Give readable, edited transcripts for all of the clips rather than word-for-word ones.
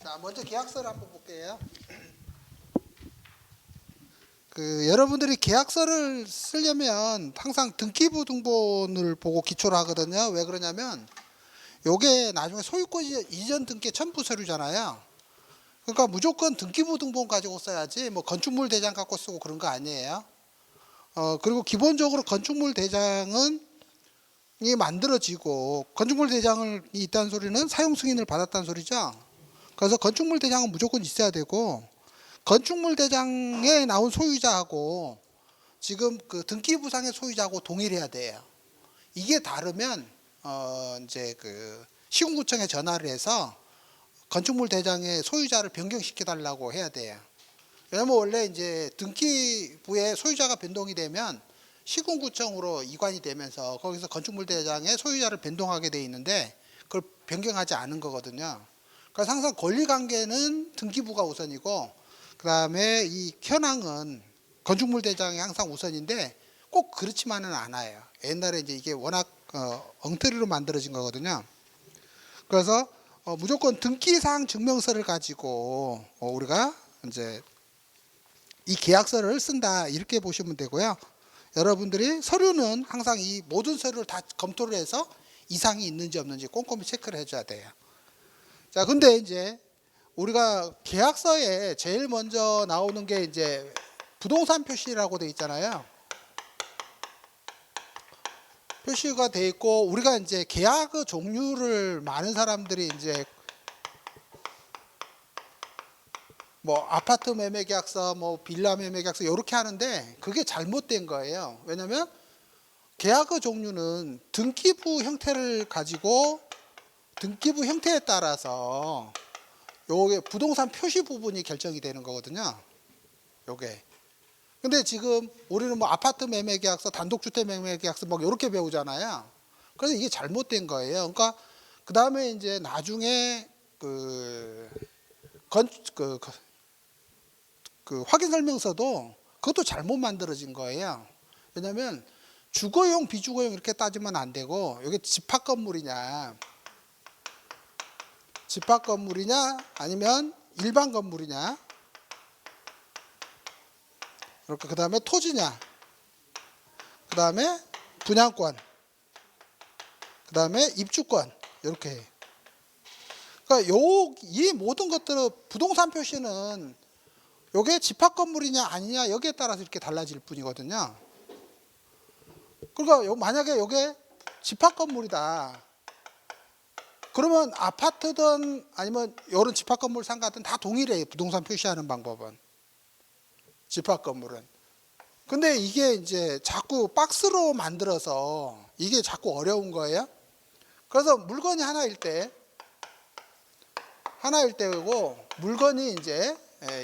자, 먼저 계약서를 한번 볼게요. 여러분들이 계약서를 쓰려면 항상 등기부 등본을 보고 기초로 하거든요. 왜 그러냐면 요게 나중에 소유권 이전 등기 첨부 서류잖아요. 그러니까 무조건 등기부 등본 가지고 써야지 뭐 건축물 대장 갖고 쓰고 그런 거 아니에요. 그리고 기본적으로 건축물 대장은 이 만들어지고 건축물 대장이 있다는 소리는 사용 승인을 받았다는 소리죠. 그래서 건축물 대장은 무조건 있어야 되고 건축물 대장에 나온 소유자하고 지금 그 등기부상의 소유자하고 동일해야 돼요. 이게 다르면 이제 그 시군구청에 전화를 해서 건축물 대장의 소유자를 변경시켜 달라고 해야 돼요. 왜냐면 원래 이제 등기부의 소유자가 변동이 되면 시군구청으로 이관이 되면서 거기서 건축물 대장의 소유자를 변동하게 돼 있는데 그걸 변경하지 않은 거거든요. 그래서 항상 권리관계는 등기부가 우선이고 그 다음에 이 현황은 건축물 대장이 항상 우선인데 꼭 그렇지만은 않아요. 옛날에 이제 이게 워낙 엉터리로 만들어진 거거든요. 그래서 무조건 등기사항 증명서를 가지고 우리가 이제 이 계약서를 쓴다 이렇게 보시면 되고요. 여러분들이 서류는 항상 이 모든 서류를 다 검토를 해서 이상이 있는지 없는지 꼼꼼히 체크를 해줘야 돼요. 자, 근데 이제 우리가 계약서에 제일 먼저 나오는 게 이제 부동산 표시라고 돼 있잖아요. 표시가 돼 있고 우리가 이제 계약의 종류를 많은 사람들이 이제 뭐 아파트 매매 계약서, 뭐 빌라 매매 계약서 이렇게 하는데 그게 잘못된 거예요. 왜냐하면 계약의 종류는 등기부 형태를 가지고 등기부 형태에 따라서 요게 부동산 표시 부분이 결정이 되는 거거든요. 요게. 근데 지금 우리는 뭐 아파트 매매 계약서, 단독주택 매매 계약서 뭐 이렇게 배우잖아요. 그래서 이게 잘못된 거예요. 그러니까 그 다음에 이제 나중에 그 확인 설명서도 그것도 잘못 만들어진 거예요. 왜냐하면 주거용, 비주거용 이렇게 따지면 안 되고 이게 집합 건물이냐 아니면 일반 건물이냐 이렇게 그 다음에 토지냐 그 다음에 분양권 그 다음에 입주권 이렇게. 그러니까 이 모든 것들은 부동산 표시는 요게 집합 건물이냐 아니냐 여기에 따라서 이렇게 달라질 뿐이거든요. 그러니까 만약에 요게 집합 건물이다. 그러면 아파트든 아니면 이런 집합 건물 상가든 다 동일해요. 부동산 표시하는 방법은. 집합 건물은. 근데 이게 이제 자꾸 박스로 만들어서 이게 자꾸 어려운 거예요. 그래서 물건이 하나일 때고 물건이 이제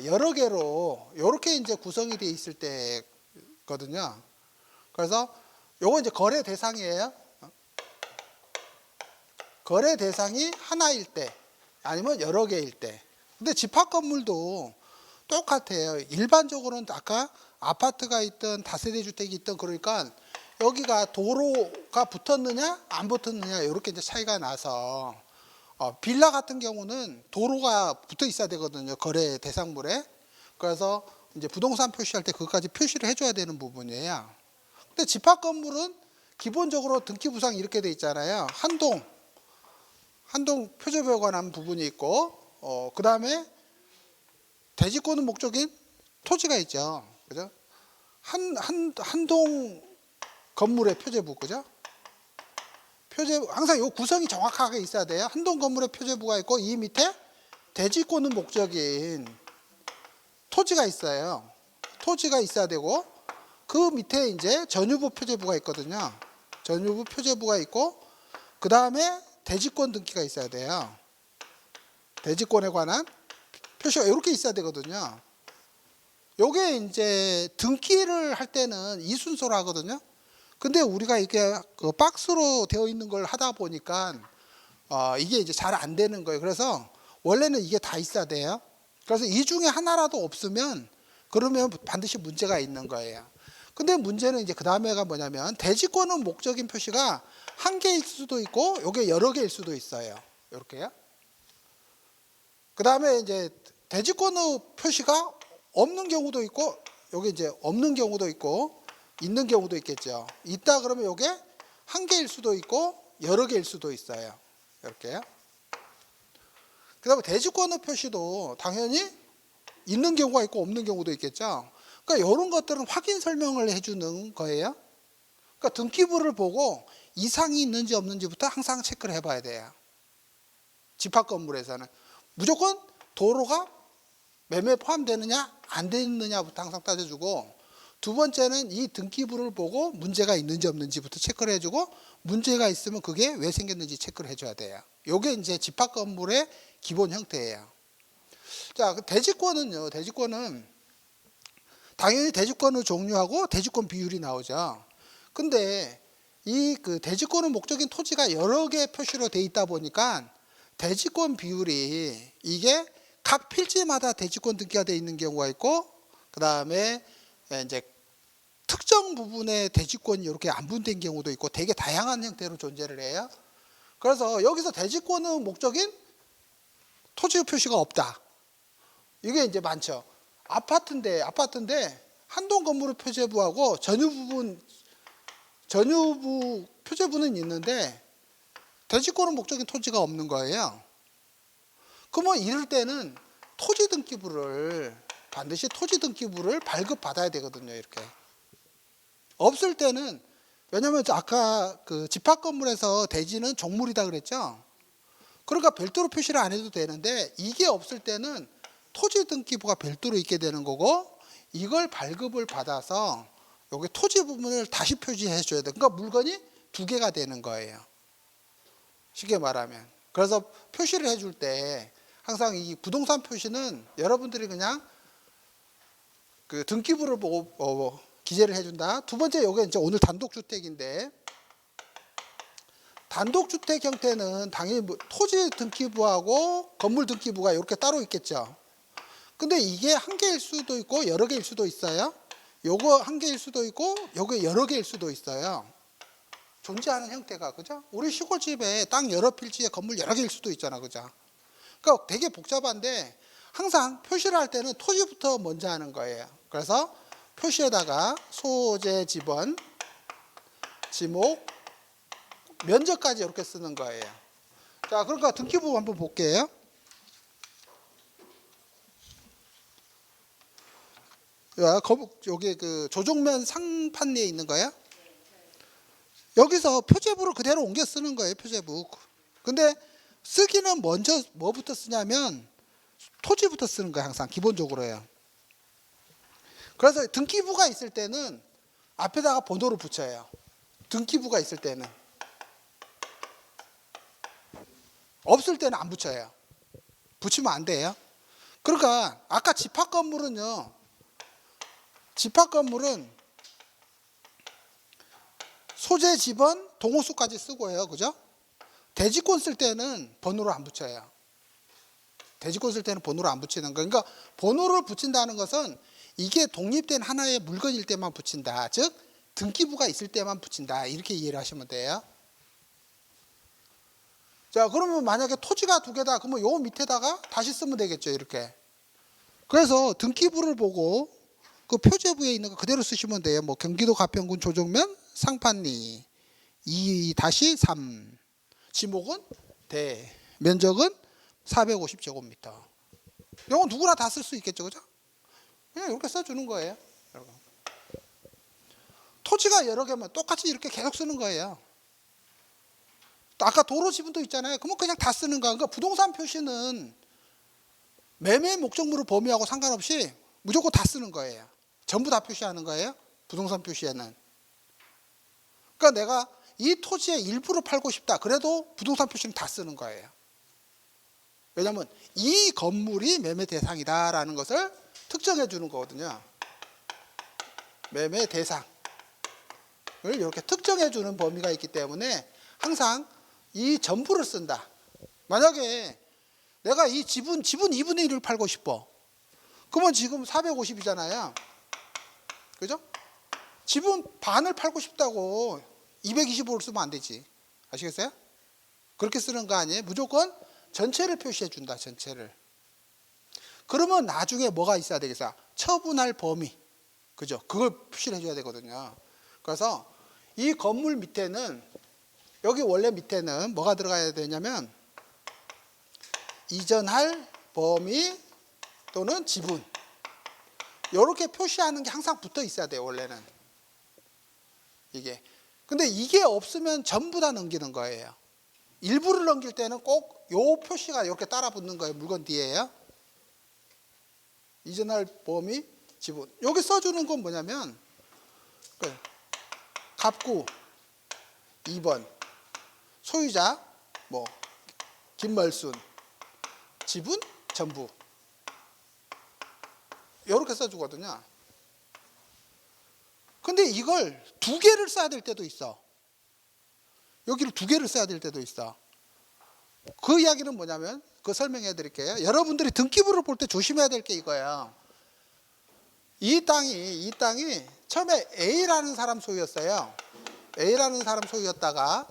여러 개로 이렇게 이제 구성이 돼 있을 때거든요. 그래서 요거 이제 거래 대상이에요. 거래 대상이 하나일 때 아니면 여러 개일 때. 근데 집합 건물도 똑같아요. 일반적으로는 아까 아파트가 있든 다세대 주택이 있든 그러니까 여기가 도로가 붙었느냐 안 붙었느냐 이렇게 이제 차이가 나서 빌라 같은 경우는 도로가 붙어 있어야 되거든요. 거래 대상물에. 그래서 이제 부동산 표시할 때 그것까지 표시를 해줘야 되는 부분이에요. 근데 집합 건물은 기본적으로 등기부상 이렇게 돼 있잖아요. 한동 표제부에 관한 부분이 있고, 그 다음에 대지권의 목적인 토지가 있죠. 그죠? 한동 건물의 표제부, 그죠? 항상 요 구성이 정확하게 있어야 돼요. 한동 건물의 표제부가 있고, 이 밑에 대지권의 목적인 토지가 있어요. 토지가 있어야 되고, 그 밑에 이제 전유부 표제부가 있거든요. 전유부 표제부가 있고, 그 다음에 대지권 등기가 있어야 돼요. 대지권에 관한 표시가 이렇게 있어야 되거든요. 요게 이제 등기를 할 때는 이 순서로 하거든요. 근데 우리가 이게 그 박스로 되어 있는 걸 하다 보니까 이게 이제 잘 안 되는 거예요. 그래서 원래는 이게 다 있어야 돼요. 그래서 이 중에 하나라도 없으면 그러면 반드시 문제가 있는 거예요. 근데 문제는 이제 그 다음에가 뭐냐면 대지권은 목적인 표시가 한 개일 수도 있고 요게 여러 개일 수도 있어요. 이렇게요. 그 다음에 이제 대지권의 표시가 없는 경우도 있고, 여기 이제 없는 경우도 있고, 있는 경우도 있겠죠. 있다 그러면 요게 한 개일 수도 있고, 여러 개일 수도 있어요. 이렇게. 그 다음에 대지권의 표시도 당연히 있는 경우가 있고, 없는 경우도 있겠죠. 그러니까 이런 것들은 확인 설명을 해주는 거예요. 그러니까 등기부를 보고 이상이 있는지 없는지부터 항상 체크를 해봐야 돼요. 집합 건물에서는 무조건 도로가 매매에 포함되느냐 안 되느냐부터 항상 따져주고, 두 번째는 이 등기부를 보고 문제가 있는지 없는지부터 체크를 해주고, 문제가 있으면 그게 왜 생겼는지 체크를 해줘야 돼요. 이게 이제 집합 건물의 기본 형태예요. 자, 대지권은요. 대지권은 당연히 대지권의 종류하고 대지권 비율이 나오죠. 근데 이 그 대지권의 목적인 토지가 여러 개 표시로 돼 있다 보니까 대지권 비율이 이게 각 필지마다 대지권 등기가 돼 있는 경우가 있고, 그 다음에 이제 특정 부분의 대지권이 이렇게 안 분된 경우도 있고, 되게 다양한 형태로 존재를 해요. 그래서 여기서 대지권의 목적인 토지 표시가 없다. 이게 이제 많죠. 아파트인데 한동 건물의 표제부하고 전유부 표제부는 있는데 대지권의 목적인 토지가 없는 거예요. 그러면 이럴 때는 반드시 토지 등기부를 발급받아야 되거든요. 이렇게. 없을 때는, 왜냐면 아까 그 집합 건물에서 대지는 종물이다 그랬죠. 그러니까 별도로 표시를 안 해도 되는데, 이게 없을 때는 토지 등기부가 별도로 있게 되는 거고, 이걸 발급을 받아서 여기 토지 부분을 다시 표시해 줘야 돼. 그러니까 물건이 두 개가 되는 거예요. 쉽게 말하면. 그래서 표시를 해줄 때 항상 이 부동산 표시는 여러분들이 그냥 그 등기부를 보고 기재를 해준다. 두 번째, 요게 이제 오늘 단독주택인데, 단독주택 형태는 당연히 토지 등기부하고 건물 등기부가 이렇게 따로 있겠죠. 근데 이게 한 개일 수도 있고 여러 개일 수도 있어요. 요거 한 개일 수도 있고 요거 여러 개일 수도 있어요. 존재하는 형태가, 그죠? 우리 시골집에 땅 여러 필지에 건물 여러 개일 수도 있잖아, 그죠? 그러니까 되게 복잡한데 항상 표시를 할 때는 토지부터 먼저 하는 거예요. 그래서 표시에다가 소재, 지번, 지목, 면적까지 이렇게 쓰는 거예요. 자, 그러니까 등기부 한번 볼게요. 여기 그 조종면 상판리에 있는 거야. 여기서 표제부를 그대로 옮겨 쓰는 거예요. 표제부. 근데 쓰기는 먼저 뭐부터 쓰냐면 토지부터 쓰는 거예요. 항상 기본적으로요. 그래서 등기부가 있을 때는 앞에다가 번호를 붙여요. 등기부가 있을 때는. 없을 때는 안 붙여요. 붙이면 안 돼요. 그러니까 아까 집합 건물은 소재, 지번, 동호수까지 쓰고요. 그죠? 대지권 쓸 때는 번호를 안 붙여요. 대지권 쓸 때는 번호를 안 붙이는 거예요. 그러니까 번호를 붙인다는 것은 이게 독립된 하나의 물건일 때만 붙인다. 즉 등기부가 있을 때만 붙인다. 이렇게 이해를 하시면 돼요. 자, 그러면 만약에 토지가 두 개다. 그러면 요 밑에다가 다시 쓰면 되겠죠. 이렇게. 그래서 등기부를 보고 그 표제부에 있는 거 그대로 쓰시면 돼요. 뭐 경기도 가평군 조정면 상판리 2-3, 지목은 대, 면적은 450제곱미터. 이건 누구나 다 쓸 수 있겠죠, 그죠? 그냥 이렇게 써주는 거예요. 토지가 여러 개면 똑같이 이렇게 계속 쓰는 거예요. 아까 도로 지분도 있잖아요. 그러면 그냥 다 쓰는 거야. 그러니까 부동산 표시는 매매 목적물을 범위하고 상관없이 무조건 다 쓰는 거예요. 전부 다 표시하는 거예요. 부동산 표시에는. 그러니까 내가 이 토지의 일부를 팔고 싶다. 그래도 부동산 표시는 다 쓰는 거예요. 왜냐하면 이 건물이 매매 대상이다라는 것을 특정해 주는 거거든요. 매매 대상을 이렇게 특정해 주는 범위가 있기 때문에 항상 이 전부를 쓴다. 만약에 내가 이 지분 2분의 1을 팔고 싶어. 그러면 지금 450이잖아요. 그죠? 지분 반을 팔고 싶다고 225를 쓰면 안 되지. 아시겠어요? 그렇게 쓰는 거 아니에요? 무조건 전체를 표시해 준다. 전체를. 그러면 나중에 뭐가 있어야 되겠어요? 처분할 범위. 그죠? 그걸 표시를 해줘야 되거든요. 그래서 이 건물 밑에는, 여기 원래 밑에는 뭐가 들어가야 되냐면 이전할 범위 또는 지분, 이렇게 표시하는 게 항상 붙어 있어야 돼요, 원래는. 이게. 근데 이게 없으면 전부 다 넘기는 거예요. 일부를 넘길 때는 꼭 요 표시가 이렇게 따라 붙는 거예요, 물건 뒤에요. 이전할 범위, 지분. 여기 써주는 건 뭐냐면 갑구 2번, 소유자 뭐 김멀순, 지분 전부, 이렇게 써주거든요. 근데 이걸 두 개를 써야 될 때도 있어. 여기를 두 개를 써야 될 때도 있어. 그 이야기는 뭐냐면, 그거 설명해 드릴게요. 여러분들이 등기부를 볼 때 조심해야 될 게 이거예요. 이 땅이 처음에 A라는 사람 소유였어요. A라는 사람 소유였다가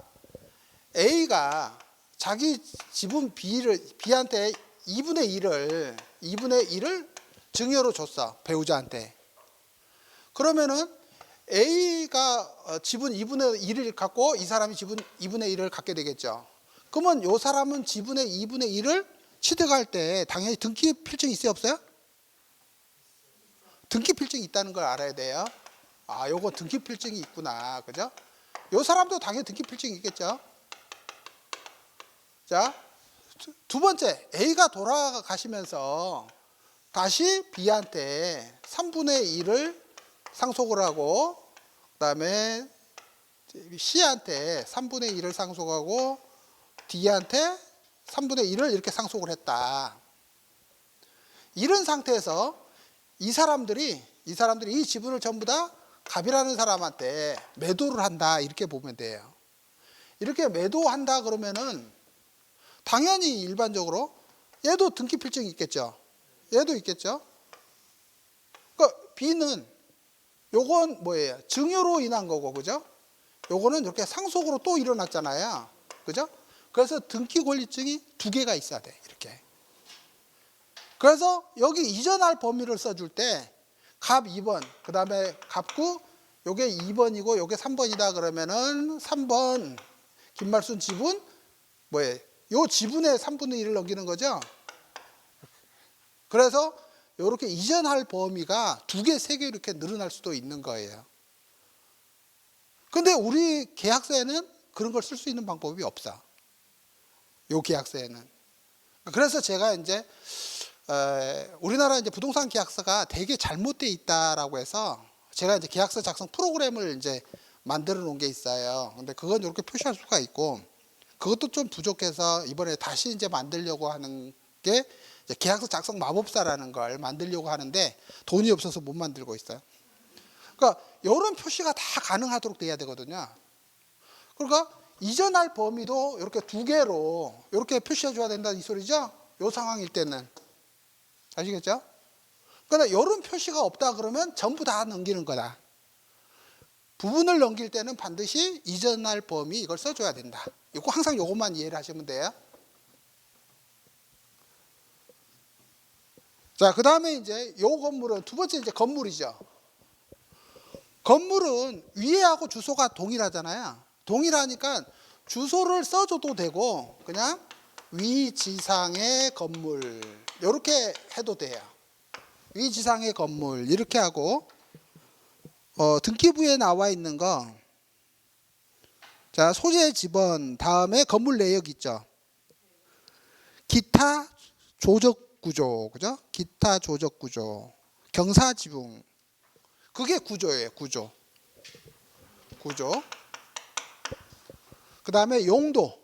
A가 자기 지분 B한테 2분의 1을 증여로 줬어, 배우자한테. 그러면은 A가 지분 2분의 1을 갖고 이 사람이 지분 2분의 1을 갖게 되겠죠. 그러면 이 사람은 지분의 2분의 1을 취득할 때 당연히 등기 필증이 있어요, 없어요? 등기 필증이 있다는 걸 알아야 돼요. 아, 요거 등기 필증이 있구나. 그죠? 요 사람도 당연히 등기 필증이 있겠죠. 자, 두 번째, A가 돌아가시면서 다시 B한테 3분의 1을 상속을 하고, 그 다음에 C한테 3분의 1을 상속하고, D한테 3분의 1을 이렇게 상속을 했다. 이런 상태에서 이 사람들이 이 지분을 전부 다 갑이라는 사람한테 매도를 한다, 이렇게 보면 돼요. 이렇게 매도한다 그러면은 당연히 일반적으로 얘도 등기 필증이 있겠죠. 얘도 있겠죠. 그러니까 B는 요건 뭐예요? 증여로 인한 거고, 그죠? 요거는 이렇게 상속으로 또 일어났잖아요. 그죠? 그래서 등기 권리증이 두 개가 있어야 돼, 이렇게. 그래서 여기 이전할 범위를 써줄 때 갑 2번, 그 다음에 갑구, 요게 2번이고 요게 3번이다 그러면은 3번 김말순 지분 뭐예요? 요 지분의 3분의 1을 넘기는 거죠. 그래서 이렇게 이전할 범위가 두 개, 세 개 이렇게 늘어날 수도 있는 거예요. 근데 우리 계약서에는 그런 걸 쓸 수 있는 방법이 없어. 요 계약서에는. 그래서 제가 이제 우리나라 이제 부동산 계약서가 되게 잘못돼 있다라고 해서 제가 이제 계약서 작성 프로그램을 이제 만들어 놓은 게 있어요. 근데 그건 이렇게 표시할 수가 있고, 그것도 좀 부족해서 이번에 다시 이제 만들려고 하는 게 이제 계약서 작성 마법사라는 걸 만들려고 하는데 돈이 없어서 못 만들고 있어요. 그러니까 이런 표시가 다 가능하도록 돼야 되거든요. 그러니까 이전할 범위도 이렇게 두 개로 이렇게 표시해 줘야 된다는 이 소리죠. 이 상황일 때는. 아시겠죠? 그러니까 이런 표시가 없다 그러면 전부 다 넘기는 거다. 부분을 넘길 때는 반드시 이전할 범위 이걸 써줘야 된다. 이거 항상 이것만 이해를 하시면 돼요. 자, 그 다음에 이제 요 건물은 두 번째 이제 건물이죠. 건물은 위에하고 주소가 동일하잖아요. 동일하니까 주소를 써줘도 되고 그냥 위지상의 건물 이렇게 해도 돼요. 위지상의 건물 이렇게 하고 등기부에 나와 있는 거, 자, 소재 지번 다음에 건물 내역 있죠. 기타 조적 구조, 그죠? 기타 조적 구조, 경사 지붕, 그게 구조예요. 구조. 그 다음에 용도,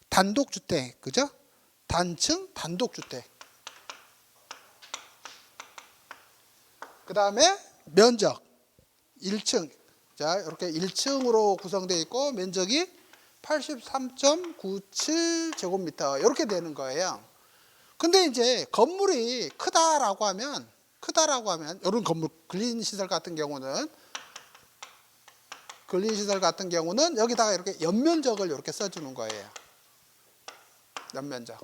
단독주택, 그죠? 단층, 단독주택. 그 다음에 면적, 1층. 자, 이렇게 1층으로 구성되어 있고 면적이 83.97제곱미터 이렇게 되는 거예요. 근데 이제 건물이 크다라고 하면 이런 건물 근린시설 같은 경우는 여기다가 이렇게 연면적을 이렇게 써주는 거예요. 연면적.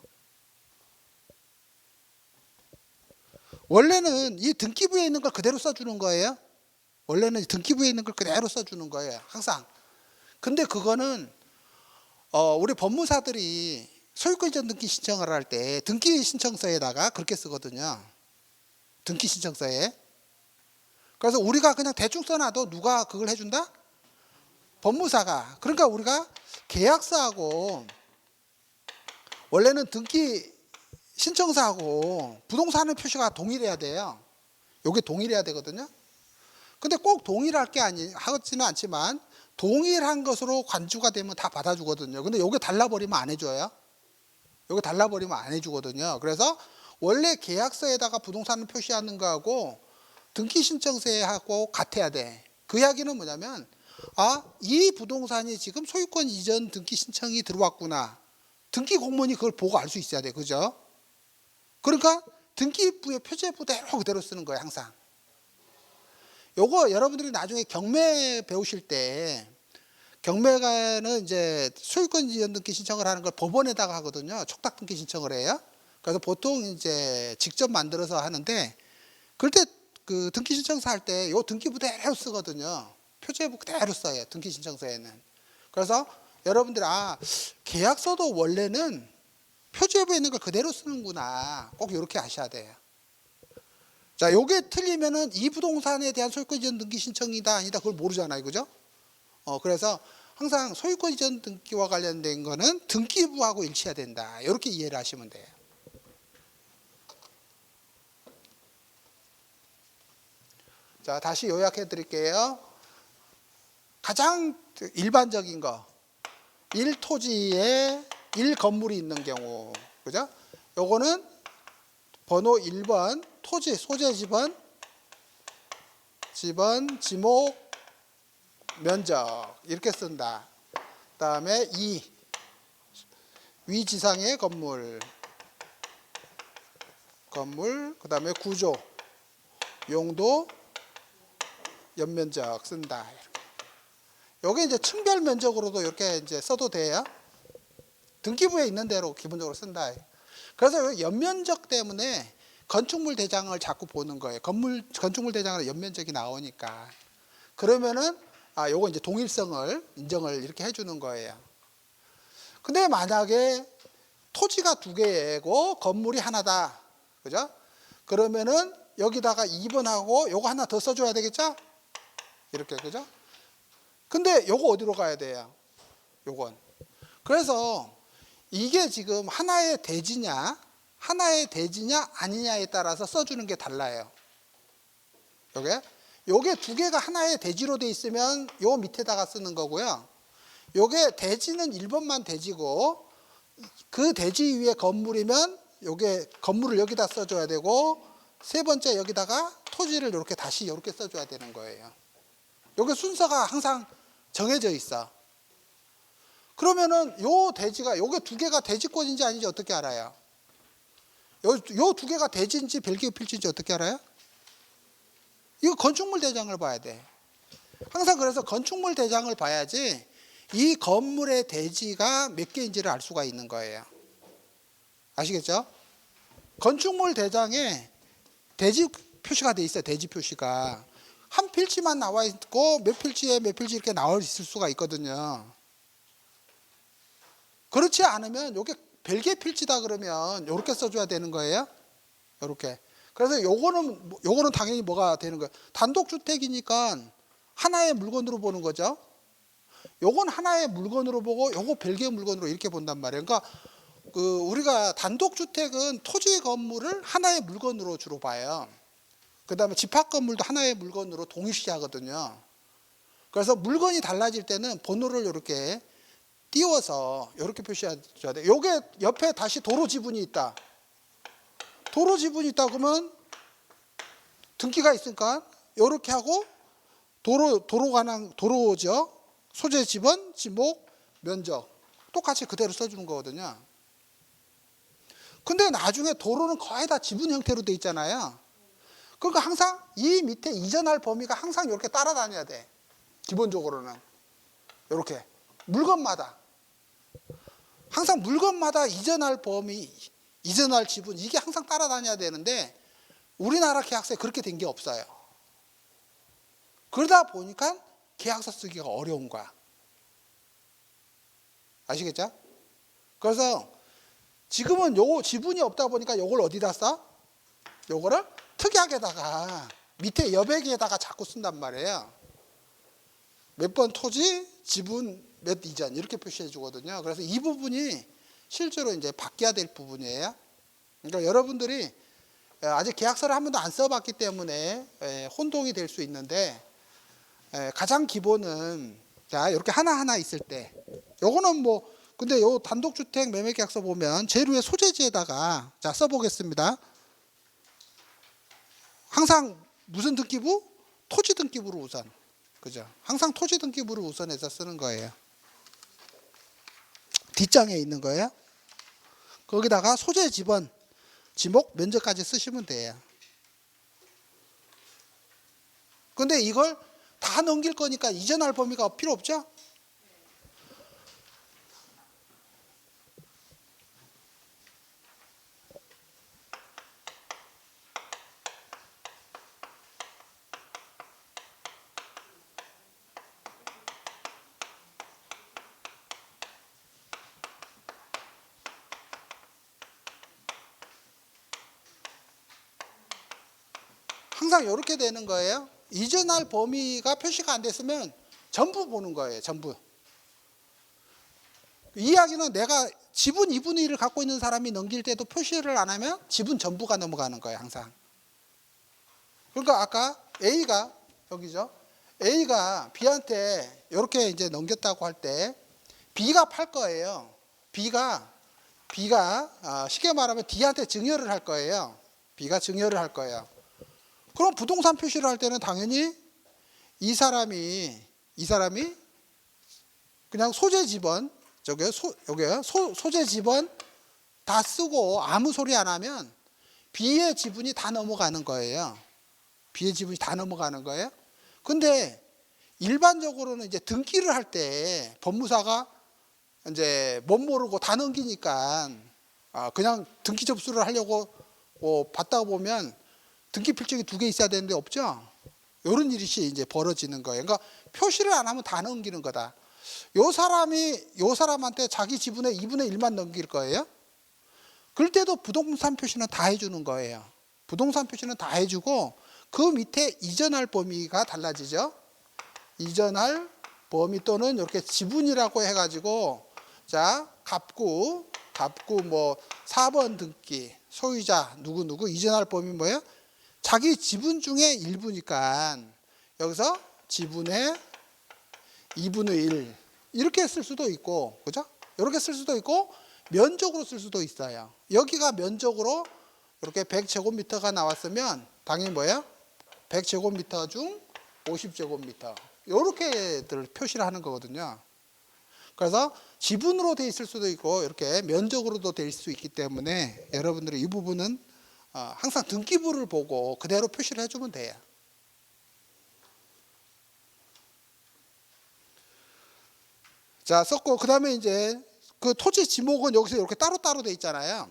원래는 이 등기부에 있는 걸 그대로 써주는 거예요. 원래는 등기부에 있는 걸 그대로 써주는 거예요. 항상. 근데 그거는 우리 법무사들이 소유권 이전 등기 신청을 할 때 등기 신청서에다가 그렇게 쓰거든요. 등기 신청서에. 그래서 우리가 그냥 대충 써놔도 누가 그걸 해준다? 법무사가. 그러니까 우리가 계약서하고 원래는 등기 신청서하고 부동산의 표시가 동일해야 돼요. 요게 동일해야 되거든요. 근데 꼭 동일할 게 하지는 않지만 동일한 것으로 관주가 되면 다 받아주거든요. 근데 요게 달라버리면 안 해줘요. 요게 달라버리면 안 해주거든요. 그래서 원래 계약서에다가 부동산을 표시하는 거하고 등기 신청서하고 같아야 돼. 그 이야기는 뭐냐면 이 부동산이 지금 소유권 이전 등기 신청이 들어왔구나. 등기 공무원이 그걸 보고 알 수 있어야 돼. 그죠? 그러니까 등기부의 표제부대로 그대로 쓰는 거예요. 항상. 요거 여러분들이 나중에 경매 배우실 때 경매가는 이제 소유권 이전 등기 신청을 하는 걸 법원에다가 하거든요. 촉탁 등기 신청을 해요. 그래서 보통 이제 직접 만들어서 하는데 그럴 때 그 등기 신청서 할 때 요 등기부대로 쓰거든요. 표제부 그대로 써요. 등기 신청서에는. 그래서 여러분들 계약서도 원래는 표제부에 있는 걸 그대로 쓰는구나. 꼭 이렇게 아셔야 돼요. 자, 요게 틀리면은 이 부동산에 대한 소유권 이전 등기 신청이다 아니다 그걸 모르잖아요. 그죠? 그래서 항상 소유권 이전 등기와 관련된 거는 등기부하고 일치해야 된다. 이렇게 이해를 하시면 돼요. 자, 다시 요약해 드릴게요. 가장 일반적인 거 1토지에 1건물이 있는 경우. 그죠? 요거는 번호 1번 토지 소재 지번 지목 면적 이렇게 쓴다. 그다음에 2 위지상의 건물 그다음에 구조 용도 연면적 쓴다. 요게 이제 층별 면적으로도 이렇게 이제 써도 돼요. 등기부에 있는 대로 기본적으로 쓴다. 그래서 연면적 때문에 건축물 대장을 자꾸 보는 거예요. 건축물 대장으로 연면적이 나오니까. 그러면은 요거 이제 동일성을 인정을 이렇게 해주는 거예요. 근데 만약에 토지가 2개고 건물이 하나다. 그죠? 그러면은 여기다가 2번하고 요거 하나 더 써줘야 되겠죠? 이렇게. 그죠? 근데 요거 어디로 가야 돼요? 요건. 그래서 이게 지금 하나의 대지냐 아니냐에 따라서 써주는 게 달라요. 요게 2개가 하나의 대지로 돼 있으면 요 밑에다가 쓰는 거고요. 요게 대지는 1번만 대지고 그 대지 위에 건물이면 요게 건물을 여기다 써줘야 되고 세 번째 여기다가 토지를 이렇게 다시 이렇게 써줘야 되는 거예요. 요게 순서가 항상 정해져 있어. 그러면은 요 대지가 요게 2개가 대지권인지 아닌지 어떻게 알아요? 요 2개가 대지인지 별개 필지인지 어떻게 알아요? 이거 건축물 대장을 봐야 돼. 항상 그래서 건축물 대장을 봐야지 이 건물의 대지가 몇 개인지를 알 수가 있는 거예요. 아시겠죠? 건축물 대장에 대지 표시가 돼 있어요. 대지 표시가. 한 필지만 나와 있고 몇 필지에 몇 필지 이렇게 나와 있을 수가 있거든요. 그렇지 않으면 요게 별개 필지다 그러면 요렇게 써줘야 되는 거예요. 요렇게. 그래서 요거는 당연히 뭐가 되는 거예요. 단독주택이니까 하나의 물건으로 보는 거죠. 요건 하나의 물건으로 보고 요거 별개의 물건으로 이렇게 본단 말이에요. 그러니까 우리가 단독주택은 토지 건물을 하나의 물건으로 주로 봐요. 그 다음에 집합 건물도 하나의 물건으로 동일시하거든요. 그래서 물건이 달라질 때는 번호를 이렇게 띄워서 이렇게 표시해줘야 돼요. 요게 옆에 다시 도로 지분이 있다. 도로 지분이 있다 그러면 등기가 있으니까 이렇게 하고 도로죠. 소재 지번, 지목, 면적 똑같이 그대로 써주는 거거든요. 근데 나중에 도로는 거의 다 지분 형태로 돼 있잖아요. 그러니까 항상 이 밑에 이전할 범위가 항상 이렇게 따라다녀야 돼. 기본적으로는 이렇게 물건마다 항상 이전할 범위, 이전할 지분 이게 항상 따라다녀야 되는데 우리나라 계약서에 그렇게 된 게 없어요. 그러다 보니까 계약서 쓰기가 어려운 거야. 아시겠죠? 그래서 지금은 요 지분이 없다 보니까 요걸 어디다 써? 요거를 특약에다가 밑에 여백에다가 자꾸 쓴단 말이에요. 몇 번 토지, 지분 몇 이전 이렇게 표시해 주거든요. 그래서 이 부분이 실제로 이제 바뀌어야 될 부분이에요. 그러니까 여러분들이 아직 계약서를 한 번도 안 써봤기 때문에 혼동이 될 수 있는데, 가장 기본은 자 이렇게 하나하나 있을 때 요거는 뭐 근데 요 단독주택 매매계약서 보면 제일 위에 소재지에다가 자 써보겠습니다. 항상 무슨 등기부? 토지 등기부로 우선. 그죠? 항상 토지 등기부를 우선해서 쓰는 거예요. 뒷장에 있는 거예요. 거기다가 소재 지번, 지목, 면적까지 쓰시면 돼요. 근데 이걸 다 넘길 거니까 이전할 범위가 필요 없죠? 항상 이렇게 되는 거예요. 이전할 범위가 표시가 안 됐으면 전부 보는 거예요. 전부. 이 이야기는 내가 지분 2분의 1을 갖고 있는 사람이 넘길 때도 표시를 안 하면 지분 전부가 넘어가는 거예요. 항상. 그러니까 아까 A가 여기죠. A가 B한테 이렇게 이제 넘겼다고 할 때 B가 팔 거예요. B가 쉽게 말하면 D한테 증여를 할 거예요. B가 증여를 할 거예요. 그럼 부동산 표시를 할 때는 당연히 이 사람이 그냥 소재 지번 여기요 소재 지번 다 쓰고 아무 소리 안 하면 B의 지분이 다 넘어가는 거예요. B의 지분이 다 넘어가는 거예요. 근데 일반적으로는 이제 등기를 할 때 법무사가 이제 못 모르고 다 넘기니까 그냥 등기 접수를 하려고 받다 보면 등기 필증이 2개 있어야 되는데 없죠. 이런 일이 이제 벌어지는 거예요. 그러니까 표시를 안 하면 다 넘기는 거다. 요 사람한테 자기 지분의 2분의 1만 넘길 거예요. 그럴 때도 부동산 표시는 다 해주는 거예요. 부동산 표시는 다 해주고 그 밑에 이전할 범위가 달라지죠. 이전할 범위 또는 이렇게 지분이라고 해가지고 자 갑구 뭐 4번 등기 소유자 누구 이전할 범위 뭐예요? 자기 지분 중에 일부니까 여기서 지분의 2분의 1 이렇게 쓸 수도 있고, 그죠? 이렇게 쓸 수도 있고 면적으로 쓸 수도 있어요. 여기가 면적으로 이렇게 100제곱미터가 나왔으면 당연히 뭐예요? 100제곱미터 중 50제곱미터 이렇게들 표시를 하는 거거든요. 그래서 지분으로 돼 있을 수도 있고 이렇게 면적으로도 될 수 있기 때문에 여러분들이 이 부분은 항상 등기부를 보고 그대로 표시를 해주면 돼요. 자, 썼고 그 다음에 이제 그 토지 지목은 여기서 이렇게 따로따로 돼 있잖아요.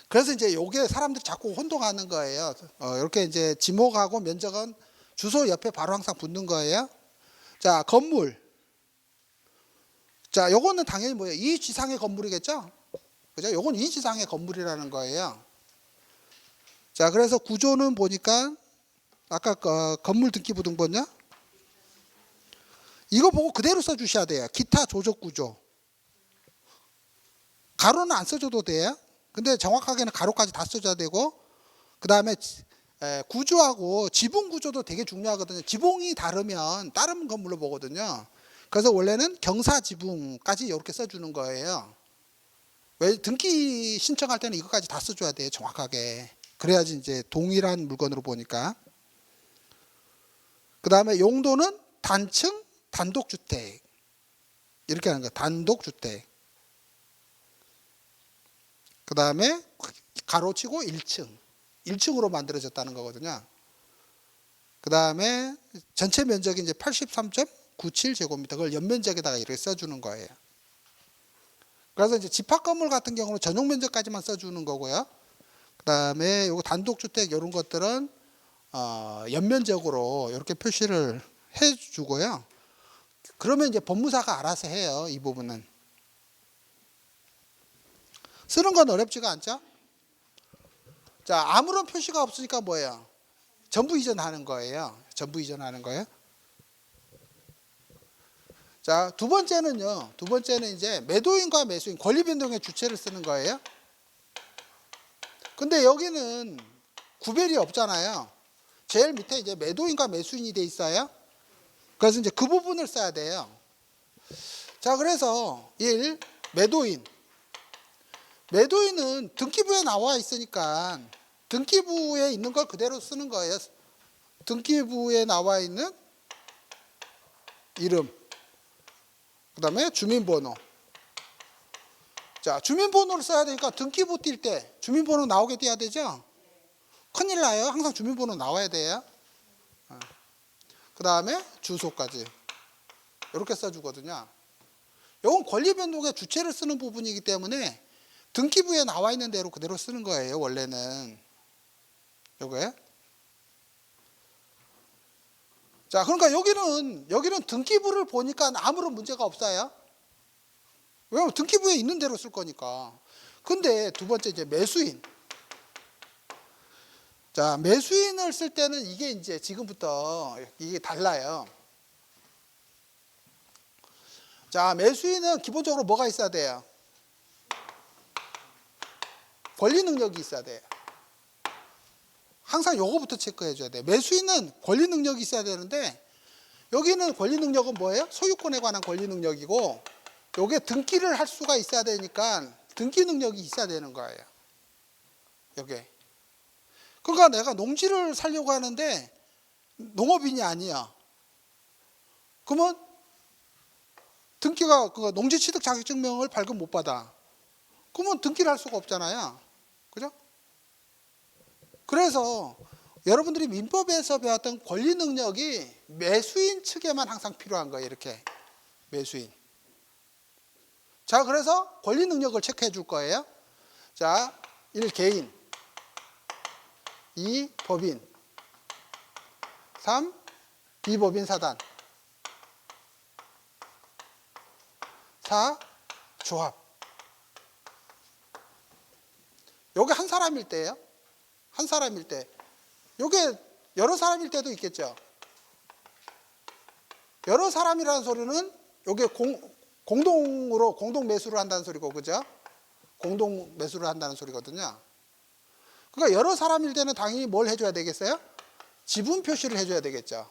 그래서 이제 요게 사람들이 자꾸 혼동하는 거예요. 이렇게 이제 지목하고 면적은 주소 옆에 바로 항상 붙는 거예요. 자, 건물. 자, 요거는 당연히 뭐예요? 이 지상의 건물이겠죠? 그죠? 요건 이 지상의 건물이라는 거예요. 자, 그래서 구조는 보니까 아까 건물 등기부 등본요? 이거 보고 그대로 써주셔야 돼요. 기타 조적 구조. 가로는 안 써줘도 돼요. 근데 정확하게는 가로까지 다 써줘야 되고, 그 다음에 구조하고 지붕 구조도 되게 중요하거든요. 지붕이 다르면 다른 건물로 보거든요. 그래서 원래는 경사 지붕까지 이렇게 써주는 거예요. 왜 등기 신청할 때는 이것까지 다 써줘야 돼요. 정확하게. 그래야지 이제 동일한 물건으로 보니까. 그 다음에 용도는 단층, 단독주택. 이렇게 하는 거예요. 단독주택. 그 다음에 가로치고 1층으로 만들어졌다는 거거든요. 그 다음에 전체 면적이 이제 83.97제곱미터. 그걸 연면적에다가 이렇게 써주는 거예요. 그래서 이제 집합 건물 같은 경우는 전용 면적까지만 써주는 거고요. 그 그다음에 요거 단독주택 이런 것들은 연면적으로 이렇게 표시를 해주고요. 그러면 이제 법무사가 알아서 해요. 이 부분은 쓰는 건 어렵지가 않죠. 자, 아무런 표시가 없으니까 뭐예요? 전부 이전하는 거예요. 전부 이전하는 거예요. 자, 두 번째는요. 두 번째는 이제 매도인과 매수인 권리 변동의 주체를 쓰는 거예요. 근데 여기는 구별이 없잖아요. 제일 밑에 이제 매도인과 매수인이 돼 있어요. 그래서 이제 그 부분을 써야 돼요. 자, 그래서 1. 매도인. 매도인은 등기부에 나와 있으니까 등기부에 있는 걸 그대로 쓰는 거예요. 등기부에 나와 있는 이름, 그 다음에 주민번호. 자, 주민번호를 써야 되니까 등기부 뛸 때 주민번호 나오게 띄어야 되죠. 큰일 나요. 항상 주민번호 나와야 돼요. 그 다음에 주소까지 이렇게 써주거든요. 이건 권리 변동의 주체를 쓰는 부분이기 때문에 등기부에 나와 있는 대로 그대로 쓰는 거예요. 원래는 요거에. 자, 그러니까 여기는 등기부를 보니까 아무런 문제가 없어요. 왜냐면 등기부에 있는 대로 쓸 거니까. 근데 두 번째 이제 매수인. 자, 매수인을 쓸 때는 이게 이제 지금부터 이게 달라요. 자, 매수인은 기본적으로 뭐가 있어야 돼요? 권리 능력이 있어야 돼요. 항상 요거부터 체크해 줘야 돼요. 매수인은 권리 능력이 있어야 되는데 여기는 권리 능력은 뭐예요? 소유권에 관한 권리 능력이고 요게 등기를 할 수가 있어야 되니까 등기 능력이 있어야 되는 거예요. 요게. 그러니까 내가 농지를 살려고 하는데 농업인이 아니야. 그러면 등기가 그 농지 취득 자격증명을 발급 못 받아. 그러면 등기를 할 수가 없잖아요. 그죠? 그래서 여러분들이 민법에서 배웠던 권리 능력이 매수인 측에만 항상 필요한 거예요. 이렇게 매수인. 자, 그래서 권리 능력을 체크해 줄 거예요. 자, 1. 개인, 2. 법인, 3. 비법인 사단, 4. 조합. 요게 한 사람일 때예요. 한 사람일 때. 요게 여러 사람일 때도 있겠죠. 여러 사람이라는 소리는 요게 공동으로 공동 매수를 한다는 소리고, 그죠? 공동 매수를 한다는 소리거든요. 그러니까 여러 사람일 때는 당연히 뭘 해줘야 되겠어요? 지분 표시를 해줘야 되겠죠.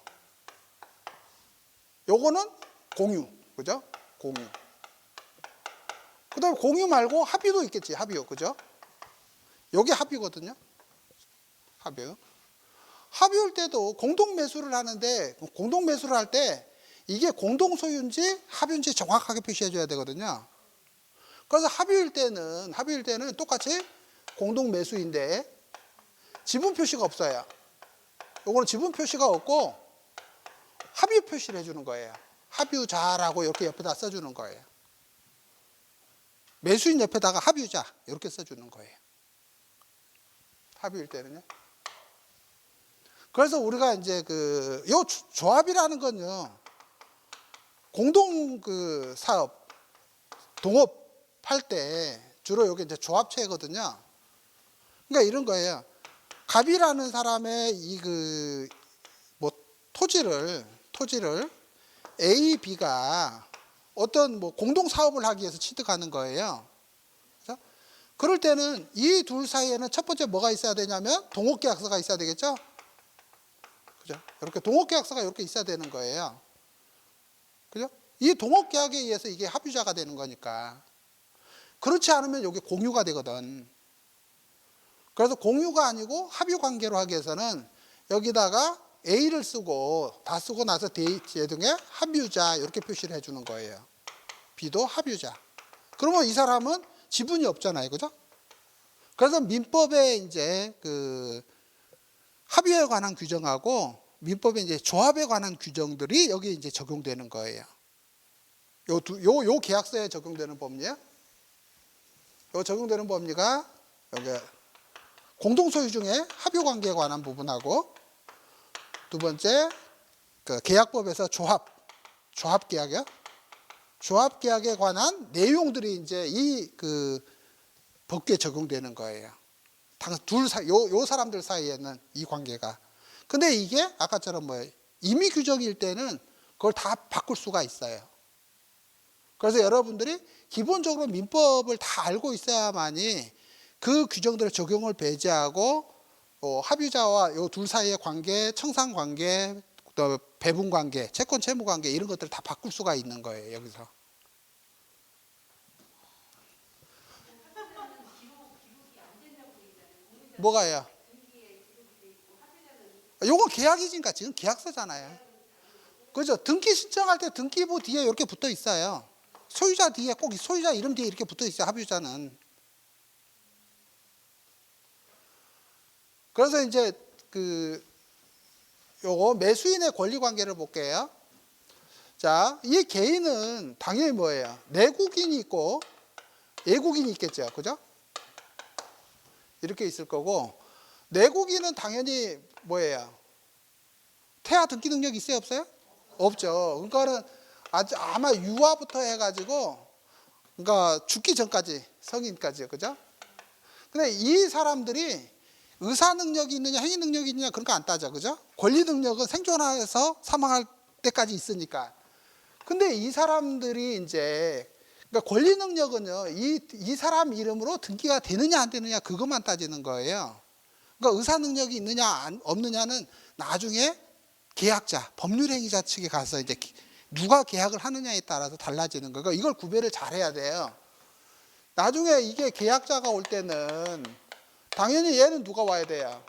요거는 공유, 그죠? 공유. 그 다음에 공유 말고 합의도 있겠지, 합의요, 그죠? 요게 합의거든요. 합의. 합의할 때도 공동 매수를 하는데 공동 매수를 할 때 이게 공동 소유인지 합의인지 정확하게 표시해 줘야 되거든요. 그래서 합의일 때는 똑같이 공동 매수인데 지분 표시가 없어요. 요거는 지분 표시가 없고 합의 표시를 해주는 거예요. 합의자라고 이렇게 옆에다 써주는 거예요. 매수인 옆에다가 합의자 이렇게 써주는 거예요. 합의일 때는요. 그래서 우리가 이제 요 조합이라는 건요, 공동 사업, 동업 할 때 주로 여기 이제 조합체거든요. 그러니까 이런 거예요. 갑이라는 사람의 토지를 A, B가 어떤 공동 사업을 하기 위해서 취득하는 거예요. 그렇죠? 그럴 때는 이 둘 사이에는 첫 번째 뭐가 있어야 되냐면 동업계약서가 있어야 되겠죠. 그죠? 이렇게 동업계약서가 이렇게 있어야 되는 거예요. 그죠? 이 동업계약에 의해서 이게 합의자가 되는 거니까. 그렇지 않으면 이게 공유가 되거든. 그래서 공유가 아니고 합의 관계로 하기 위해서는 여기다가 A를 쓰고 다 쓰고 나서 대등에 합의자 이렇게 표시를 해주는 거예요. B도 합의자. 그러면 이 사람은 지분이 없잖아요, 그죠? 그래서 민법에 이제 합의에 관한 규정하고 민법에 이제 조합에 관한 규정들이 여기 이제 적용되는 거예요. 요 계약서에 적용되는 법리요. 요 적용되는 법리가 여기 공동소유 중에 합유관계에 관한 부분하고, 두 번째 그 계약법에서 조합계약이요. 조합계약에 관한 내용들이 이제 이 그 법규에 적용되는 거예요. 요 사람들 사이에는 이 관계가. 근데 이게 아까처럼 뭐예요? 임의 규정일 때는 그걸 다 바꿀 수가 있어요. 그래서 여러분들이 기본적으로 민법을 다 알고 있어야만이 그 규정들의 적용을 배제하고 합의자와 요 둘 사이의 관계, 청산 관계, 또 배분 관계, 채권 채무 관계 이런 것들을 다 바꿀 수가 있는 거예요. 여기서. 뭐가요? 요건 계약이니까 지금 계약서잖아요. 그죠? 등기 신청할 때 등기부 뒤에 이렇게 붙어 있어요. 소유자 뒤에 꼭 소유자 이름 뒤에 이렇게 붙어 있어요. 합의자는. 그래서 이제 요거 매수인의 권리 관계를 볼게요. 자, 이 개인은 당연히 뭐예요? 내국인이 있고 외국인이 있겠죠. 그죠? 이렇게 있을 거고, 내국인은 당연히 뭐예요? 태아 등기 능력이 있어요, 없어요? 없죠. 그러니까는 아마 유아부터 해가지고, 그러니까 죽기 전까지, 성인까지요, 그죠? 근데 이 사람들이 의사 능력이 있느냐, 행위 능력이 있느냐 그런 거 안 따져, 그죠? 권리 능력은 생존해서 사망할 때까지 있으니까. 근데 이 사람들이 이제 그러니까 권리 능력은요, 이 사람 이름으로 등기가 되느냐 안 되느냐 그것만 따지는 거예요. 그러니까 의사 능력이 있느냐 없느냐는 나중에 계약자, 법률행위자 측에 가서 이제 누가 계약을 하느냐에 따라서 달라지는 거예요. 그러니까 이걸 구별을 잘 해야 돼요. 나중에 이게 계약자가 올 때는 당연히 얘는 누가 와야 돼요?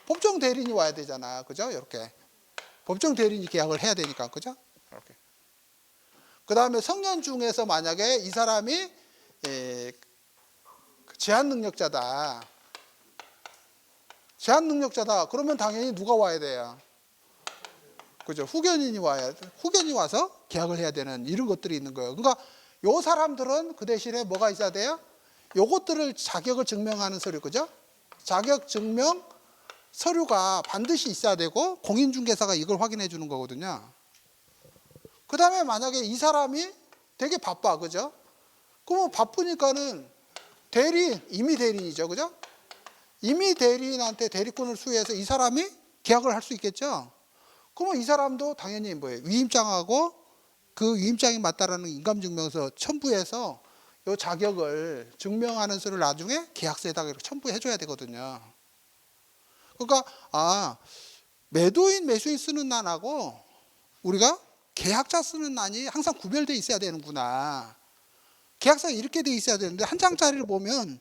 법정 대리인이 와야 되잖아. 그죠? 이렇게. 법정 대리인이 계약을 해야 되니까. 그죠? 이렇게. 그 다음에 성년 중에서 만약에 이 사람이 제한 능력자다. 그러면 당연히 누가 와야 돼요? 그죠? 후견인이 와서 계약을 해야 되는 이런 것들이 있는 거예요. 그러니까 요 사람들은 그 대신에 뭐가 있어야 돼요? 요것들을 자격을 증명하는 서류, 그죠? 자격 증명 서류가 반드시 있어야 되고 공인중개사가 이걸 확인해 주는 거거든요. 그 다음에 만약에 이 사람이 되게 바빠, 그죠? 그러면 바쁘니까는 임의 대리인이죠, 그죠? 임의 대리인한테 대리권을 수여해서 이 사람이 계약을 할 수 있겠죠? 그러면 이 사람도 당연히 뭐예요? 위임장하고 그 위임장이 맞다라는 인감증명서 첨부해서 이 자격을 증명하는 서류를 나중에 계약서에다가 이렇게 첨부해 줘야 되거든요. 그러니까 매도인 매수인 쓰는 난하고 우리가 계약자 쓰는 난이 항상 구별되어 있어야 되는구나. 계약서가 이렇게 돼 있어야 되는데 한 장짜리를 보면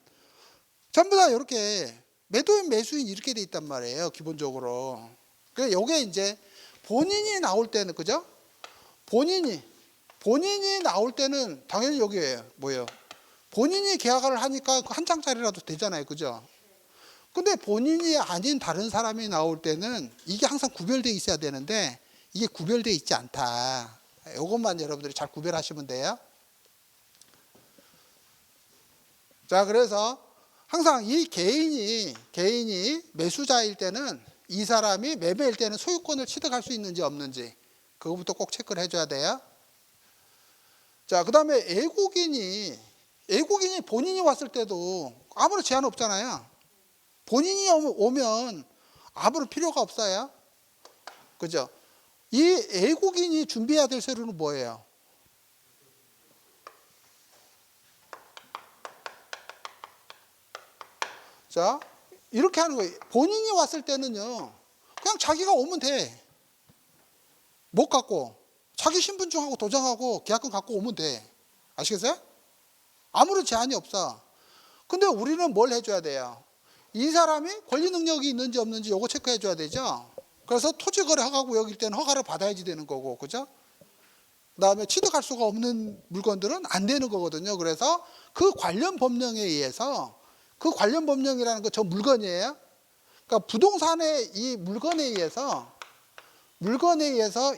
전부 다 이렇게 매도인 매수인 이렇게 돼 있단 말이에요. 기본적으로. 그래서 요게 이제 본인이 나올 때는, 그죠? 본인이 나올 때는 당연히 여기에요. 뭐예요? 본인이 계약을 하니까 한 장짜리라도 되잖아요. 그죠? 근데 본인이 아닌 다른 사람이 나올 때는 이게 항상 구별되어 있어야 되는데 이게 구별되어 있지 않다. 이것만 여러분들이 잘 구별하시면 돼요. 자, 그래서 항상 이 개인이 매수자일 때는 이 사람이 매매일 때는 소유권을 취득할 수 있는지 없는지 그거부터 꼭 체크를 해줘야 돼요. 자, 그 다음에 애국인이 본인이 왔을 때도 아무런 제한 없잖아요. 본인이 오면 아무런 필요가 없어요. 그죠? 이 애국인이 준비해야 될 서류는 뭐예요? 자, 이렇게 하는 거예요. 본인이 왔을 때는요, 그냥 자기가 오면 돼. 못 갖고 자기 신분증하고 도장하고 계약금 갖고 오면 돼. 아시겠어요? 아무런 제한이 없어. 근데 우리는 뭘 해줘야 돼요? 이 사람이 권리 능력이 있는지 없는지 요거 체크해 줘야 되죠. 그래서 토지거래 허가구역일 때는 허가를 받아야지 되는 거고, 그죠? 그 다음에 취득할 수가 없는 물건들은 안 되는 거거든요. 그래서 그 관련 법령에 의해서, 그 관련 법령이라는 거 저 물건이에요. 그러니까 부동산의 이 물건에 의해서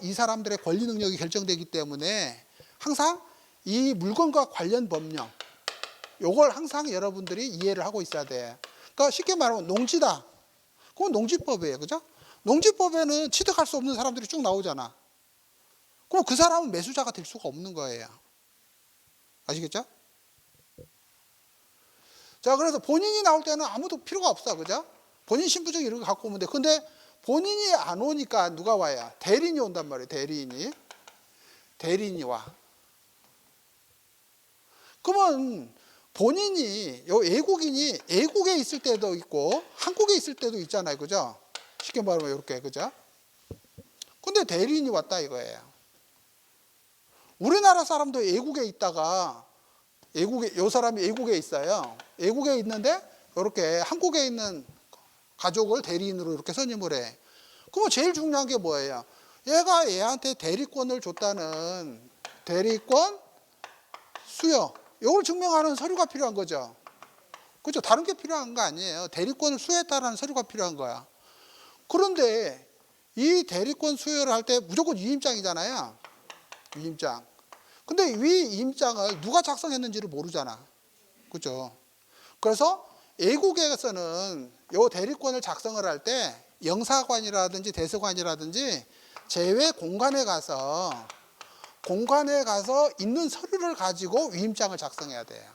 이 사람들의 권리 능력이 결정되기 때문에 항상 이 물건과 관련 법령, 요걸 항상 여러분들이 이해를 하고 있어야 돼. 그러니까 쉽게 말하면 농지다. 그건 농지법이에요. 그죠? 농지법에는 취득할 수 없는 사람들이 쭉 나오잖아. 그럼 그 사람은 매수자가 될 수가 없는 거예요. 아시겠죠? 자, 그래서 본인이 나올 때는 아무도 필요가 없어. 그죠? 본인 신분증 이런 거 갖고 오면 돼. 근데 본인이 안 오니까 누가 와야? 대리인이 온단 말이에요. 대리인이 와. 그러면 본인이 외국인이 외국에 있을 때도 있고 한국에 있을 때도 있잖아요. 그죠? 쉽게 말하면 이렇게. 그죠? 근데 대리인이 왔다 이거예요. 우리나라 사람도 외국에 있다가 요 사람이 외국에 있어요. 외국에 있는데 이렇게 한국에 있는 가족을 대리인으로 이렇게 선임을 해. 그러면 제일 중요한 게 뭐예요? 얘가 얘한테 대리권을 줬다는 대리권 수여. 이걸 증명하는 서류가 필요한 거죠. 그죠? 다른 게 필요한 거 아니에요. 대리권을 수여했다는 서류가 필요한 거야. 그런데 이 대리권 수여를 할 때 무조건 위임장이잖아요. 위임장. 근데 위임장을 누가 작성했는지를 모르잖아. 그죠? 그래서 외국에서는 이 대리권을 작성을 할 때 영사관이라든지 대서관이라든지 제외 공간에 가서 있는 서류를 가지고 위임장을 작성해야 돼요.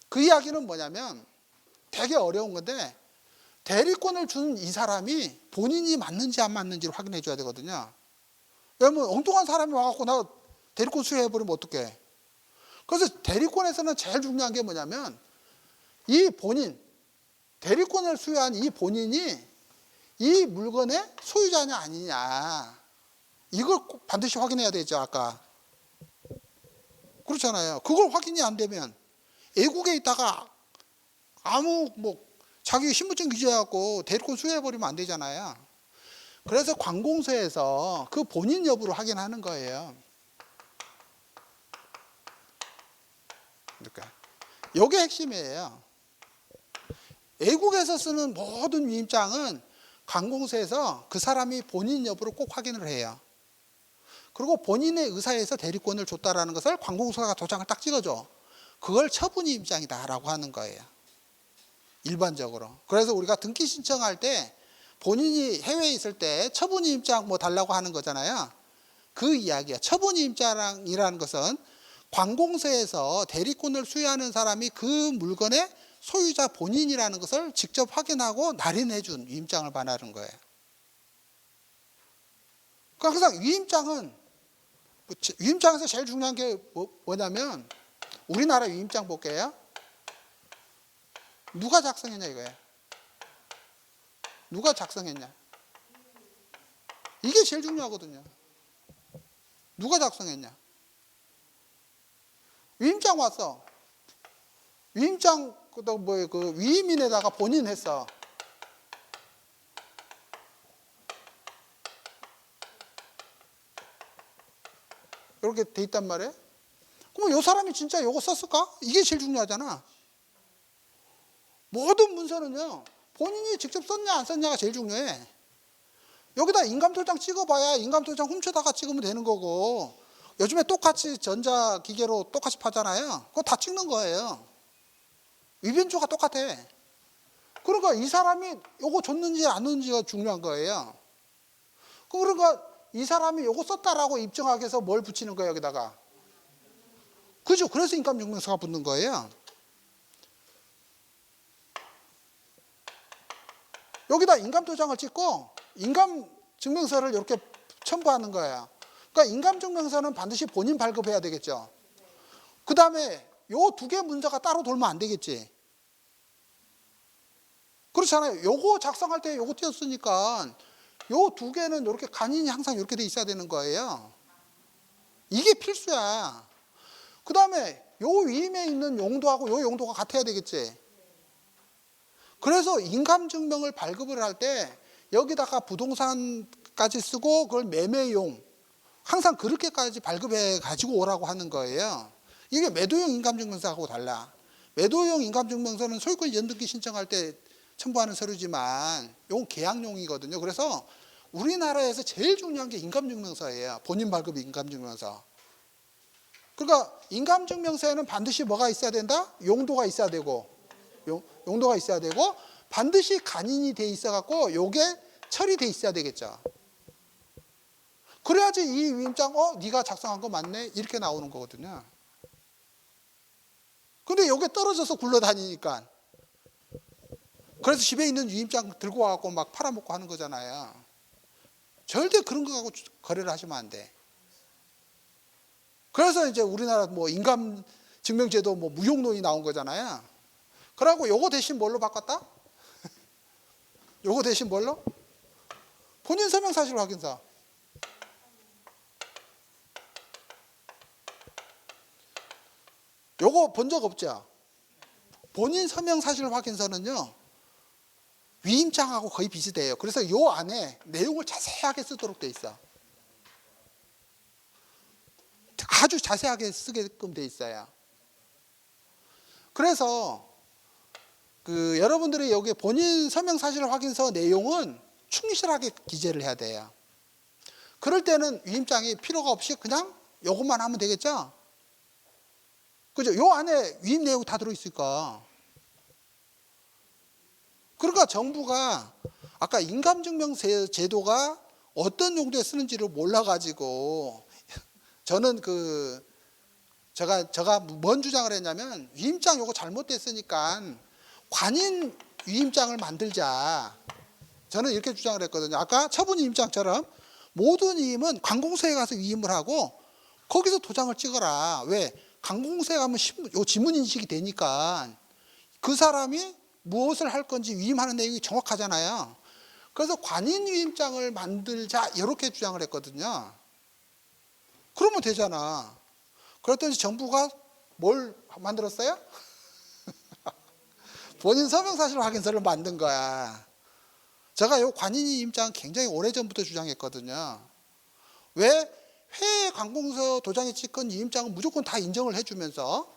그 이야기는 뭐냐면 되게 어려운 건데 대리권을 준 이 사람이 본인이 맞는지 안 맞는지를 확인해 줘야 되거든요. 왜냐면 엉뚱한 사람이 와갖고 나 대리권 수여해버리면 어떡해. 그래서 대리권에서는 제일 중요한 게 뭐냐면 이 본인, 대리권을 수여한 이 본인이 이 물건의 소유자냐 아니냐. 이걸 꼭 반드시 확인해야 되죠. 아까. 그렇잖아요. 그걸 확인이 안 되면 외국에 있다가 자기 신분증 기재해갖고 대리권 수여해버리면 안 되잖아요. 그래서 관공서에서 그 본인 여부를 확인하는 거예요. 이렇게. 이게 핵심이에요. 외국에서 쓰는 모든 위임장은 관공서에서 그 사람이 본인 여부를 꼭 확인을 해요. 그리고 본인의 의사에서 대리권을 줬다라는 것을 관공서가 도장을 딱 찍어줘. 그걸 처분위임장이다라고 하는 거예요. 일반적으로. 그래서 우리가 등기 신청할 때 본인이 해외에 있을 때 처분위임장 달라고 하는 거잖아요. 그 이야기야. 처분위임장이라는 것은 관공서에서 대리권을 수여하는 사람이 그 물건의 소유자 본인이라는 것을 직접 확인하고 날인해 준 위임장을 말하는 거예요. 그러니까 항상 위임장에서 제일 중요한 게 뭐냐면 우리나라 위임장 볼게요. 누가 작성했냐 이거예요. 누가 작성했냐. 이게 제일 중요하거든요. 누가 작성했냐. 위임장 왔어. 위임장 그 위임인에다가 본인 했어. 이렇게 돼 있단 말이에요. 그럼 이 사람이 진짜 이거 썼을까? 이게 제일 중요하잖아. 모든 문서는요, 본인이 직접 썼냐 안 썼냐가 제일 중요해. 여기다 인감도장 찍어봐야 인감도장 훔쳐다가 찍으면 되는 거고, 요즘에 똑같이 전자기계로 똑같이 파잖아요. 그거 다 찍는 거예요. 위변조가 똑같아. 그러니까 이 사람이 요거 줬는지 안 줬는지가 중요한 거예요. 그러니까 이 사람이 요거 썼다라고 입증하기 위해서 뭘 붙이는 거예요, 여기다가. 그죠? 그래서 인감증명서가 붙는 거예요. 여기다 인감도장을 찍고 인감증명서를 이렇게 첨부하는 거예요. 그러니까 인감증명서는 반드시 본인 발급해야 되겠죠. 그 다음에 요 두 개 문서가 따로 돌면 안 되겠지. 그렇잖아요. 요거 작성할 때 요거 띄었으니까 요 두 개는 이렇게 간인이 항상 이렇게 돼 있어야 되는 거예요. 이게 필수야. 그 다음에 요 위임에 있는 용도하고 요 용도가 같아야 되겠지. 그래서 인감증명을 발급을 할 때 여기다가 부동산까지 쓰고 그걸 매매용 항상 그렇게까지 발급해 가지고 오라고 하는 거예요. 이게 매도용 인감증명서하고 달라. 매도용 인감증명서는 소유권 이전등기 신청할 때 첨부하는 서류지만 이건 계약용이거든요. 그래서 우리나라에서 제일 중요한 게 인감증명서예요. 본인 발급 인감증명서. 그러니까 인감증명서에는 반드시 뭐가 있어야 된다? 용도가 있어야 되고 용도가 있어야 되고 반드시 간인이 돼 있어 갖고 요게 처리돼 있어야 되겠죠. 그래야지 이 위임장 네가 작성한 거 맞네 이렇게 나오는 거거든요. 근데 요게 떨어져서 굴러다니니까 그래서 집에 있는 위임장 들고 와갖고 막 팔아먹고 하는 거잖아요. 절대 그런 거 갖고 거래를 하시면 안 돼. 그래서 이제 우리나라 뭐 인감증명제도 뭐 무용론이 나온 거잖아요. 그러고 요거 대신 뭘로 바꿨다? 요거 대신 뭘로? 본인 서명 사실 확인서. 요거 본 적 없죠? 본인 서명 사실 확인서는요, 위임장하고 거의 비슷해요. 그래서 요 안에 내용을 자세하게 쓰도록 돼 있어. 아주 자세하게 쓰게끔 돼 있어요. 그래서 여러분들이 여기 본인 서명 사실 확인서 내용은 충실하게 기재를 해야 돼요. 그럴 때는 위임장이 필요가 없이 그냥 요것만 하면 되겠죠? 그죠? 요 안에 위임 내용 다 들어있으니까. 그러니까 정부가 아까 인감증명세 제도가 어떤 용도에 쓰는지를 몰라가지고 저는 제가 뭔 주장을 했냐면 위임장 요거 잘못됐으니까 관인 위임장을 만들자. 저는 이렇게 주장을 했거든요. 아까 처분 위임장처럼 모든 위임은 관공서에 가서 위임을 하고 거기서 도장을 찍어라. 왜? 관공서에 가면 요 지문 인식이 되니까 그 사람이 무엇을 할 건지 위임하는 내용이 정확하잖아요. 그래서 관인 위임장을 만들자 이렇게 주장을 했거든요. 그러면 되잖아. 그랬더니 정부가 뭘 만들었어요? 본인 서명사실 확인서를 만든 거야. 제가 요 관인 위임장 굉장히 오래전부터 주장했거든요. 왜? 해외 관공서 도장에 찍힌 위임장은 무조건 다 인정을 해주면서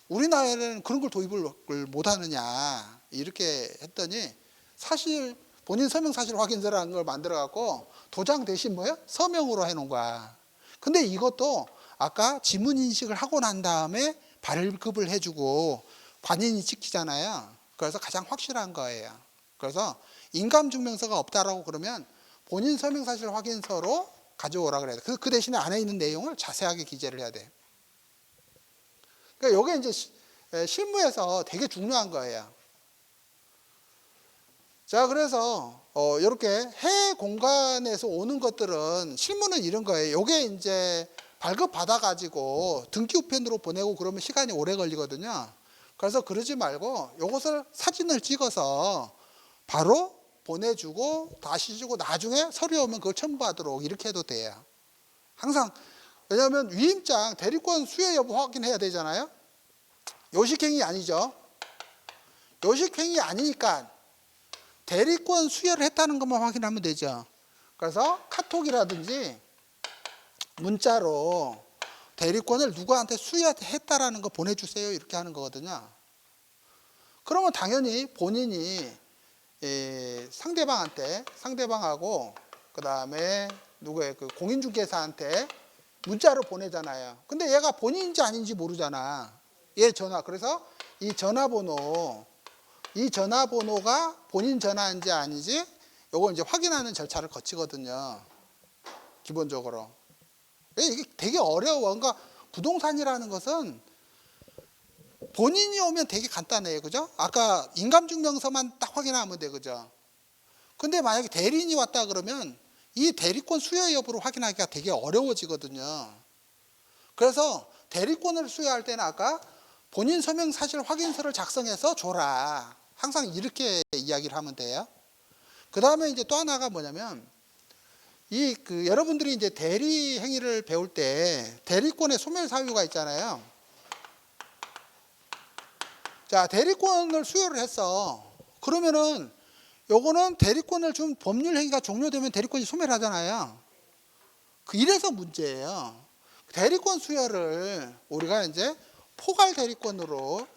우리나라에는 그런 걸 도입을 못하느냐 이렇게 했더니 사실 본인 서명 사실 확인서라는 걸 만들어 갖고 도장 대신 뭐예요? 서명으로 해놓은 거야. 근데 이것도 아까 지문 인식을 하고 난 다음에 발급을 해주고 관인이 찍히잖아요. 그래서 가장 확실한 거예요. 그래서 인감증명서가 없다라고 그러면 본인 서명 사실 확인서로 가져오라 그래야 돼. 그 대신에 안에 있는 내용을 자세하게 기재를 해야 돼. 그러니까 이게 이제 실무에서 되게 중요한 거예요. 자, 그래서 이렇게 해외 공간에서 오는 것들은 실무는 이런 거예요. 이게 이제 발급 받아가지고 등기 우편으로 보내고 그러면 시간이 오래 걸리거든요. 그래서 그러지 말고 이것을 사진을 찍어서 바로 보내주고 다시 주고 나중에 서류 오면 그걸 첨부하도록 이렇게 해도 돼요. 항상 왜냐하면 위임장 대리권 수여 여부 확인해야 되잖아요. 요식행위 아니죠. 요식행위 아니니까 대리권 수여를 했다는 것만 확인하면 되죠. 그래서 카톡이라든지 문자로 대리권을 누구한테 수여했다라는 거 보내주세요 이렇게 하는 거거든요. 그러면 당연히 본인이 상대방하고 그 다음에 누구의 공인중개사한테 문자로 보내잖아요. 근데 얘가 본인인지 아닌지 모르잖아. 얘 전화. 그래서 이 전화번호가 본인 전화인지 아니지 요거 이제 확인하는 절차를 거치거든요. 기본적으로. 이게 되게 어려워. 그러니까 부동산이라는 것은 본인이 오면 되게 간단해요. 그죠? 아까 인감증명서만 딱 확인하면 돼. 그죠? 근데 만약에 대리인이 왔다 그러면 이 대리권 수여 여부를 확인하기가 되게 어려워지거든요. 그래서 대리권을 수여할 때는 아까 본인 서명 사실 확인서를 작성해서 줘라. 항상 이렇게 이야기를 하면 돼요. 그 다음에 이제 또 하나가 뭐냐면 여러분들이 이제 대리 행위를 배울 때 대리권의 소멸 사유가 있잖아요. 자, 대리권을 수여를 했어. 그러면은 요거는 대리권을 준 법률 행위가 종료되면 대리권이 소멸하잖아요. 이래서 문제예요. 대리권 수여를 우리가 이제 포괄 대리권으로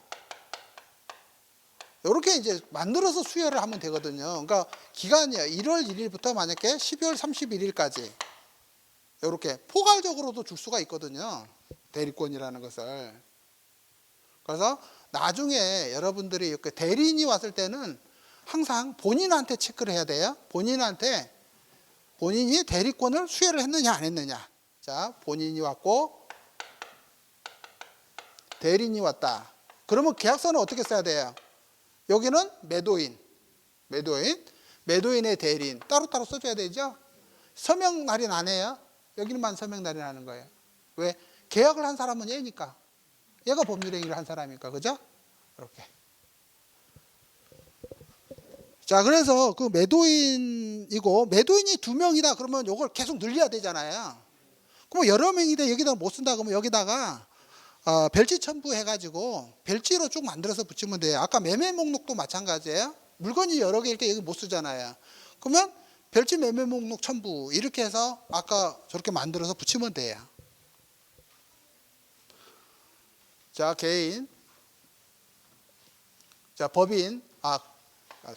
이렇게 이제 만들어서 수여를 하면 되거든요. 그러니까 기간이요. 1월 1일부터 만약에 12월 31일까지 이렇게 포괄적으로도 줄 수가 있거든요. 대리권이라는 것을. 그래서 나중에 여러분들이 이렇게 대리인이 왔을 때는 항상 본인한테 체크를 해야 돼요. 본인이 대리권을 수여를 했느냐 안 했느냐. 자, 본인이 왔고 대리인이 왔다. 그러면 계약서는 어떻게 써야 돼요? 여기는 매도인의 대리인 따로따로 써줘야 되죠. 서명 날인 안 해요. 여기는만 서명 날인 하는 거예요. 왜? 계약을 한 사람은 얘니까. 얘가 법률행위를 한 사람이니까. 그죠? 이렇게. 자, 그래서 그 매도인이고, 매도인이 2명이다 그러면 이걸 계속 늘려야 되잖아요. 그럼 여러 명인데 여기다가 못 쓴다 그러면 여기다가 별지 첨부해가지고 별지로 쭉 만들어서 붙이면 돼요. 아까 매매 목록도 마찬가지예요. 물건이 여러 개일 때 여기 못 쓰잖아요. 그러면 별지 매매 목록 첨부 이렇게 해서 아까 저렇게 만들어서 붙이면 돼요. 자, 개인. 자, 법인.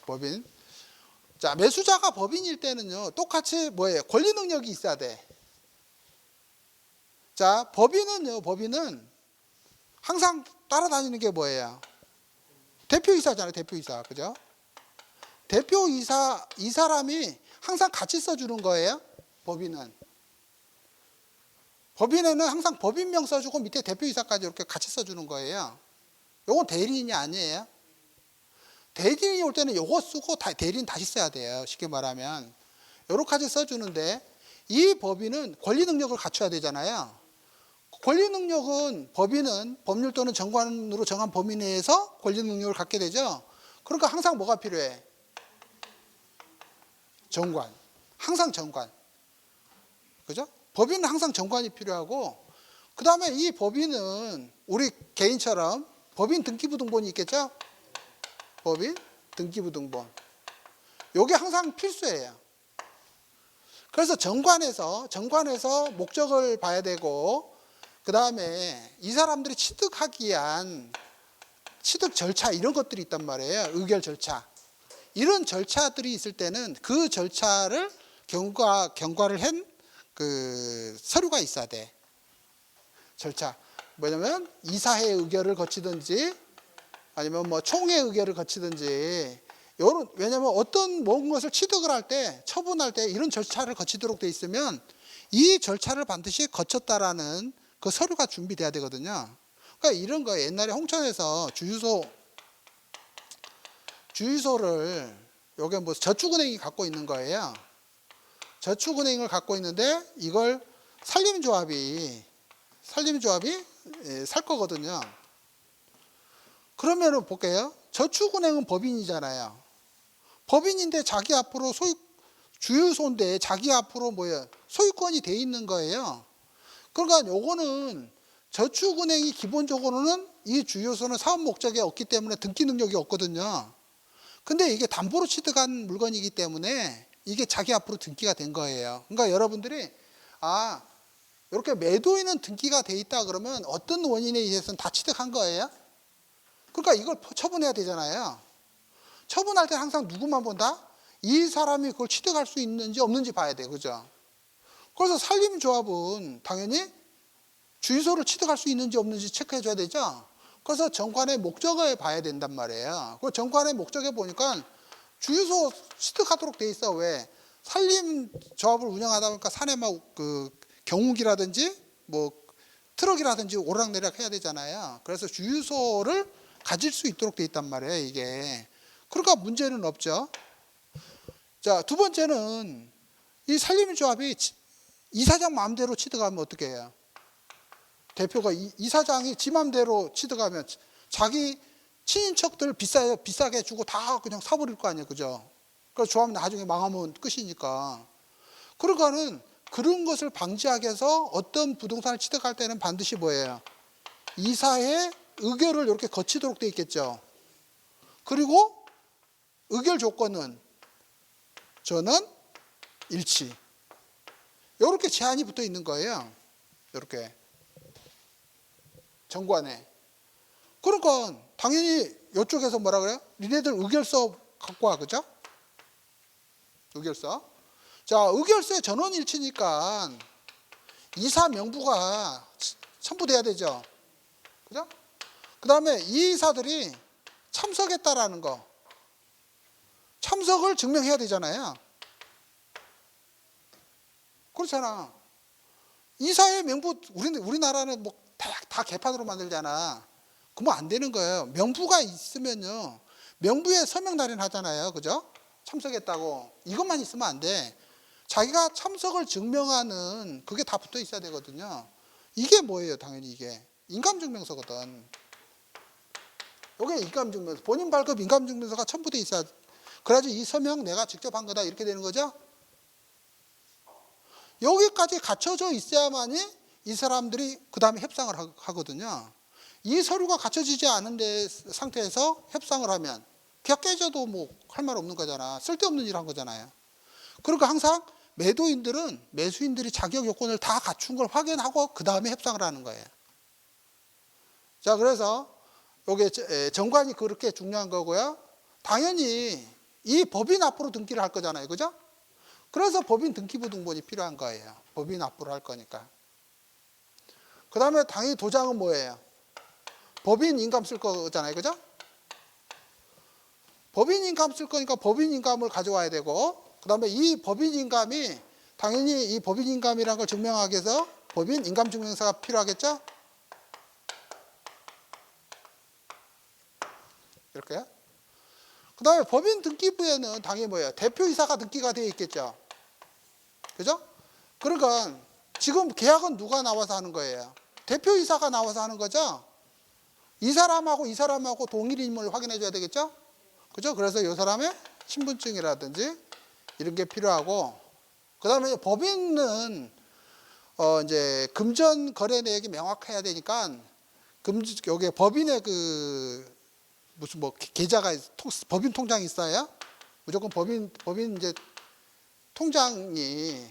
법인. 자, 매수자가 법인일 때는요, 똑같이 뭐예요? 권리 능력이 있어야 돼. 자, 법인은 항상 따라다니는 게 뭐예요? 대표이사잖아요, 대표이사. 그죠? 대표이사, 이 사람이 항상 같이 써주는 거예요, 법인은. 법인에는 항상 법인명 써주고 밑에 대표이사까지 이렇게 같이 써주는 거예요. 요건 대리인이 아니에요. 대리인이 올 때는 요거 쓰고 대리인 다시 써야 돼요. 쉽게 말하면. 요렇게까지 써주는데 이 법인은 권리 능력을 갖춰야 되잖아요. 권리 능력은 법인은 법률 또는 정관으로 정한 범위 내에서 권리 능력을 갖게 되죠. 그러니까 항상 뭐가 필요해? 정관. 항상 정관. 그죠? 법인은 항상 정관이 필요하고, 그 다음에 이 법인은 우리 개인처럼 법인 등기부등본이 있겠죠? 법인 등기부등본. 요게 항상 필수예요. 그래서 정관에서 목적을 봐야 되고, 그 다음에 이 사람들이 취득하기 위한 취득 절차 이런 것들이 있단 말이에요. 의결 절차. 이런 절차들이 있을 때는 그 절차를 경과를 한 그 서류가 있어야 돼. 절차. 뭐냐면 이사회 의결을 거치든지 아니면 뭐 총회 의결을 거치든지 요런, 왜냐면 어떤 모든 것을 취득을 할 때, 처분할 때 이런 절차를 거치도록 돼 있으면 이 절차를 반드시 거쳤다라는 그 서류가 준비돼야 되거든요. 그러니까 이런 거 옛날에 홍천에서 주유소를 요게 뭐 저축은행이 갖고 있는 거예요. 저축은행을 갖고 있는데 이걸 산림조합이 살 거거든요. 그러면은 볼게요. 저축은행은 법인이잖아요. 법인인데 자기 앞으로 주유소인데 자기 앞으로 소유권이 돼 있는 거예요. 그러니까 요거는 저축은행이 기본적으로는 이 주유소는 사업 목적이 없기 때문에 등기 능력이 없거든요. 근데 이게 담보로 취득한 물건이기 때문에 이게 자기 앞으로 등기가 된 거예요. 그러니까 여러분들이 이렇게 매도인은 등기가 돼 있다 그러면 어떤 원인에 의해서는 다 취득한 거예요. 그러니까 이걸 처분해야 되잖아요. 처분할 때 항상 누구만 본다? 이 사람이 그걸 취득할 수 있는지 없는지 봐야 돼. 그죠? 그래서 산림조합은 당연히 주유소를 취득할 수 있는지 없는지 체크해 줘야 되죠. 그래서 정관의 목적을 봐야 된단 말이에요. 그 정관의 목적에 보니까 주유소 취득하도록 돼 있어. 왜? 산림조합을 운영하다 보니까 산에 막 그 경운기라든지 뭐 트럭이라든지 오르락내리락 해야 되잖아요. 그래서 주유소를 가질 수 있도록 돼 있단 말이에요, 이게. 그러니까 문제는 없죠. 자, 두 번째는 이 산림조합이 이사장 마음대로 취득하면 어떻게 해요? 대표가 이사장이 지 마음대로 취득하면 자기 친인척들 비싸게 주고 다 그냥 사버릴 거 아니에요, 그죠? 그래서 조합 나중에 망하면 끝이니까. 그러니까는 그런 것을 방지하기 위해서 어떤 부동산을 취득할 때는 반드시 뭐예요? 이사의 의결을 이렇게 거치도록 돼 있겠죠. 그리고 의결 조건은 전원 일치. 이렇게 제한이 붙어 있는 거예요. 이렇게 정관에. 그러니까 당연히 이쪽에서 뭐라 그래요? 니네들 의결서 갖고 와, 그죠? 의결서. 자, 의결서에 전원 일치니까 이사 명부가 첨부돼야 되죠. 그죠? 그 다음에 이 이사들이 참석했다라는 거. 참석을 증명해야 되잖아요. 그렇잖아. 이사의 명부, 우리나라는 뭐 다 개판으로 만들잖아. 그러면 안 되는 거예요. 명부가 있으면요. 명부에 서명 날인하잖아요. 그죠? 참석했다고. 이것만 있으면 안 돼. 자기가 참석을 증명하는 그게 다 붙어 있어야 되거든요. 이게 뭐예요? 당연히 이게. 인감증명서거든. 이게 인감증명서. 본인 발급 인감증명서가 첨부돼 있어야 그래야지 이 서명 내가 직접 한 거다 이렇게 되는 거죠. 여기까지 갖춰져 있어야만이 이 사람들이 그 다음에 협상을 하거든요. 이 서류가 갖춰지지 않은 상태에서 협상을 하면 계약 깨져도 뭐 할 말 없는 거잖아. 쓸데없는 일 한 거잖아요. 그러니까 항상 매도인들은 매수인들이 자격 요건을 다 갖춘 걸 확인하고 그 다음에 협상을 하는 거예요. 자, 그래서 이게 정관이 그렇게 중요한 거고요. 당연히 이 법인 앞으로 등기를 할 거잖아요. 그죠? 그래서 법인 등기부 등본이 필요한 거예요. 법인 앞으로 할 거니까. 그 다음에 당연히 도장은 뭐예요? 법인 인감 쓸 거잖아요. 그죠? 법인 인감 쓸 거니까 법인 인감을 가져와야 되고, 그 다음에 이 법인 인감이 당연히 이 법인 인감이라는 걸 증명하기 위해서 법인 인감 증명서가 필요하겠죠? 이렇게요. 그 다음에 법인 등기부에는 당연히 뭐예요? 대표이사가 등기가 되어 있겠죠. 그죠? 그러니까 지금 계약은 누가 나와서 하는 거예요? 대표이사가 나와서 하는 거죠? 이 사람하고 동일 인물을 확인해 줘야 되겠죠? 그죠? 그래서 이 사람의 신분증이라든지 이런 게 필요하고, 그 다음에 법인은 이제 금전 거래 내역이 명확해야 되니까 여기 법인의 무슨 뭐 계좌가 법인 통장이 있어야 무조건 법인 이제 통장이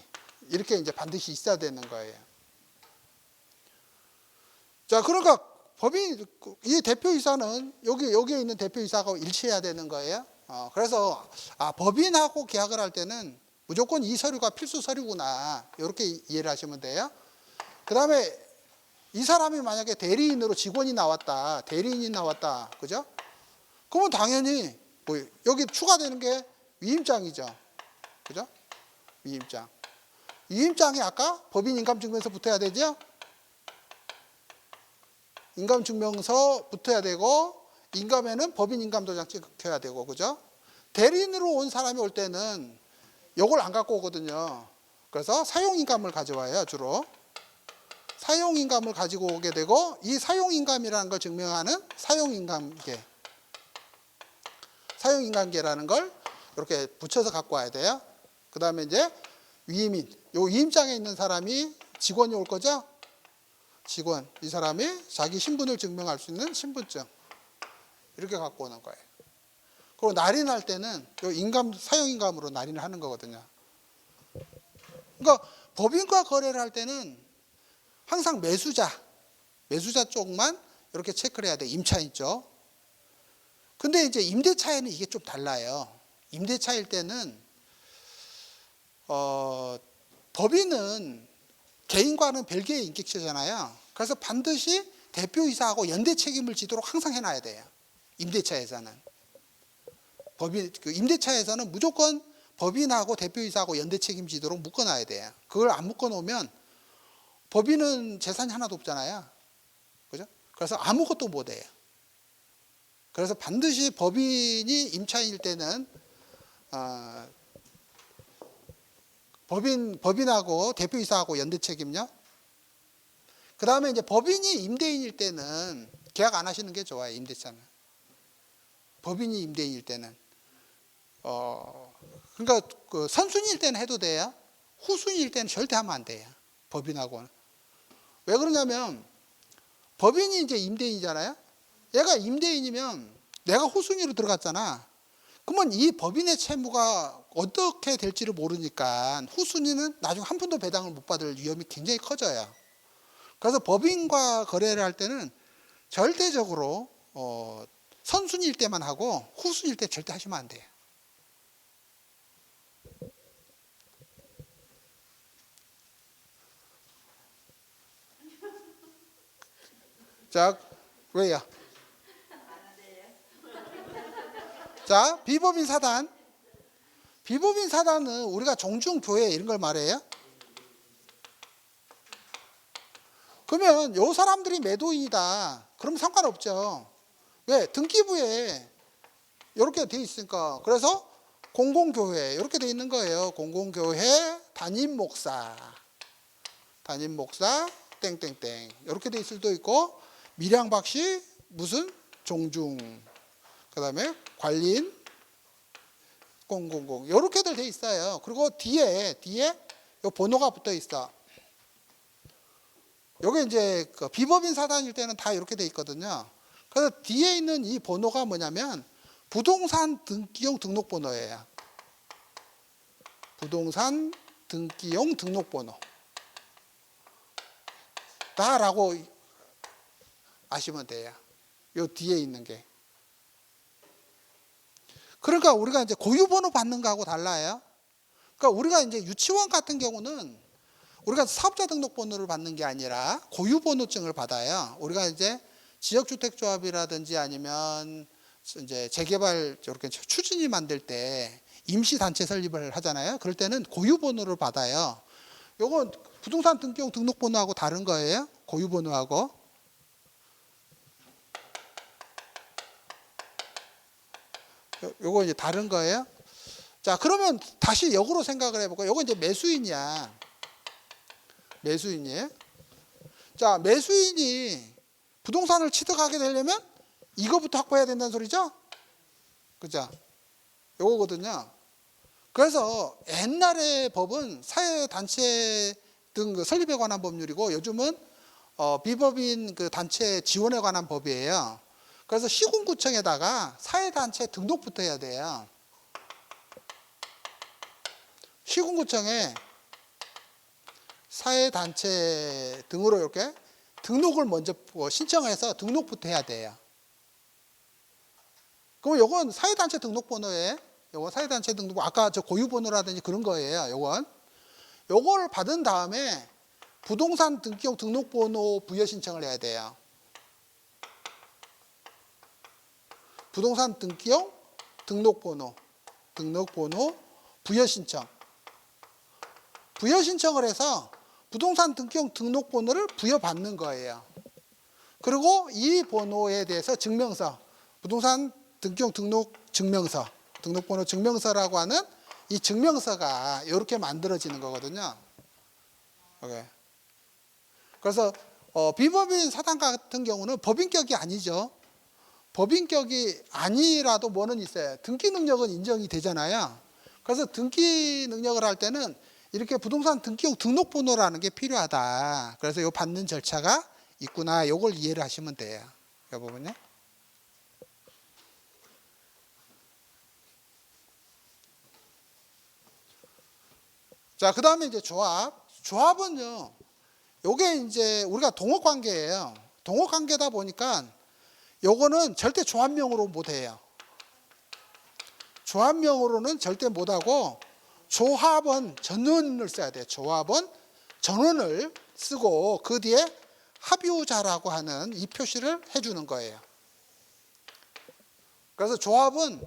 이렇게 이제 반드시 있어야 되는 거예요. 자, 그러니까 이 대표이사는 여기에 있는 대표이사하고 일치해야 되는 거예요. 그래서 법인하고 계약을 할 때는 무조건 이 서류가 필수 서류구나 이렇게 이해를 하시면 돼요. 그 다음에 이 사람이 만약에 대리인으로 직원이 나왔다, 대리인이 나왔다, 그죠? 그러면 당연히 뭐 여기 추가되는 게 위임장이죠, 그죠? 위임장. 위임장이 아까 법인 인감증명서 붙어야 되죠? 인감증명서 붙어야 되고, 인감에는 법인 인감도장 찍혀야 되고, 그죠? 대리인으로 온 사람이 올 때는 요걸 안 갖고 오거든요. 그래서 사용인감을 가져와요, 주로. 사용인감을 가지고 오게 되고, 이 사용인감이라는 걸 증명하는 사용인감계. 사용인감계라는 걸 이렇게 붙여서 갖고 와야 돼요. 그 다음에 이제 위임인. 요 위임장에 있는 사람이 직원이 올 거죠? 직원. 이 사람이 자기 신분을 증명할 수 있는 신분증. 이렇게 갖고 오는 거예요. 그리고 날인할 때는 요 사용인감으로 날인을 하는 거거든요. 그러니까 법인과 거래를 할 때는 항상 매수자 쪽만 이렇게 체크를 해야 돼. 임차인 쪽. 근데 이제 임대차에는 이게 좀 달라요. 임대차일 때는 법인은 개인과는 별개의 인격체잖아요. 그래서 반드시 대표이사하고 연대 책임을 지도록 항상 해놔야 돼요. 임대차에서는. 임대차에서는 무조건 법인하고 대표이사하고 연대 책임지도록 묶어놔야 돼요. 그걸 안 묶어놓으면 법인은 재산이 하나도 없잖아요. 그죠? 그래서 아무것도 못 해요. 그래서 반드시 법인이 임차인일 때는 법인하고 대표이사하고 연대 책임요. 그 다음에 이제 법인이 임대인일 때는 계약 안 하시는 게 좋아요. 임대차는. 법인이 임대인일 때는. 그러니까 선순위일 때는 해도 돼요. 후순위일 때는 절대 하면 안 돼요. 법인하고는. 왜 그러냐면 법인이 이제 임대인이잖아요. 얘가 임대인이면 내가 후순위로 들어갔잖아. 그러면 이 법인의 채무가 어떻게 될지를 모르니까 후순위는 나중에 한 푼도 배당을 못 받을 위험이 굉장히 커져요. 그래서 법인과 거래를 할 때는 절대적으로 선순위일 때만 하고 후순위일 때 절대 하시면 안 돼요. 자, 왜요? 자, 비법인 사단. 비법인 사단은 우리가 종중교회 이런 걸 말해요. 그러면 요 사람들이 매도인이다. 그러면 상관없죠. 왜? 등기부에 이렇게 돼 있으니까. 그래서 공공교회 이렇게 돼 있는 거예요. 공공교회 담임목사 땡땡땡 이렇게 돼 있을 수도 있고, 밀양박씨 무슨 종중, 그 다음에 관리인 공공공 이렇게들 돼 있어요. 그리고 뒤에 요 번호가 붙어 있어. 요게 이제 그 비법인 사단일 때는 다 이렇게 돼 있거든요. 그래서 뒤에 있는 이 번호가 뭐냐면 부동산 등기용 등록번호예요. 부동산 등기용 등록번호 다라고 아시면 돼요. 요 뒤에 있는 게. 그러니까 우리가 이제 고유번호 받는 거하고 달라요. 그러니까 우리가 이제 유치원 같은 경우는 우리가 사업자 등록번호를 받는 게 아니라 고유번호증을 받아요. 우리가 이제 지역주택조합이라든지 아니면 이제 재개발 이렇게 추진이 만들 때 임시단체 설립을 하잖아요. 그럴 때는 고유번호를 받아요. 요건 부동산 등기용 등록번호하고 다른 거예요. 고유번호하고. 요거 이제 다른 거예요. 자, 그러면 다시 역으로 생각을 해볼까요? 요거 이제 매수인이야. 매수인이에요. 자, 매수인이 부동산을 취득하게 되려면 이거부터 확보해야 된다는 소리죠? 그죠? 요거거든요. 그래서 옛날의 법은 사회단체 등 그 설립에 관한 법률이고, 요즘은 비법인 그 단체 지원에 관한 법이에요. 그래서 시군구청에다가 사회단체 등록부터 해야 돼요. 시군구청에 사회단체 등으로 이렇게 등록을 먼저 신청해서 등록부터 해야 돼요. 그럼 요건 사회단체 등록번호에, 요건 사회단체 등록번호, 아까 저 고유번호라든지 그런 거예요. 요걸 받은 다음에 부동산 등기용 등록번호 부여 신청을 해야 돼요. 부동산 등기용 등록번호 부여 신청. 부여 신청을 해서 부동산 등기용 등록번호를 부여받는 거예요. 그리고 이 번호에 대해서 증명서, 부동산 등기용 등록번호 증명서라고 하는 이 증명서가 이렇게 만들어지는 거거든요. 오케이. 그래서 비법인 사단 같은 경우는 법인격이 아니죠. 법인격이 아니라도 뭐는 있어요. 등기 능력은 인정이 되잖아요. 그래서 등기 능력을 할 때는 이렇게 부동산 등기용 등록번호라는 게 필요하다. 그래서 요 받는 절차가 있구나. 요걸 이해를 하시면 돼요. 이 부분요. 자, 그 다음에 이제 조합. 조합은요, 요게 이제 우리가 동업관계예요. 동업관계다 보니까 요거는 절대 조합명으로 못해요. 조합명으로는 절대 못하고, 조합원 전원을 써야 돼요. 조합원 전원을 쓰고 그 뒤에 합유자라고 하는 이 표시를 해주는 거예요. 그래서 조합원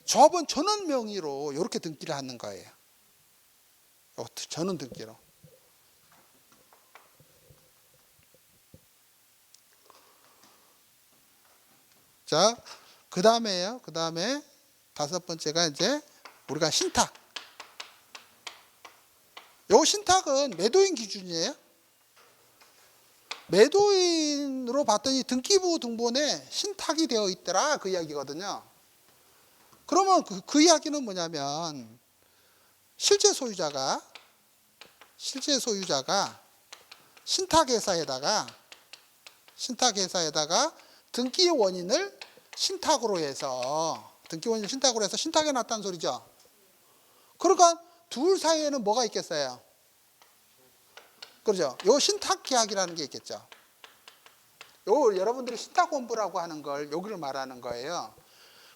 전원 명의로 이렇게 등기를 하는 거예요. 전원 등기로. 자, 그 다음에 다섯 번째가 이제 우리가 신탁. 요 신탁은 매도인 기준이에요. 매도인으로 봤더니 등기부 등본에 신탁이 되어 있더라, 그 이야기거든요. 그러면 그 이야기는 뭐냐면 실제 소유자가 신탁회사에다가 등기 원인을 신탁으로 해서 신탁해 놨다는 소리죠. 그러니까 둘 사이에는 뭐가 있겠어요? 그렇죠. 요 신탁 계약이라는 게 있겠죠. 요 여러분들이 신탁 원부라고 하는 걸 여기를 말하는 거예요.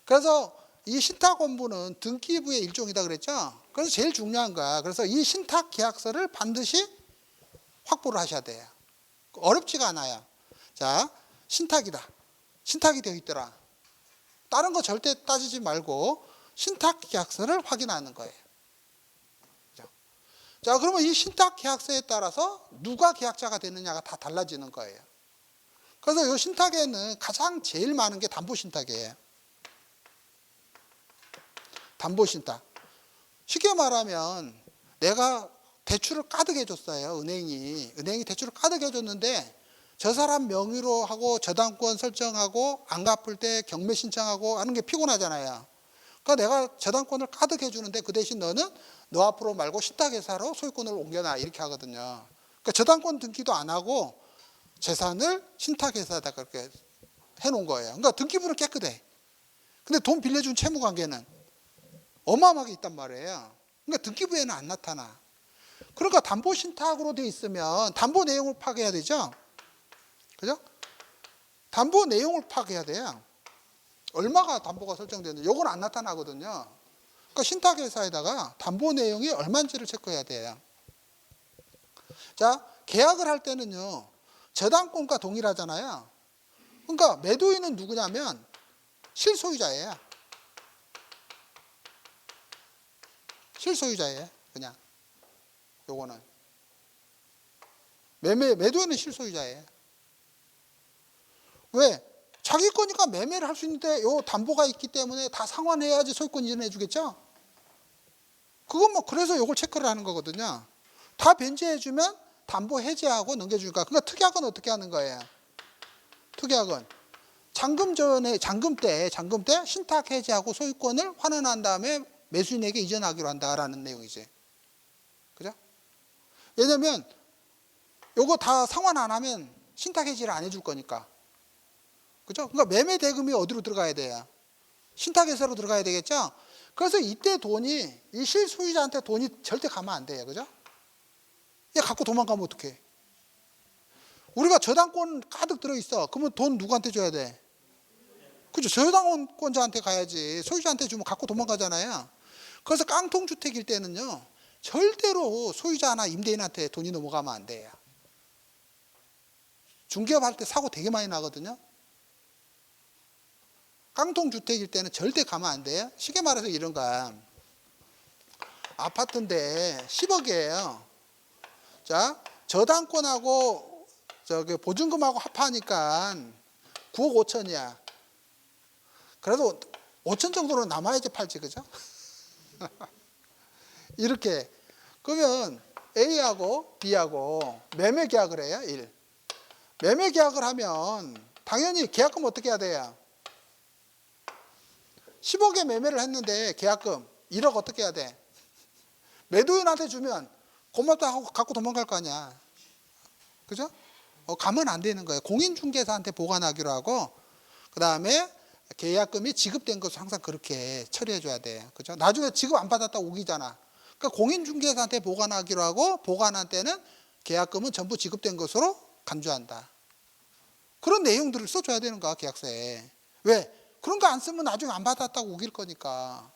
그래서 이 신탁 원부는 등기부의 일종이다 그랬죠. 그래서 제일 중요한 거야. 그래서 이 신탁 계약서를 반드시 확보를 하셔야 돼요. 어렵지가 않아요. 자, 신탁이다. 신탁이 되어 있더라. 다른 거 절대 따지지 말고 신탁 계약서를 확인하는 거예요. 자, 그러면 이 신탁 계약서에 따라서 누가 계약자가 되느냐가 다 달라지는 거예요. 그래서 이 신탁에는 가장 제일 많은 게 담보신탁이에요. 담보신탁. 쉽게 말하면 내가 대출을 가득 해줬어요. 은행이 대출을 가득 해줬는데 저 사람 명의로 하고 저당권 설정하고 안 갚을 때 경매 신청하고 하는 게 피곤하잖아요. 그러니까 내가 저당권을 가득 해주는데 그 대신 너는 너 앞으로 말고 신탁회사로 소유권을 옮겨놔 이렇게 하거든요. 그러니까 저당권 등기도 안 하고 재산을 신탁회사에다 그렇게 해놓은 거예요. 그러니까 등기부는 깨끗해. 근데 돈 빌려준 채무관계는 어마어마하게 있단 말이에요. 그러니까 등기부에는 안 나타나. 그러니까 담보신탁으로 돼 있으면 담보 내용을 파악해야 되죠. 그죠? 담보 내용을 파악해야 돼요. 얼마가 담보가 설정되는지 이건 안 나타나거든요. 그러니까 신탁회사에다가 담보 내용이 얼마인지를 체크해야 돼요. 자, 계약을 할 때는요. 저당권과 동일하잖아요. 그러니까 매도인은 누구냐면 실소유자예요. 실소유자예요. 그냥 요거는 매도인은 실소유자예요. 왜? 자기 거니까 매매를 할 수 있는데 요 담보가 있기 때문에 다 상환해야지 소유권 이전해 주겠죠? 그건 뭐 그래서 요걸 체크를 하는 거거든요. 다 변제해 주면 담보 해제하고 넘겨주니까. 그러니까 특약은 어떻게 하는 거예요? 특약은 잔금 때 신탁 해제하고 소유권을 환원한 다음에 매수인에게 이전하기로 한다라는 내용이지. 그죠? 왜냐면 요거 다 상환 안 하면 신탁 해지를 안 해줄 거니까. 그죠? 그러니까 매매 대금이 어디로 들어가야 돼요? 신탁회사로 들어가야 되겠죠? 그래서 이때 이 실소유자한테 돈이 절대 가면 안 돼요. 그죠? 얘 갖고 도망가면 어떡해? 우리가 저당권 가득 들어있어. 그러면 돈 누구한테 줘야 돼? 그죠? 저당권자한테 가야지. 소유자한테 주면 갖고 도망가잖아요. 그래서 깡통주택일 때는요. 절대로 소유자나 임대인한테 돈이 넘어가면 안 돼요. 중개업할 때 사고 되게 많이 나거든요. 깡통주택일 때는 절대 가면 안 돼요. 쉽게 말해서 이런 거야. 아파트인데 10억이에요. 자, 저당권하고 보증금하고 합하니까 9억 5천이야. 그래도 5천 정도는 남아야지 팔지, 그죠? 이렇게. 그러면 A하고 B하고 매매 계약을 해요, 1. 매매 계약을 하면 당연히 계약금 어떻게 해야 돼요? 10억에 매매를 했는데 계약금 1억 어떻게 해야 돼? 매도인한테 주면 고맙다 하고 갖고 도망갈 거 아니야. 그죠? 가면 안 되는 거예요. 공인중개사한테 보관하기로 하고 그 다음에 계약금이 지급된 것을 항상 그렇게 처리해 줘야 돼요. 그죠? 나중에 지급 안 받았다 우기잖아. 그러니까 공인중개사한테 보관하기로 하고 보관한 때는 계약금은 전부 지급된 것으로 간주한다. 그런 내용들을 써줘야 되는 거야, 계약서에. 왜? 그런 거 안 쓰면 나중에 안 받았다고 우길 거니까.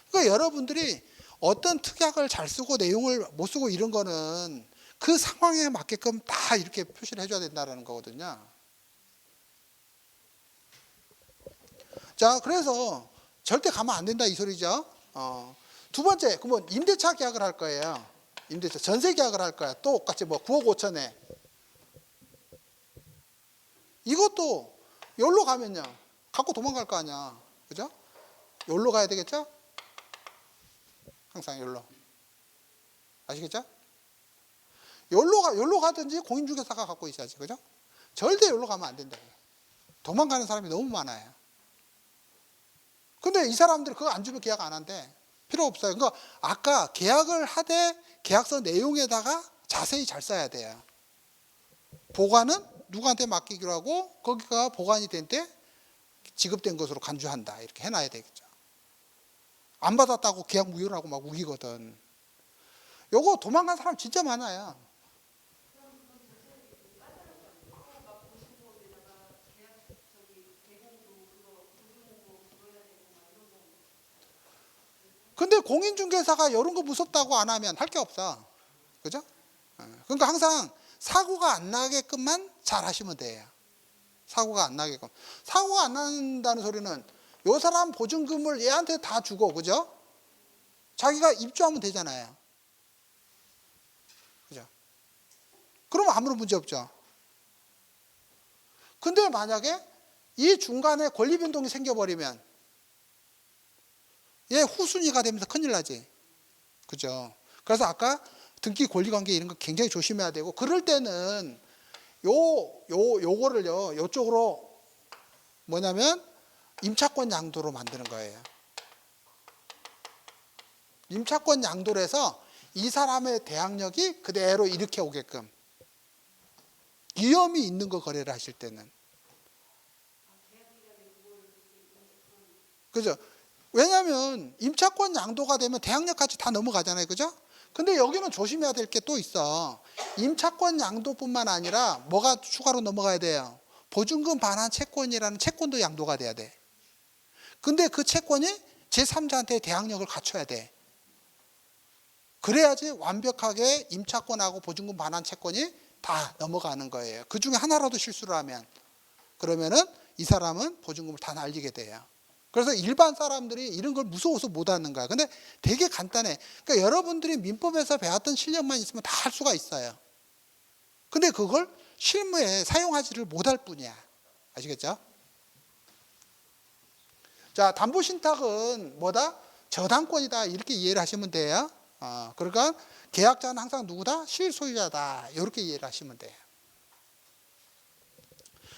그러니까 여러분들이 어떤 특약을 잘 쓰고 내용을 못 쓰고 이런 거는 그 상황에 맞게끔 다 이렇게 표시를 해줘야 된다는 거거든요. 자, 그래서 절대 가면 안 된다 이 소리죠. 두 번째, 그러면 임대차 계약을 할 거예요. 임대차, 전세 계약을 할 거야. 똑같이 뭐 9억 5천에. 이것도 여기로 가면요. 갖고 도망갈 거 아니야. 그죠? 여기로 가야 되겠죠? 항상 여기로. 아시겠죠? 여기로 가든지 공인중개사가 갖고 있어야지. 그죠? 절대 여기로 가면 안 된다고요. 도망가는 사람이 너무 많아요. 근데 이 사람들이 그거 안 주면 계약 안 한대. 필요 없어요. 그러니까 아까 계약을 하되 계약서 내용에다가 자세히 잘 써야 돼요. 보관은 누구한테 맡기기로 하고 거기가 보관이 된 때 지급된 것으로 간주한다. 이렇게 해놔야 되겠죠. 안 받았다고 계약 무효라고 막 우기거든. 요거 도망간 사람 진짜 많아요. 근데 공인중개사가 이런 거 무섭다고 안 하면 할 게 없어. 그죠? 그러니까 항상 사고가 안 나게끔만 잘 하시면 돼요. 사고가 안 나게끔. 사고가 안 난다는 소리는 요 사람 보증금을 얘한테 다 주고, 그죠? 자기가 입주하면 되잖아요. 그죠? 그러면 아무런 문제 없죠. 근데 만약에 이 중간에 권리 변동이 생겨버리면 얘 후순위가 되면서 큰일 나지. 그죠? 그래서 아까 등기 권리 관계 이런 거 굉장히 조심해야 되고, 그럴 때는 요거를요, 요쪽으로 뭐냐면 임차권 양도로 만드는 거예요. 임차권 양도로 해서 이 사람의 대항력이 그대로 이렇게 오게끔, 위험이 있는 거 거래를 하실 때는. 그죠? 왜냐하면 임차권 양도가 되면 대항력까지 다 넘어가잖아요. 그죠? 근데 여기는 조심해야 될 게 또 있어. 임차권 양도뿐만 아니라 뭐가 추가로 넘어가야 돼요? 보증금 반환 채권이라는 채권도 양도가 돼야 돼. 근데 그 채권이 제3자한테 대항력을 갖춰야 돼. 그래야지 완벽하게 임차권하고 보증금 반환 채권이 다 넘어가는 거예요. 그 중에 하나라도 실수를 하면, 그러면은 이 사람은 보증금을 다 날리게 돼요. 그래서 일반 사람들이 이런 걸 무서워서 못 하는 거야. 근데 되게 간단해. 그러니까 여러분들이 민법에서 배웠던 실력만 있으면 다 할 수가 있어요. 근데 그걸 실무에 사용하지를 못할 뿐이야. 아시겠죠? 자, 담보신탁은 뭐다? 저당권이다. 이렇게 이해를 하시면 돼요. 그러니까 계약자는 항상 누구다? 실소유자다. 이렇게 이해를 하시면 돼요.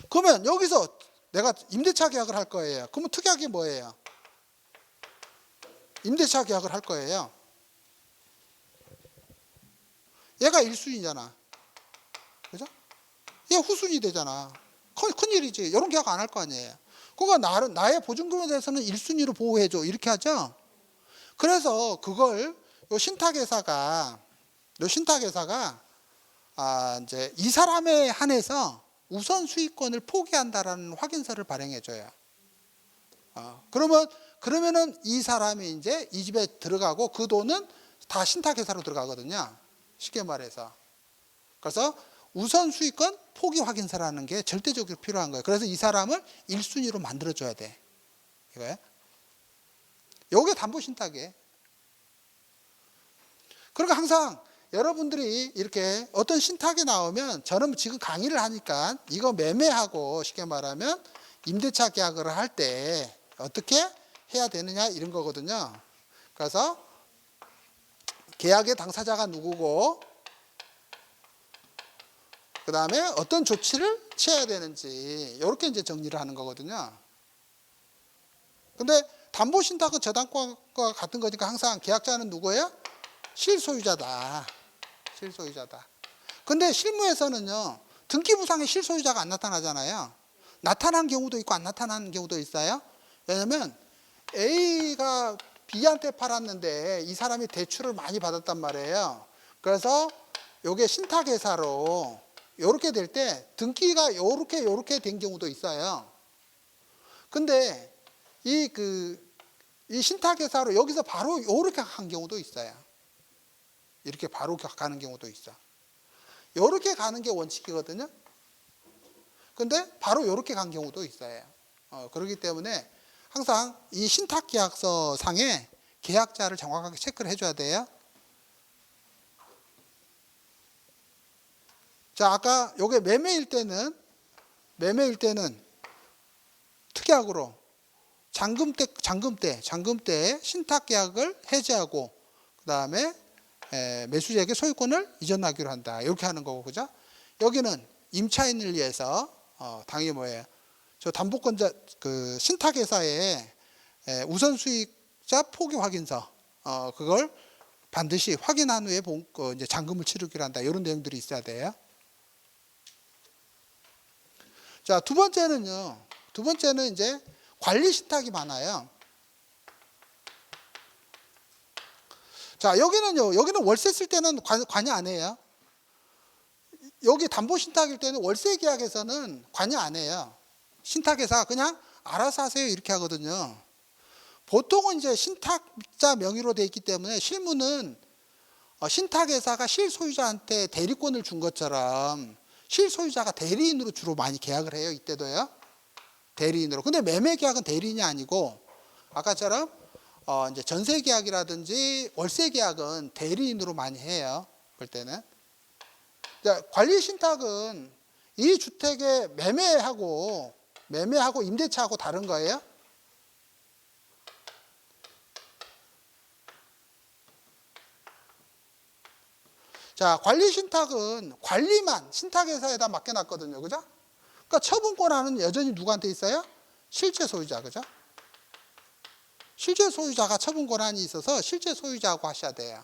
그러면 여기서 내가 임대차 계약을 할 거예요. 그러면 특약이 뭐예요? 임대차 계약을 할 거예요. 얘가 1순위잖아. 그죠? 얘 후순위 되잖아. 큰일이지. 이런 계약 안 할 거 아니에요. 그러니까 나의 보증금에 대해서는 1순위로 보호해줘. 이렇게 하죠. 그래서 그걸 요 신탁회사가 이제 이 사람에 한해서 우선 수익권을 포기한다라는 확인서를 발행해줘요. 그러면은 이 사람이 이제 이 집에 들어가고 그 돈은 다 신탁회사로 들어가거든요. 쉽게 말해서. 그래서 우선 수익권 포기 확인서라는 게 절대적으로 필요한 거예요. 그래서 이 사람을 1순위로 만들어줘야 돼. 이거예요. 요게 담보신탁이에요. 그러니까 항상 여러분들이 이렇게 어떤 신탁이 나오면, 저는 지금 강의를 하니까 이거 매매하고 쉽게 말하면 임대차 계약을 할 때 어떻게 해야 되느냐 이런 거거든요. 그래서 계약의 당사자가 누구고, 그 다음에 어떤 조치를 취해야 되는지 이렇게 이제 정리를 하는 거거든요. 근데 담보신탁은 저당권과 같은 거니까 항상 계약자는 누구예요? 실소유자다. 실소유자다. 근데 실무에서는요, 등기부상에 실소유자가 안 나타나잖아요. 나타난 경우도 있고 안 나타나는 경우도 있어요. 왜냐면 A가 B한테 팔았는데 이 사람이 대출을 많이 받았단 말이에요. 그래서 요게 신탁회사로 요렇게 될 때 등기가 요렇게 된 경우도 있어요. 근데 이 신탁회사로 여기서 바로 요렇게 한 경우도 있어요. 이렇게 바로 가는 경우도 있어. 요렇게 가는 게 원칙이거든요. 근데 바로 요렇게 간 경우도 있어요. 그렇기 때문에 항상 이 신탁계약서 상에 계약자를 정확하게 체크를 해줘야 돼요. 자, 아까 요게 매매일 때는 특약으로 잔금 때 신탁계약을 해지하고, 그 다음에 매수자에게 소유권을 이전하기로 한다. 이렇게 하는 거고, 그죠? 여기는 임차인을 위해서 당연히 뭐예요? 저 담보권자 신탁회사에 우선 수익자 포기 확인서 그걸 반드시 확인한 후에 이제 잔금을 치르기로 한다. 이런 내용들이 있어야 돼요. 자, 두 번째는 이제 관리 신탁이 많아요. 자, 여기는 월세 쓸 때는 관여 안 해요. 여기 담보신탁일 때는 월세 계약에서는 관여 안 해요. 신탁회사가 그냥 알아서 하세요 이렇게 하거든요. 보통은 이제 신탁자 명의로 돼 있기 때문에 실무는 신탁회사가 실소유자한테 대리권을 준 것처럼 실소유자가 대리인으로 주로 많이 계약을 해요. 이때도요. 대리인으로. 근데 매매 계약은 대리인이 아니고 아까처럼 이제 전세 계약이라든지 월세 계약은 대리인으로 많이 해요. 그럴 때는. 관리 신탁은 이 주택의 매매하고 임대차하고 다른 거예요. 자, 관리 신탁은 관리만 신탁회사에다 맡겨놨거든요. 그죠? 그러니까 처분 권한은 여전히 누구한테 있어요? 실제 소유자. 그죠? 실제 소유자가 처분 권한이 있어서 실제 소유자하고 하셔야 돼요.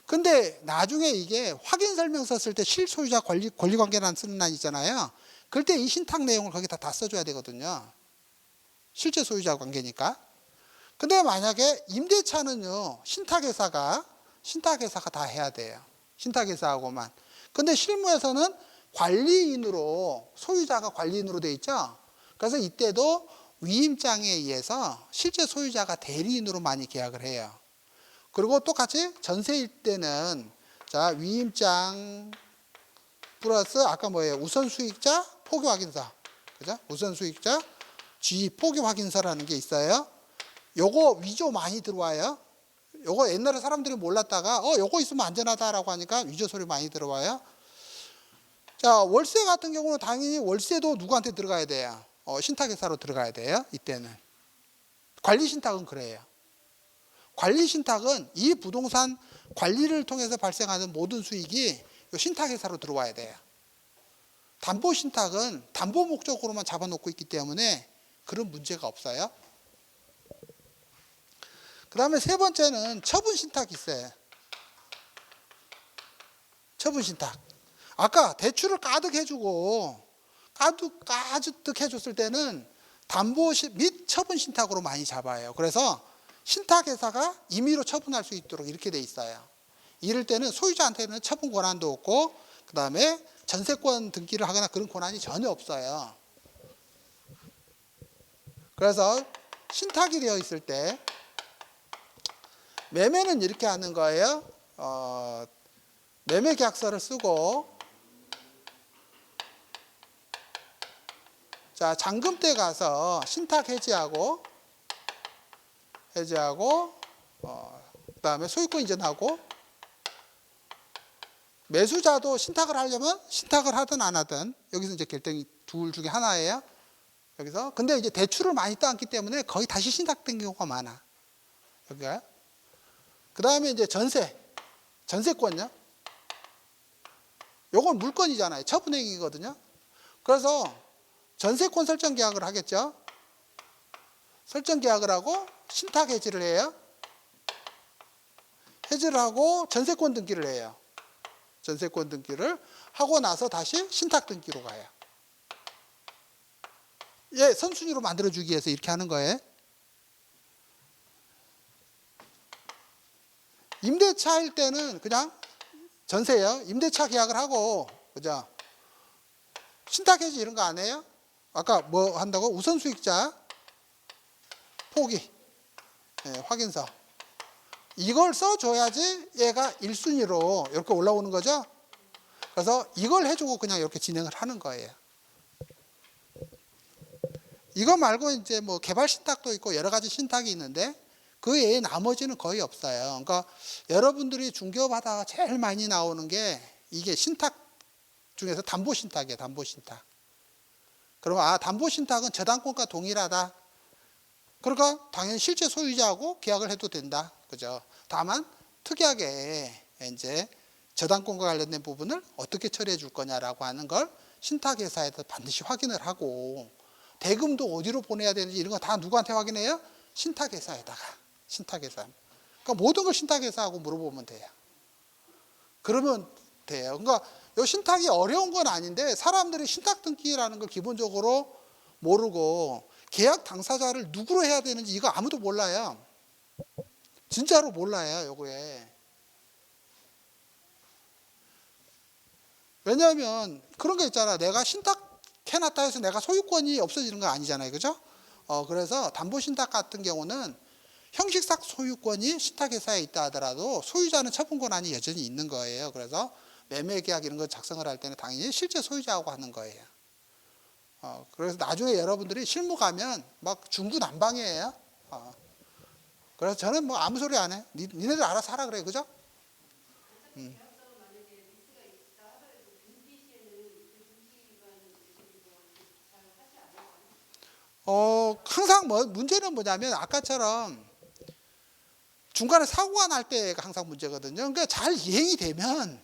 근데 나중에 이게 확인 설명서 쓸 때 실소유자 권리 관계란 쓰는 날 있잖아요. 그럴 때 이 신탁 내용을 거기다 다 써줘야 되거든요. 실제 소유자 관계니까. 근데 만약에 임대차는요, 신탁회사가 다 해야 돼요. 신탁회사하고만. 근데 실무에서는 관리인으로, 소유자가 관리인으로 돼 있죠. 그래서 이때도 위임장에 의해서 실제 소유자가 대리인으로 많이 계약을 해요. 그리고 똑같이 전세일 때는 자, 위임장 플러스 아까 뭐예요? 우선수익자 포기확인서. 그죠? 우선수익자 G 포기확인서라는 게 있어요. 요거 위조 많이 들어와요. 요거 옛날에 사람들이 몰랐다가 요거 있으면 안전하다라고 하니까 위조 소리 많이 들어와요. 자, 월세 같은 경우는 당연히 월세도 누구한테 들어가야 돼요? 신탁회사로 들어가야 돼요. 이때는. 관리 신탁은 그래요. 관리 신탁은 이 부동산 관리를 통해서 발생하는 모든 수익이 신탁회사로 들어와야 돼요. 담보 신탁은 담보 목적으로만 잡아놓고 있기 때문에 그런 문제가 없어요. 그 다음에 세 번째는 처분 신탁이 있어요. 처분 신탁. 아까 대출을 가득 해주고 가득 해줬을 때는 담보 및 처분 신탁으로 많이 잡아요. 그래서 신탁회사가 임의로 처분할 수 있도록 이렇게 돼 있어요. 이럴 때는 소유자한테는 처분 권한도 없고 그 다음에 전세권 등기를 하거나 그런 권한이 전혀 없어요. 그래서 신탁이 되어 있을 때 매매는 이렇게 하는 거예요. 매매 계약서를 쓰고 자, 잔금 때 가서 신탁 해지하고 그다음에 소유권 이전하고 매수자도 신탁을 하려면 신탁을 하든 안 하든 여기서 이제 결정이 둘 중에 하나예요. 여기서 근데 이제 대출을 많이 따왔기 때문에 거의 다시 신탁된 경우가 많아. 여기가. 그다음에 이제 전세권요. 요건 물건이잖아요. 처분행위거든요. 그래서 전세권 설정 계약을 하겠죠. 설정 계약을 하고 신탁 해지를 해요. 해지를 하고 전세권 등기를 해요. 전세권 등기를 하고 나서 다시 신탁 등기로 가요. 예, 선순위로 만들어주기 위해서 이렇게 하는 거예요. 임대차일 때는 그냥 전세예요. 임대차 계약을 하고, 그죠? 신탁 해지 이런 거 안 해요? 아까 뭐 한다고? 우선수익자 포기, 예, 확인서. 이걸 써줘야지 얘가 1순위로 이렇게 올라오는 거죠. 그래서 이걸 해주고 그냥 이렇게 진행을 하는 거예요. 이거 말고 이제 뭐 개발 신탁도 있고 여러 가지 신탁이 있는데 그 외에 나머지는 거의 없어요. 그러니까 여러분들이 중개업하다가 제일 많이 나오는 게 이게 신탁 중에서 담보 신탁이에요. 담보 신탁. 그러면 담보 신탁은 저당권과 동일하다. 그러니까 당연히 실제 소유자하고 계약을 해도 된다. 그죠? 다만 특이하게 이제 저당권과 관련된 부분을 어떻게 처리해 줄 거냐라고 하는 걸 신탁회사에서 반드시 확인을 하고 대금도 어디로 보내야 되는지 이런 거 다 누구한테 확인해요? 신탁회사에다가. 신탁회사. 그러니까 모든 걸 신탁회사하고 물어보면 돼요. 그러면 돼요. 그러니까 이 신탁이 어려운 건 아닌데 사람들이 신탁 등기라는 걸 기본적으로 모르고 계약 당사자를 누구로 해야 되는지 이거 아무도 몰라요. 진짜로 몰라요, 요거에. 왜냐하면 그런 게 있잖아. 내가 신탁 해놨다 해서 내가 소유권이 없어지는 거 아니잖아요. 그죠? 그래서 담보신탁 같은 경우는 형식상 소유권이 신탁회사에 있다 하더라도 소유자는 처분 권한이 여전히 있는 거예요. 그래서 매매계약 이런 거 작성을 할 때는 당연히 실제 소유자하고 하는 거예요. 그래서 나중에 여러분들이 실무 가면 막 중구난방이에요. 그래서 저는 뭐 아무 소리 안 해. 니네들 알아서 하라 그래, 그죠? 음. 항상 뭐 문제는 뭐냐면 아까처럼 중간에 사고가 날 때가 항상 문제거든요. 그러니까 잘 이행이 되면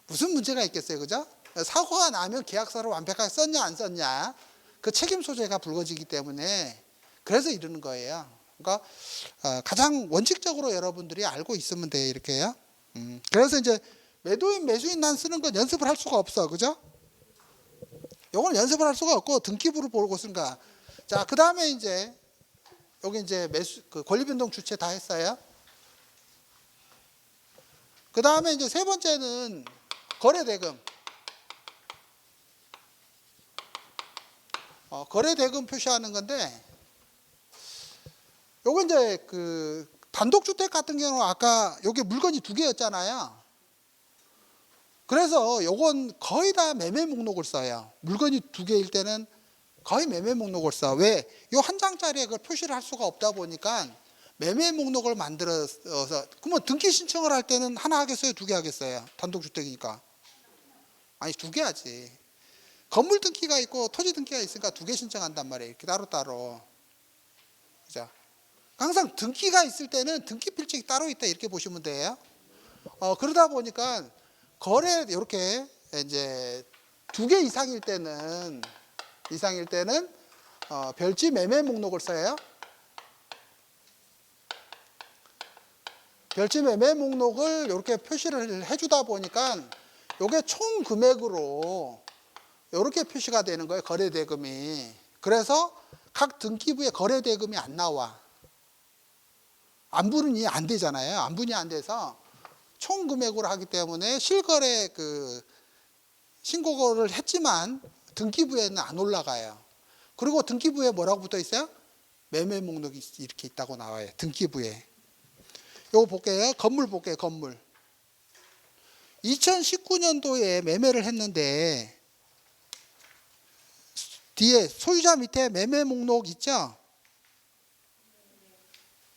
무슨 문제가 있겠어요, 그죠? 사고가 나면 계약서를 완벽하게 썼냐 안 썼냐 그 책임 소재가 불거지기 때문에 그래서 이러는 거예요. 그러니까 가장 원칙적으로 여러분들이 알고 있으면 돼요, 이렇게요. 그래서 이제 매도인 매수인 난 쓰는 건 연습을 할 수가 없어, 그죠? 요건 연습을 할 수가 없고 등기부를 보고 쓰는 거야. 자, 그 다음에 이제 여기 이제 그 권리변동 주체 다 했어요. 그 다음에 이제 세 번째는 거래대금. 거래대금 표시하는 건데, 요거 이제 그 단독주택 같은 경우는 아까 여기 물건이 두 개였잖아요. 그래서 요건 거의 다 매매 목록을 써요. 물건이 두 개일 때는 거의 매매 목록을 써. 왜? 요 한 장짜리에 그걸 표시를 할 수가 없다 보니까 매매 목록을 만들어서, 그러면 등기 신청을 할 때는 하나 하겠어요? 두 개 하겠어요? 단독주택이니까. 아니, 두 개 하지. 건물 등기가 있고 토지 등기가 있으니까 두 개 신청한단 말이에요. 이렇게 따로따로. 그죠? 항상 등기가 있을 때는 등기 필증이 따로 있다 이렇게 보시면 돼요. 그러다 보니까 거래 이렇게 이제 두 개 이상일 때는 별지 매매 목록을 써요. 별지 매매 목록을 이렇게 표시를 해주다 보니까 이게 총 금액으로 이렇게 표시가 되는 거예요, 거래대금이. 그래서 각 등기부에 거래대금이 안 나와. 안분이 안 되잖아요. 안분이 안 돼서 총 금액으로 하기 때문에 실거래 그 신고를 했지만 등기부에는 안 올라가요. 그리고 등기부에 뭐라고 붙어 있어요? 매매 목록이 이렇게 있다고 나와요, 등기부에. 요거 볼게요. 건물 볼게요, 건물. 2019년도에 매매를 했는데 뒤에 소유자 밑에 매매 목록 있죠?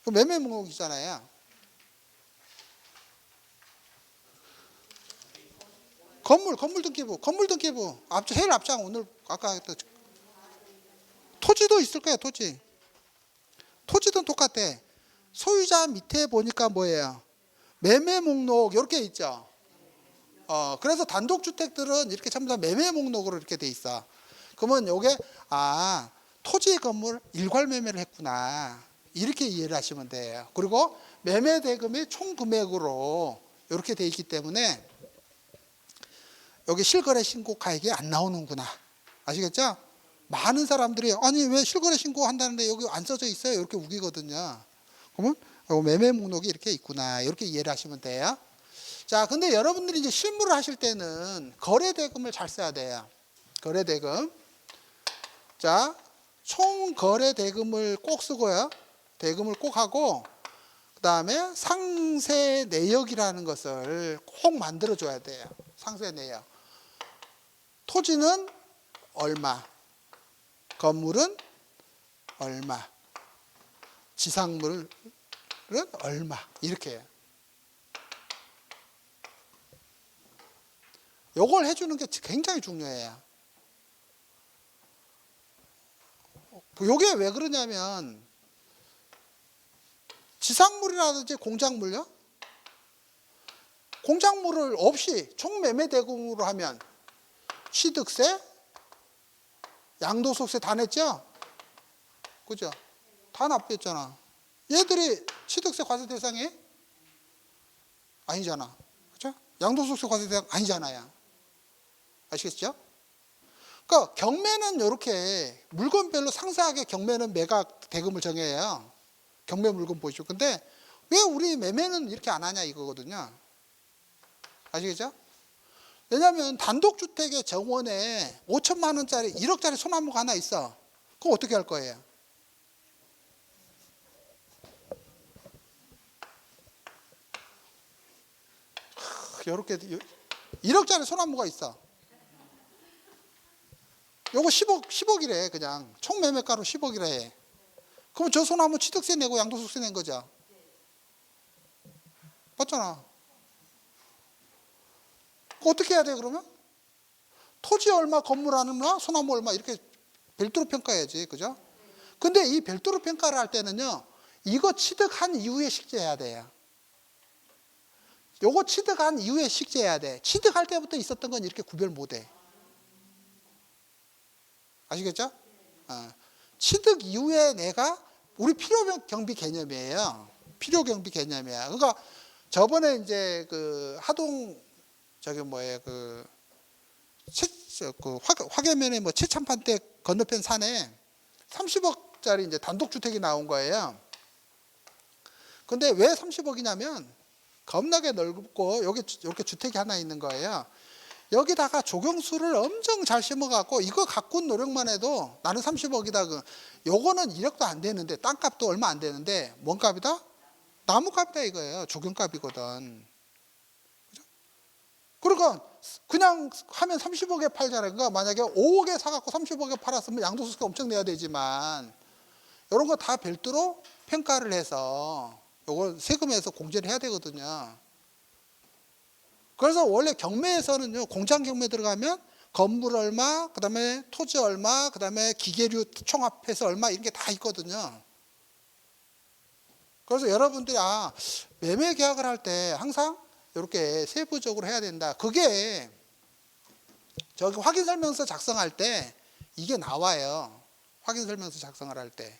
그 매매 목록 있잖아요. 건물 등기부. 제일 앞장 오늘 아까 했던 토지도 있을 거예요, 토지. 토지도 똑같아. 소유자 밑에 보니까 뭐예요? 매매 목록 이렇게 있죠. 그래서 단독주택들은 이렇게 전부 다 매매 목록으로 이렇게 돼 있어. 그러면 요게 토지 건물 일괄 매매를 했구나 이렇게 이해를 하시면 돼요. 그리고 매매 대금이 총 금액으로 이렇게 돼 있기 때문에 여기 실거래 신고 가액이 안 나오는구나. 아시겠죠? 많은 사람들이 아니 왜 실거래 신고 한다는데 여기 안 써져 있어요? 이렇게 우기거든요. 그러면 매매 목록이 이렇게 있구나. 이렇게 이해를 하시면 돼요. 자, 근데 여러분들이 이제 실무를 하실 때는 거래대금을 잘 써야 돼요. 거래대금. 자, 총 거래대금을 꼭 쓰고요. 대금을 꼭 하고, 그 다음에 상세 내역이라는 것을 꼭 만들어줘야 돼요. 상세 내역. 토지는 얼마, 건물은 얼마, 지상물은 얼마, 이렇게 해요. 요걸 해주는 게 굉장히 중요해요. 요게 왜 그러냐면 지상물이라든지 공작물요? 공작물을 없이 총매매 대금으로 하면 취득세, 양도소득세 다 냈죠? 그죠? 다 납부했잖아. 얘들이 취득세 과세 대상이 아니잖아. 그죠? 양도소득세 과세 대상 아니잖아요. 아시겠죠? 그러니까 경매는 이렇게 물건별로 상세하게 경매는 매각 대금을 정해요. 경매 물건 보시죠. 근데 왜 우리 매매는 이렇게 안 하냐 이거거든요. 아시겠죠? 왜냐하면 단독주택의 정원에 5천만 원짜리 1억짜리 소나무가 하나 있어. 그거 어떻게 할 거예요? 이렇게 1억짜리 소나무가 있어. 요거 10억이래. 그냥 총 매매가로 10억이래. 그럼 저 소나무 취득세 내고 양도소득세 낸 거죠. 맞잖아. 어떻게 해야 돼 그러면? 토지 얼마, 건물 얼마, 소나무 얼마 이렇게 별도로 평가해야지. 그죠? 근데 이 별도로 평가를 할 때는요. 이거 취득한 이후에 식재해야 돼요. 요거 취득한 이후에 식재해야 돼. 취득할 때부터 있었던 건 이렇게 구별 못 해. 아시겠죠? 취득 이후에 내가 우리 필요경비 개념이에요. 필요경비 개념이야. 그러니까 저번에 이제 그 하동 저기 뭐예요 그 화계면에 뭐 최참판 때 건너편 산에 30억짜리 이제 단독주택이 나온 거예요. 근데 왜 30억이냐면 겁나게 넓고 여기 이렇게 주택이 하나 있는 거예요. 여기다가 조경수를 엄청 잘 심어갖고 이거 가꾼 노력만 해도 나는 30억이다. 요거는 1억도 안 되는데 땅값도 얼마 안 되는데 뭔 값이다? 나무값이다 이거예요. 조경값이거든. 그죠? 그러니까 그냥 하면 30억에 팔잖아요. 그러니까 만약에 5억에 사갖고 30억에 팔았으면 양도소득세 엄청 내야 되지만 이런 거 다 별도로 평가를 해서 요거 세금에서 공제를 해야 되거든요. 그래서 원래 경매에서는요, 공장 경매 들어가면 건물 얼마, 그 다음에 토지 얼마, 그 다음에 기계류 총합해서 얼마 이런 게 다 있거든요. 그래서 여러분들이 매매 계약을 할 때 항상 이렇게 세부적으로 해야 된다. 그게 저기 확인설명서 작성할 때 이게 나와요. 확인설명서 작성을 할 때.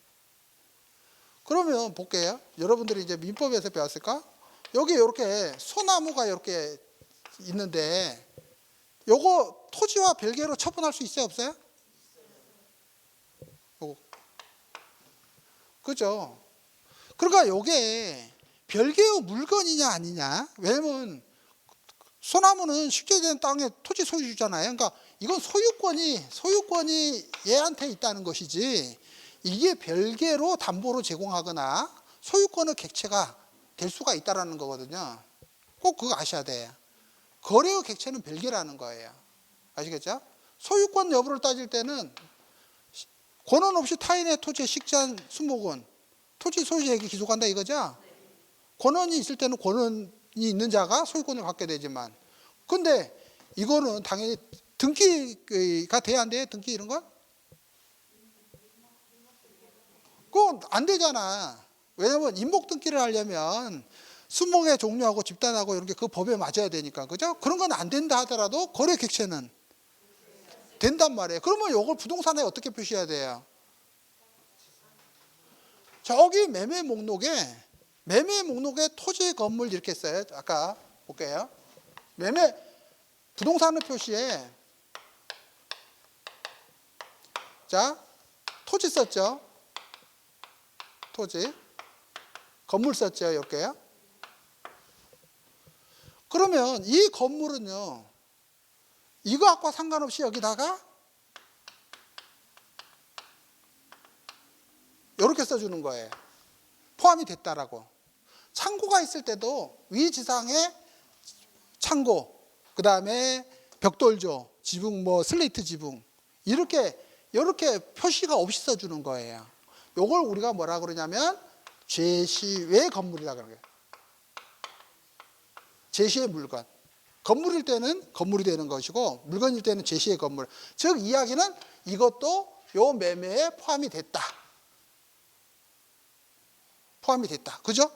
그러면 볼게요. 여러분들이 이제 민법에서 배웠을까? 여기 이렇게 소나무가 이렇게 있는데 요거 토지와 별개로 처분할 수 있어요, 없어요? 요거. 그죠? 그러니까 요게 별개의 물건이냐 아니냐? 왜냐면 소나무는 식재된 땅에 토지 소유주잖아요. 그러니까 이건 소유권이 얘한테 있다는 것이지 이게 별개로 담보로 제공하거나 소유권의 객체가 될 수가 있다라는 거거든요. 꼭 그거 아셔야 돼요. 거래의 객체는 별개라는 거예요. 아시겠죠? 소유권 여부를 따질 때는 권한 없이 타인의 토지에 식재한 수목은 토지 소유자에게 기속한다 이거죠? 권한이 있을 때는 권한이 있는 자가 소유권을 갖게 되지만 근데 이거는 당연히 등기가 돼야 안 돼요? 등기 이런 건? 그건 안 되잖아. 왜냐면 임목 등기를 하려면 수목의 종류하고 집단하고 이런 게 그 법에 맞아야 되니까. 그죠? 그런 건 안 된다 하더라도 거래 객체는 된단 말이에요. 그러면 이걸 부동산에 어떻게 표시해야 돼요? 저기 매매 목록에 토지 건물 이렇게 써요. 아까 볼게요. 매매 부동산의 표시에 자 토지 썼죠. 토지 건물 썼죠. 이렇게요. 그러면 이 건물은요. 이거하고 상관없이 여기다가 이렇게 써주는 거예요. 포함이 됐다라고. 창고가 있을 때도 위지상에 창고, 그 다음에 벽돌조, 지붕, 슬레이트 지붕 이렇게 표시가 없이 써주는 거예요. 요걸 우리가 뭐라 그러냐면 제시외 건물이라 그래요. 제시의 물건. 건물일 때는 건물이 되는 것이고 물건일 때는 제시의 건물. 즉 이야기는 이것도 요 매매에 포함이 됐다. 포함이 됐다. 그죠?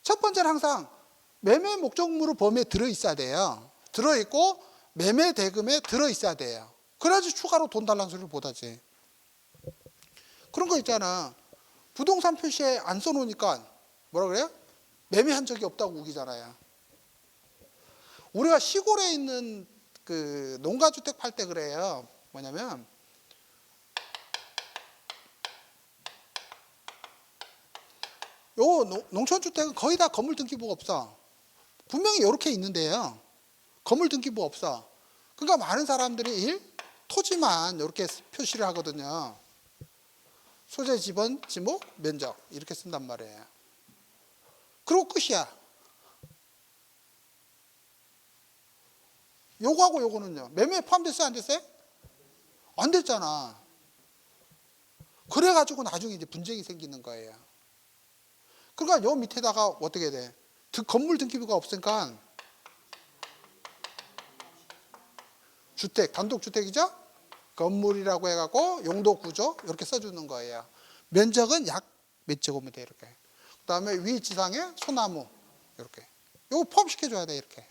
첫 번째는 항상 매매 목적물의 범위에 들어있어야 돼요. 들어있고 매매 대금에 들어있어야 돼요. 그래야지 추가로 돈 달라는 소리를 못하지. 그런 거 있잖아. 부동산 표시에 안 써놓으니까 뭐라 그래요? 매매한 적이 없다고 우기잖아요. 우리가 시골에 있는 그 농가주택 팔 때 그래요. 뭐냐면 요 농촌주택은 거의 다 건물 등기부가 없어. 분명히 이렇게 있는데요. 건물 등기부 없어. 그러니까 많은 사람들이 토지만 이렇게 표시를 하거든요. 소재, 지번, 지목, 면적 이렇게 쓴단 말이에요. 그리고 끝이야. 요거하고 요거는요. 매매에 포함됐어요? 안 됐어요? 안 됐잖아. 그래가지고 나중에 이제 분쟁이 생기는 거예요. 그러니까 요 밑에다가 어떻게 돼? 건물 등기부가 없으니까 주택, 단독주택이죠? 건물이라고 해갖고 용도 구조 이렇게 써주는 거예요. 면적은 약 몇 제곱미터 이렇게. 그 다음에 위 지상에 소나무 이렇게. 요거 포함시켜줘야 돼 이렇게.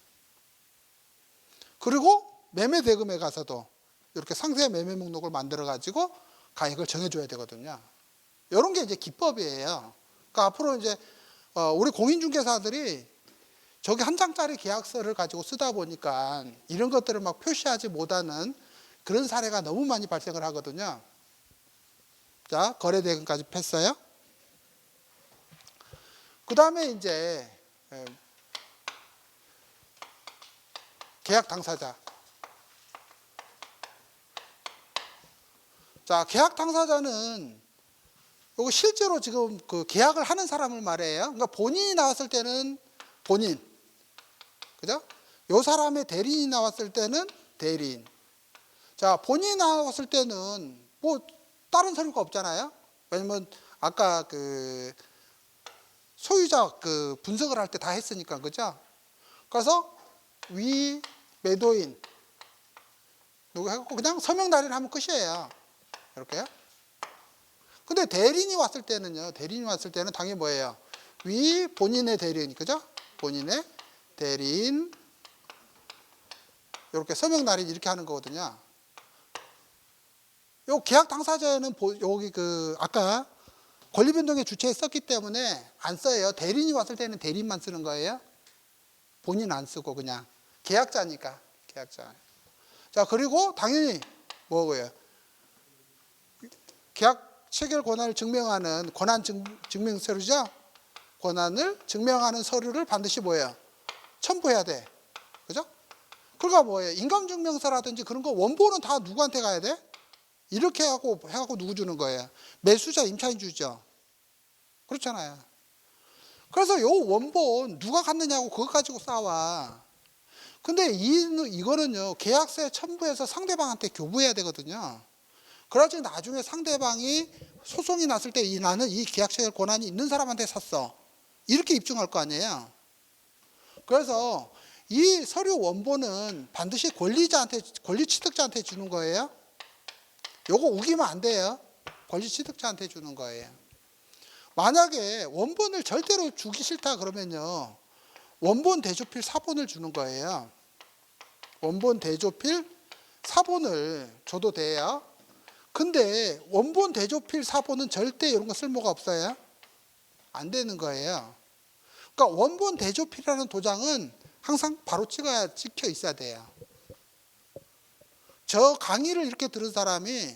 그리고 매매 대금에 가서도 이렇게 상세 매매 목록을 만들어 가지고 가액을 정해줘야 되거든요. 이런 게 이제 기법이에요. 그러니까 앞으로 이제 우리 공인중개사들이 저기 한 장짜리 계약서를 가지고 쓰다 보니까 이런 것들을 막 표시하지 못하는 그런 사례가 너무 많이 발생을 하거든요. 자, 거래 대금까지 뺐어요. 그 다음에 이제 계약 당사자. 자, 계약 당사자는 요거 실제로 지금 그 계약을 하는 사람을 말해요. 그러니까 본인이 나왔을 때는 본인. 그죠? 요 사람의 대리인이 나왔을 때는 대리인. 자, 본인이 나왔을 때는 뭐 다른 서류가 없잖아요. 왜냐면 아까 그 소유자 그 분석을 할 때 다 했으니까. 그죠? 그래서 위 매도인 누구 해갖고 그냥 서명 날인을 하면 끝이에요. 이렇게요. 근데 대리인이 왔을 때는요. 대리인이 왔을 때는 당연히 뭐예요? 위 본인의 대리인. 그죠? 본인의 대리인 이렇게 서명 날인 이렇게 하는 거거든요. 요 계약 당사자에는 여기 그 아까 권리변동의 주체에 썼기 때문에 안 써요. 대리인이 왔을 때는 대리인만 쓰는 거예요. 본인 안 쓰고 그냥 계약자니까 계약자. 자, 그리고 당연히 뭐고요? 계약 체결 권한을 증명하는 권한 증명 서류죠. 권한을 증명하는 서류를 반드시 뭐예요? 첨부해야 돼. 그죠? 그러니까 뭐예요? 인감증명서라든지 그런 거 원본은 다 누구한테 가야 돼? 이렇게 해갖고 누구 주는 거예요? 매수자 임차인 주죠. 그렇잖아요. 그래서 요 원본 누가 갖느냐고 그거 가지고 싸워. 근데 이거는요, 계약서에 첨부해서 상대방한테 교부해야 되거든요. 그래야지 나중에 상대방이 소송이 났을 때 나는 이 계약 체결 권한이 있는 사람한테 샀어. 이렇게 입증할 거 아니에요. 그래서 이 서류 원본은 반드시 권리 취득자한테 주는 거예요. 요거 우기면 안 돼요. 권리 취득자한테 주는 거예요. 만약에 원본을 절대로 주기 싫다 그러면요, 원본 대조필 사본을 주는 거예요. 원본 대조필 사본을 줘도 돼요. 근데 원본 대조필 사본은 절대 이런 거 쓸모가 없어요. 안 되는 거예요. 그러니까 원본 대조필이라는 도장은 항상 바로 찍혀 있어야 돼요. 저 강의를 이렇게 들은 사람이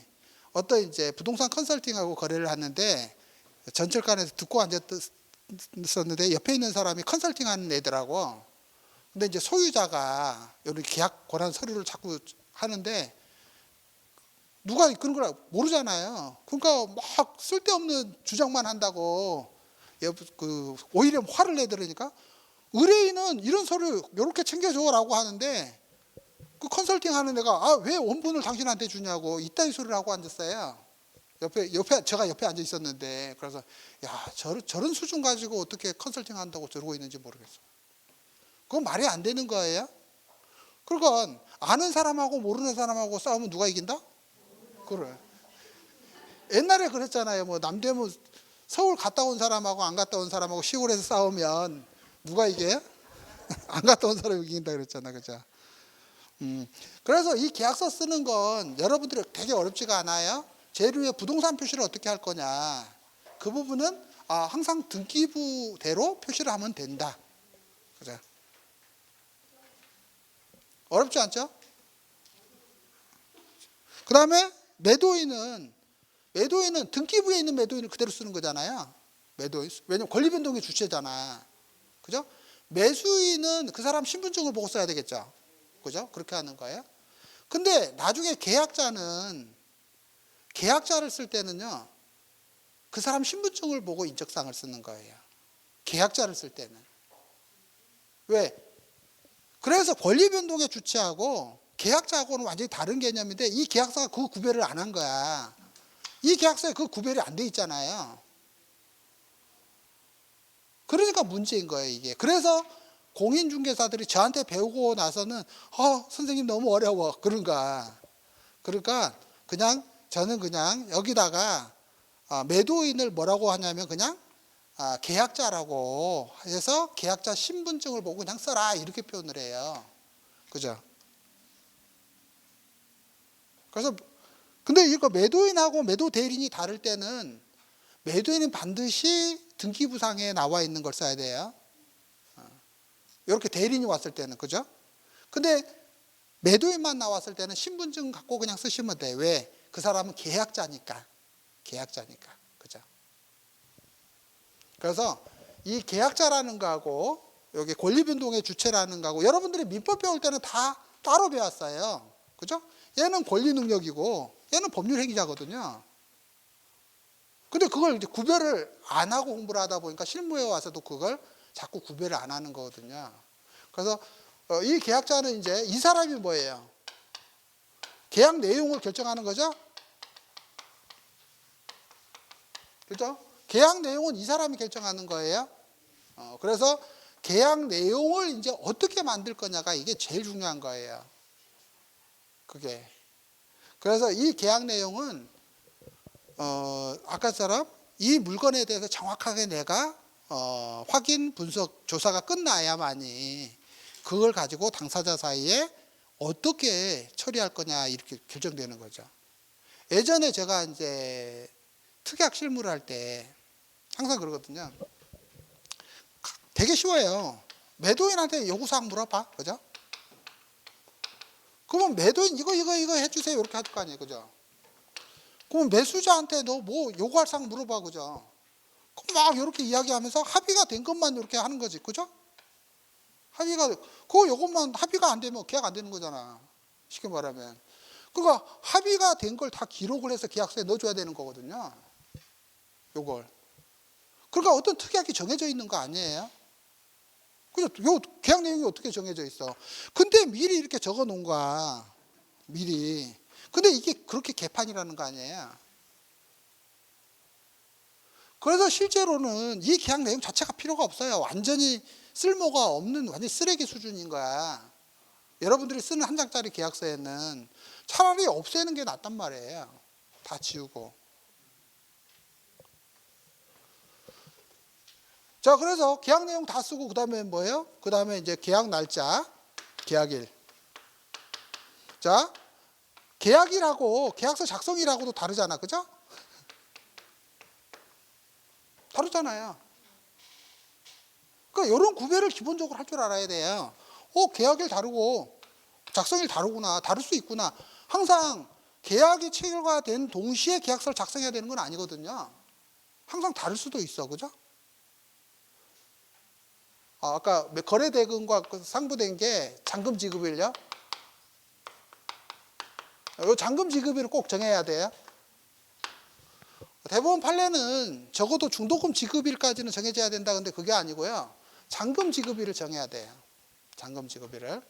어떤 이제 부동산 컨설팅하고 거래를 하는데 전철관에서 듣고 앉았었는데 옆에 있는 사람이 컨설팅 하는 애들하고, 근데 이제 소유자가 이런 계약 권한 서류를 자꾸 하는데 누가 그런 걸 모르잖아요. 그러니까 막 쓸데없는 주장만 한다고 오히려 화를 내더라니까 의뢰인은 이런 서류 이렇게 챙겨줘라고 하는데 그 컨설팅 하는 애가 왜 원본을 당신한테 주냐고 이따위 소리를 하고 앉았어요. 제가 옆에 앉아 있었는데, 그래서 저런 수준 가지고 어떻게 컨설팅 한다고 저러고 있는지 모르겠어. 그건 말이 안 되는 거예요. 그러니까 아는 사람하고 모르는 사람하고 싸우면 누가 이긴다? 그래. 옛날에 그랬잖아요. 뭐 남대문 서울 갔다 온 사람하고 안 갔다 온 사람하고 시골에서 싸우면 누가 이겨요? 안 갔다 온 사람이 이긴다 그랬잖아, 그죠? 그래서 이 계약서 쓰는 건 여러분들이 되게 어렵지가 않아요. 제일 위에 부동산 표시를 어떻게 할 거냐. 그 부분은 항상 등기부대로 표시를 하면 된다. 그죠? 어렵지 않죠? 그 다음에 매도인은 등기부에 있는 매도인을 그대로 쓰는 거잖아요. 매도인. 왜냐면 권리변동의 주체잖아. 그죠? 매수인은 그 사람 신분증을 보고 써야 되겠죠. 그죠? 그렇게 하는 거예요. 근데 나중에 계약자를 쓸 때는요, 그 사람 신분증을 보고 인적사항을 쓰는 거예요. 계약자를 쓸 때는. 왜? 그래서 권리변동의 주체하고 계약자하고는 완전히 다른 개념인데 이 계약서가 그 구별을 안 한 거야. 이 계약서에 그 구별이 안 돼 있잖아요. 그러니까 문제인 거예요, 이게. 그래서 공인중개사들이 저한테 배우고 나서는 선생님 너무 어려워 그런가. 그러니까 그냥 저는 그냥 여기다가 매도인을 뭐라고 하냐면 그냥 계약자라고 해서 계약자 신분증을 보고 그냥 써라 이렇게 표현을 해요. 그죠? 그래서 근데 이거 매도인하고 매도 대리인이 다를 때는 매도인은 반드시 등기부상에 나와 있는 걸 써야 돼요. 이렇게 대리인이 왔을 때는 그죠? 근데 매도인만 나왔을 때는 신분증 갖고 그냥 쓰시면 돼. 왜? 그 사람은 계약자니까. 계약자니까. 그죠? 그래서 이 계약자라는 거하고 여기 권리변동의 주체라는 거하고 여러분들이 민법 배울 때는 다 따로 배웠어요. 그죠? 얘는 권리 능력이고 얘는 법률 행위자거든요. 근데 그걸 이제 구별을 안 하고 공부를 하다 보니까 실무에 와서도 그걸 자꾸 구별을 안 하는 거거든요. 그래서 이 계약자는 이제 이 사람이 뭐예요? 계약 내용을 결정하는 거죠? 그렇죠? 계약 내용은 이 사람이 결정하는 거예요. 그래서 계약 내용을 이제 어떻게 만들 거냐가 이게 제일 중요한 거예요. 그게. 그래서 이 계약 내용은 아까처럼 이 물건에 대해서 정확하게 내가 확인, 분석, 조사가 끝나야만이 그걸 가지고 당사자 사이에 어떻게 처리할 거냐 이렇게 결정되는 거죠. 예전에 제가 이제 특약 실무를 할 때 항상 그러거든요. 되게 쉬워요. 매도인한테 요구사항 물어봐. 그죠? 그러면 매도인 이거 해주세요. 이렇게 할 거 아니에요. 그죠? 그럼 매수자한테 너 뭐 요구할 사항 물어봐. 그죠? 그럼 막 이렇게 이야기하면서 합의가 된 것만 이렇게 하는 거지. 그죠? 요것만 합의가 안 되면 계약 안 되는 거잖아. 쉽게 말하면. 그러니까 합의가 된 걸 다 기록을 해서 계약서에 넣어줘야 되는 거거든요. 요걸. 그러니까 어떤 특약이 정해져 있는 거 아니에요? 그죠? 요 계약 내용이 어떻게 정해져 있어? 근데 미리 이렇게 적어 놓은 거야. 미리. 근데 이게 그렇게 개판이라는 거 아니에요? 그래서 실제로는 이 계약 내용 자체가 필요가 없어요. 완전히 쓸모가 없는 완전히 쓰레기 수준인 거야. 여러분들이 쓰는 한 장짜리 계약서에는 차라리 없애는 게 낫단 말이에요. 다 지우고. 자, 그래서 계약 내용 다 쓰고 그다음에 뭐예요? 그다음에 이제 계약 날짜, 계약일. 자, 계약일하고 계약서 작성일하고도 다르잖아. 그죠? 다르잖아요. 그러니까 이런 구별을 기본적으로 할 줄 알아야 돼요. 계약일 다르고 작성일 다르구나. 다를 수 있구나. 항상 계약이 체결된 동시에 계약서를 작성해야 되는 건 아니거든요. 항상 다를 수도 있어. 그죠? 아까 거래대금과 상부된 게 잔금 지급일요. 이 잔금 지급일을 꼭 정해야 돼요. 대법원 판례는 적어도 중도금 지급일까지는 정해져야 된다. 근데 그게 아니고요. 잔금 지급일을 정해야 돼요. 잔금 지급일을.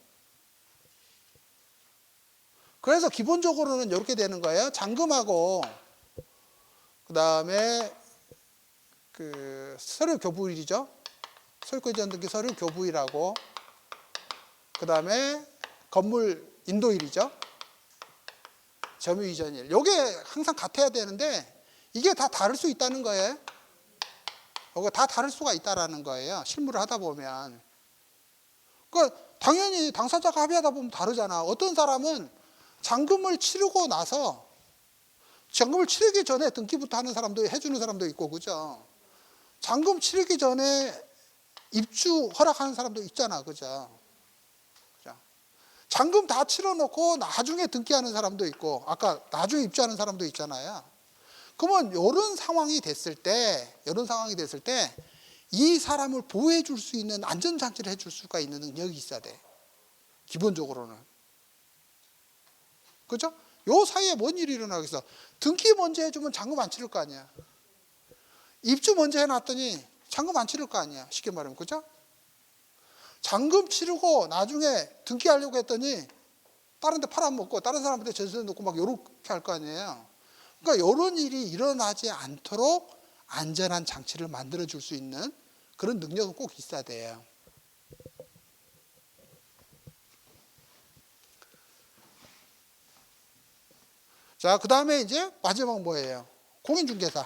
그래서 기본적으로는 이렇게 되는 거예요. 잔금하고 그다음에 그 서류 교부일이죠. 소유권 이전 등기 서류 교부일하고 그다음에 건물 인도일이죠. 점유 이전일. 요게 항상 같아야 되는데 이게 다 다를 수 있다는 거예요. 이거 다 다를 수가 있다라는 거예요. 실무를 하다 보면. 그러니까 당연히 당사자가 합의하다 보면 다르잖아. 어떤 사람은 잔금을 치르고 나서 잔금을 치르기 전에 등기부터 하는 사람도 해주는 사람도 있고 그죠. 잔금 치르기 전에 입주 허락하는 사람도 있잖아. 그죠. 잔금 다 치러놓고 나중에 등기하는 사람도 있고 아까 나중에 입주하는 사람도 있잖아요. 그러면 이런 상황이 됐을 때 이 사람을 보호해 줄 수 있는 안전장치를 해줄 수가 있는 능력이 있어야 돼. 기본적으로는. 그죠? 요 사이에 뭔 일이 일어나겠어? 등기 먼저 해주면 잔금 안 치를 거 아니야. 입주 먼저 해놨더니 잔금 안 치를 거 아니야. 쉽게 말하면. 그죠? 잔금 치르고 나중에 등기하려고 했더니 다른 데 팔아먹고 다른 사람한테 전세 놓고 막 요렇게 할 거 아니에요. 그러니까 요런 일이 일어나지 않도록 안전한 장치를 만들어 줄 수 있는 그런 능력은 꼭 있어야 돼요. 자, 그 다음에 이제 마지막 뭐예요? 공인중개사.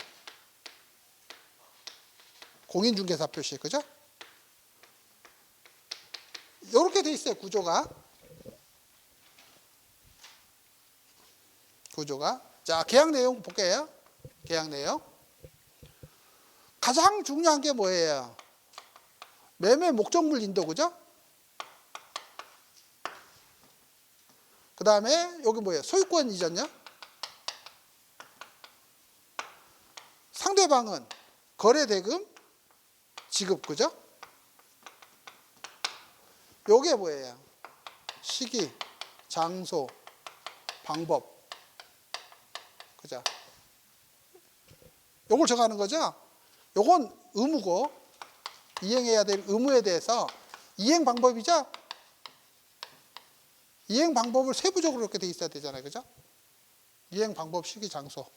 공인중개사 표시, 그죠? 이렇게 돼 있어요, 구조가. 자, 계약 내용 볼게요. 계약 내용. 가장 중요한 게 뭐예요? 매매 목적물 인도, 그죠? 그 다음에 여기 뭐예요? 소유권 이전요? 상대방은 거래 대금 지급, 그죠? 요게 뭐예요? 시기, 장소, 방법, 그죠? 요걸 정하는 거죠? 요건 의무고, 이행해야 될 의무에 대해서 이행 방법이죠? 이행 방법을 세부적으로 이렇게 돼 있어야 되잖아요, 그죠? 이행 방법, 시기, 장소.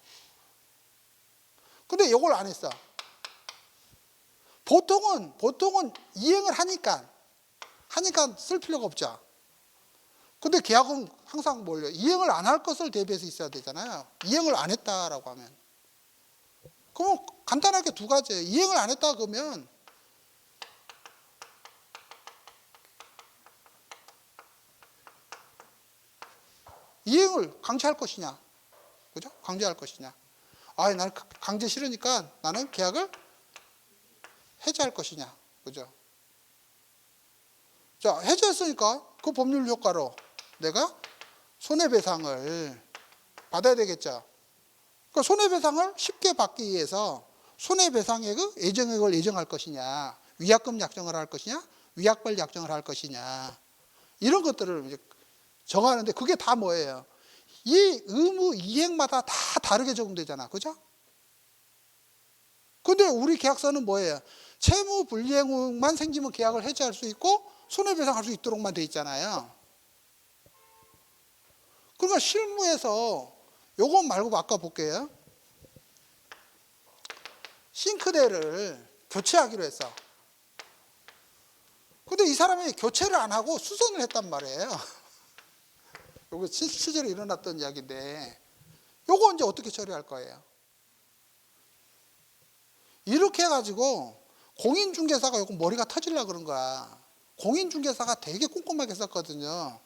근데 요걸 안 했어. 보통은 이행을 하니까 쓸 필요가 없죠. 근데 계약은 항상 뭘요? 이행을 안 할 것을 대비해서 있어야 되잖아요. 이행을 안 했다라고 하면. 그럼 간단하게 두 가지예요. 이행을 안 했다 그러면 이행을 강제할 것이냐, 그죠? 강제할 것이냐. 아, 나는 강제 싫으니까 나는 계약을 해제할 것이냐, 그죠? 자, 해제했으니까 그 법률 효과로 내가 손해배상을 받아야 되겠죠. 그러니까 손해배상을 쉽게 받기 위해서 손해배상액의 예정액을 예정할 것이냐, 위약금 약정을 할 것이냐, 위약벌 약정을 할 것이냐, 이런 것들을 이제 정하는데 그게 다 뭐예요? 이 의무 이행마다 다 다르게 적용되잖아, 그죠? 근데 우리 계약서는 뭐예요? 채무 불이행만 생기면 계약을 해지할 수 있고 손해배상할 수 있도록만 돼 있잖아요. 그러니까 실무에서 요것 말고 아까 볼게요. 싱크대를 교체하기로 했어. 근데 이 사람이 교체를 안 하고 수선을 했단 말이에요. 요거 실제로 일어났던 이야기인데 요거 이제 어떻게 처리할 거예요? 이렇게 해가지고 공인중개사가 요거 머리가 터지려고 그런 거야. 공인중개사가 되게 꼼꼼하게 썼거든요.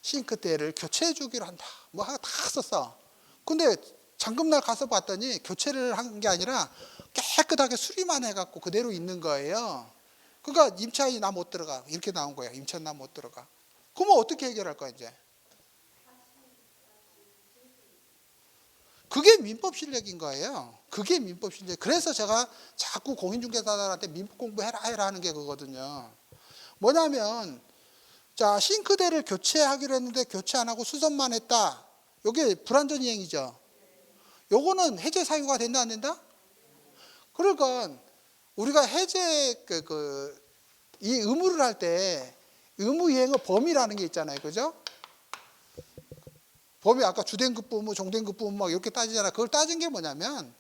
싱크대를 교체해 주기로 한다. 뭐 다 썼어. 근데 잠금날 가서 봤더니 교체를 한 게 아니라 깨끗하게 수리만 해갖고 그대로 있는 거예요. 그러니까 임차인이 나 못 들어가. 이렇게 나온 거야. 임차인 나 못 들어가. 그러면 어떻게 해결할 거야, 이제? 그게 민법 실력인 거예요. 그게 민법 실력. 그래서 제가 자꾸 공인중개사들한테 민법 공부해라 하는 게 그거거든요. 뭐냐면, 자, 싱크대를 교체하기로 했는데 교체 안 하고 수선만 했다. 이게 불완전 이행이죠. 요거는 해제 사유가 된다 안 된다? 그러니까 우리가 해제 이 의무를 할 때 의무 이행의 범위라는 게 있잖아요, 그죠? 범위 아까 주된급 부무, 종된급 부무 막 이렇게 따지잖아. 그걸 따진 게 뭐냐면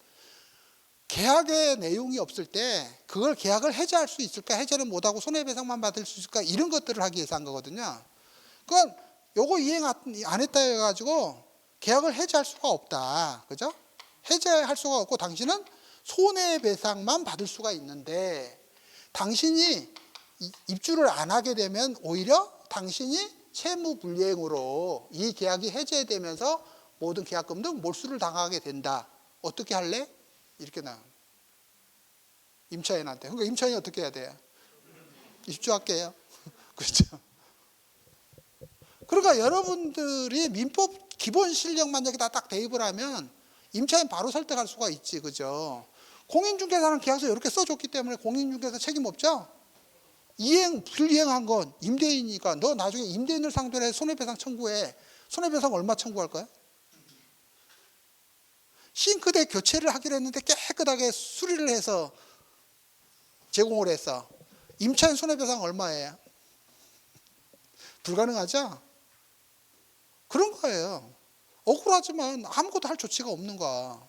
계약의 내용이 없을 때 그걸 계약을 해제할 수 있을까, 해제를 못하고 손해배상만 받을 수 있을까, 이런 것들을 하기 위해서 한 거거든요. 그러니까 요거 이행 안 했다 해가지고 계약을 해제할 수가 없다, 그죠? 해제할 수가 없고 당신은 손해배상만 받을 수가 있는데 당신이 입주를 안 하게 되면 오히려 당신이 채무불이행으로 이 계약이 해제되면서 모든 계약금 등 몰수를 당하게 된다. 어떻게 할래? 이렇게 나와. 임차인한테. 그러니까 임차인이 어떻게 해야 돼요? 입주할게요. 그렇죠? 그러니까 여러분들이 민법 기본 실력만 여기다 딱 대입을 하면 임차인 바로 설득할 수가 있지, 그죠? 공인중개사는 계약서 이렇게 써줬기 때문에 공인중개사 책임 없죠? 이행, 불이행한 건 임대인이니까 너 나중에 임대인을 상대로 해 손해배상 청구해. 손해배상 얼마 청구할 거야? 싱크대 교체를 하기로 했는데 깨끗하게 수리를 해서 제공을 했어. 임차인 손해배상 얼마예요? 불가능하죠? 그런 거예요. 억울하지만 아무것도 할 조치가 없는 거야.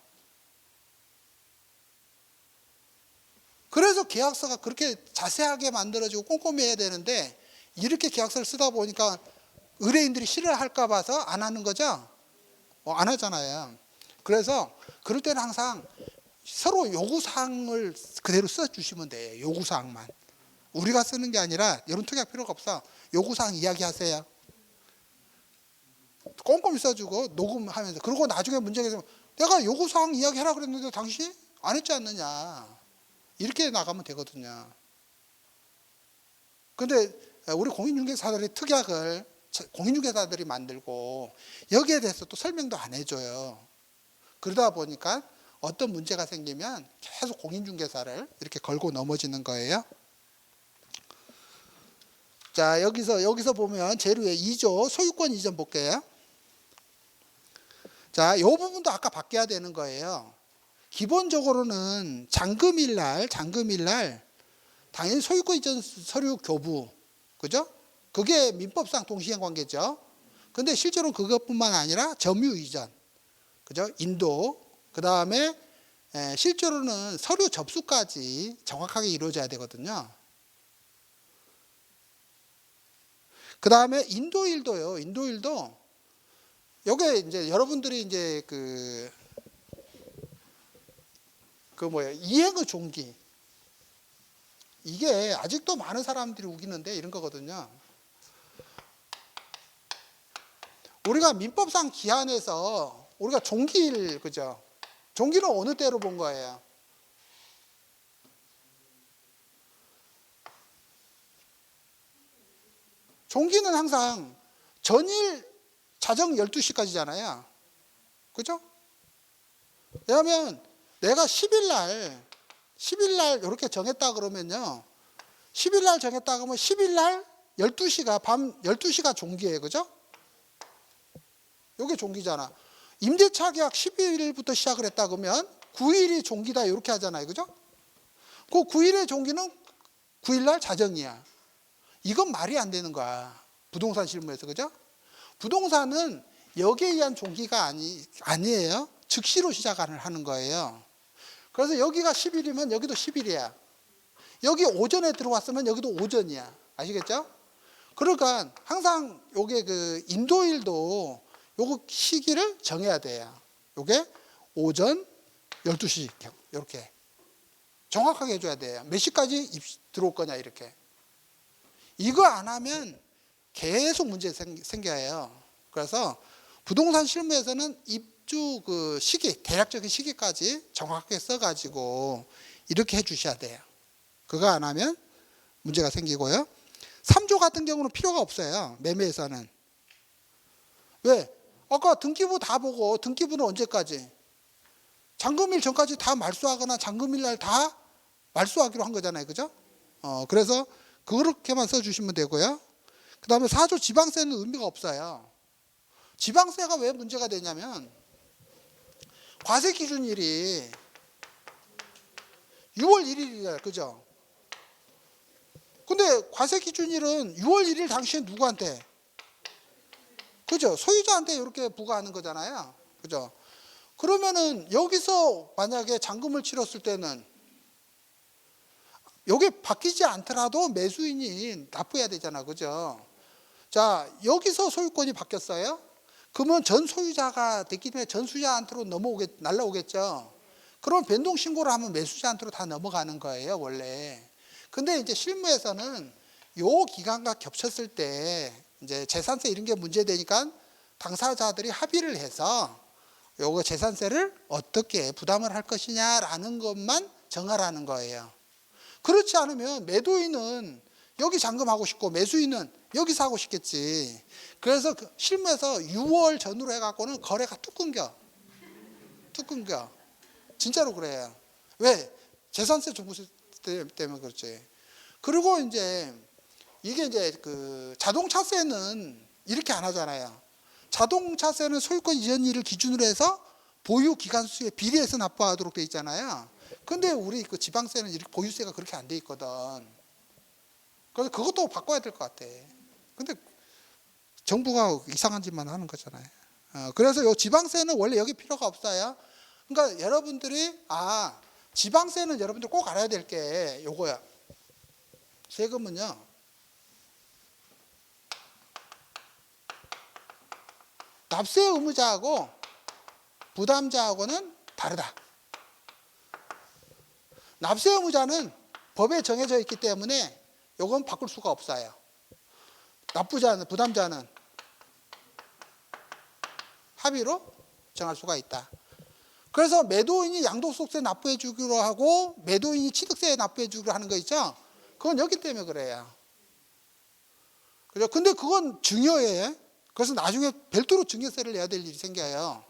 그래서 계약서가 그렇게 자세하게 만들어지고 꼼꼼히 해야 되는데 이렇게 계약서를 쓰다 보니까 의뢰인들이 싫어할까 봐서 안 하는 거죠. 안 하잖아요. 그래서 그럴 때는 항상 서로 요구사항을 그대로 써주시면 돼요. 요구사항만. 우리가 쓰는 게 아니라 여러분 특이할 필요가 없어. 요구사항 이야기하세요. 꼼꼼히 써주고 녹음하면서. 그리고 나중에 문제가 있으면 내가 요구사항 이야기하라 그랬는데 당신 안 했지 않느냐. 이렇게 나가면 되거든요. 근데 우리 공인중개사들이 특약을 공인중개사들이 만들고 여기에 대해서 또 설명도 안 해줘요. 그러다 보니까 어떤 문제가 생기면 계속 공인중개사를 이렇게 걸고 넘어지는 거예요. 자, 여기서 보면 제일 위에 2조 소유권 이전 볼게요. 자, 이 부분도 아까 바뀌어야 되는 거예요. 기본적으로는 잔금일 날 당연히 소유권 이전 서류 교부, 그죠? 그게 민법상 동시행 관계죠. 근데 실제로는 그것뿐만 아니라 점유 이전, 그죠? 인도, 그 다음에 실제로는 서류 접수까지 정확하게 이루어져야 되거든요. 그 다음에 인도일도요. 인도일도 요게 이제 여러분들이 이제 이행의 종기, 이게 아직도 많은 사람들이 우기는데 이런 거거든요. 우리가 민법상 기한에서 우리가 종기일, 그죠? 종기는 어느 때로 본 거예요? 종기는 항상 전일 자정 12시까지잖아요. 그죠? 왜냐하면 내가 10일 날 이렇게 정했다 그러면요. 10일 날 정했다 그러면 10일 날 12시가 밤 12시가 종기예요. 그죠? 이게 종기잖아. 임대차 계약 10일부터 시작을 했다 그러면 9일이 종기다 이렇게 하잖아요. 그죠? 그 9일의 종기는 9일 날 자정이야. 이건 말이 안 되는 거야. 부동산 실무에서. 그죠? 부동산은 여기에 의한 종기가 아니에요. 즉시로 시작을 하는 거예요. 그래서 여기가 10일이면 여기도 10일이야. 여기 오전에 들어왔으면 여기도 오전이야. 아시겠죠? 그러니까 항상 요게 인도일도 요거 시기를 정해야 돼요. 요게 오전 12시 이렇게 정확하게 해줘야 돼요. 몇 시까지 들어올 거냐 이렇게. 이거 안 하면 계속 문제 생겨요. 그래서 부동산 실무에서는 입주 시기, 대략적인 시기까지 정확하게 써가지고 이렇게 해주셔야 돼요. 그거 안 하면 문제가 생기고요. 3조 같은 경우는 필요가 없어요. 매매에서는. 왜? 아까 등기부 다 보고 등기부는 언제까지? 잔금일 전까지 다 말소하거나 잔금일 날 다 말소하기로 한 거잖아요. 그죠? 그래서 그렇게만 써주시면 되고요. 그 다음에 4조 지방세는 의미가 없어요. 지방세가 왜 문제가 되냐면 과세 기준일이 6월 1일이에요. 그죠? 근데 과세 기준일은 6월 1일 당시에 누구한테? 그죠? 소유자한테 이렇게 부과하는 거잖아요. 그죠? 그러면은 여기서 만약에 잔금을 치렀을 때는 여기 바뀌지 않더라도 매수인이 납부해야 되잖아. 그죠? 자, 여기서 소유권이 바뀌었어요? 그러면 전 소유자가 됐기 때문에 전 소유자한테로 날라오겠죠. 그럼 변동 신고를 하면 매수자한테로 다 넘어가는 거예요, 원래. 근데 이제 실무에서는 요 기간과 겹쳤을 때 이제 재산세 이런 게 문제되니까 당사자들이 합의를 해서 요거 재산세를 어떻게 부담을 할 것이냐라는 것만 정하라는 거예요. 그렇지 않으면 매도인은 여기 잔금하고 싶고 매수인은 여기서 하고 싶겠지. 그래서 실무에서 6월 전후로 해갖고는 거래가 뚝 끊겨. 진짜로 그래요. 왜? 재산세 종부세 때문에 그렇지. 그리고 이제 이게 이제 자동차세는 이렇게 안 하잖아요. 자동차세는 소유권 이전일을 기준으로 해서 보유 기간수에 비례해서 납부하도록 돼 있잖아요. 근데 우리 지방세는 이렇게 보유세가 그렇게 안 돼 있거든. 그래서 그것도 바꿔야 될 것 같아. 근데 정부가 이상한 짓만 하는 거잖아요. 그래서 요 지방세는 원래 여기 필요가 없어요. 그러니까 여러분들이 지방세는 여러분들 꼭 알아야 될 게 요거야. 세금은요, 납세 의무자하고 부담자하고는 다르다. 납세 의무자는 법에 정해져 있기 때문에 요건 바꿀 수가 없어요. 부담자는 합의로 정할 수가 있다. 그래서 매도인이 양도소득세 납부해 주기로 하고 매도인이 취득세 납부해 주기로 하는 거 있죠? 그건 여기 때문에 그래요. 그죠? 근데 그건 중요해. 그래서 나중에 별도로 증여세를 내야 될 일이 생겨요.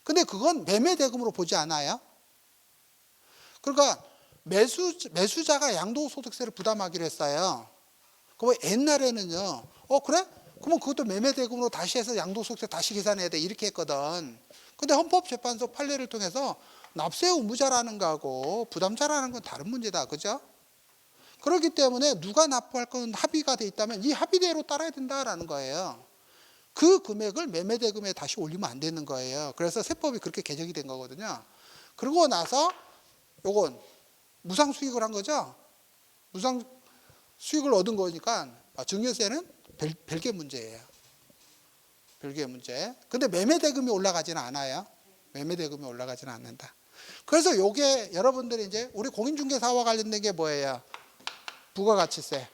근데 그건 매매대금으로 보지 않아요. 그러니까 매수자가 양도소득세를 부담하기로 했어요. 그럼 옛날에는요, 그래? 그러면 그것도 매매대금으로 다시 해서 양도소득세 다시 계산해야 돼. 이렇게 했거든. 근데 헌법재판소 판례를 통해서 납세 의무자라는 거하고 부담자라는 건 다른 문제다. 그죠? 그렇기 때문에 누가 납부할 건 합의가 돼 있다면 이 합의대로 따라야 된다라는 거예요. 그 금액을 매매대금에 다시 올리면 안 되는 거예요. 그래서 세법이 그렇게 개정이 된 거거든요. 그러고 나서 요건 무상수익을 한 거죠. 무상수익을 얻은 거니까 증여세는 별개 문제예요. 별개 문제. 근데 매매대금이 올라가지는 않아요. 매매대금이 올라가지는 않는다. 그래서 요게 여러분들이 이제 우리 공인중개사와 관련된 게 뭐예요? 부가가치세.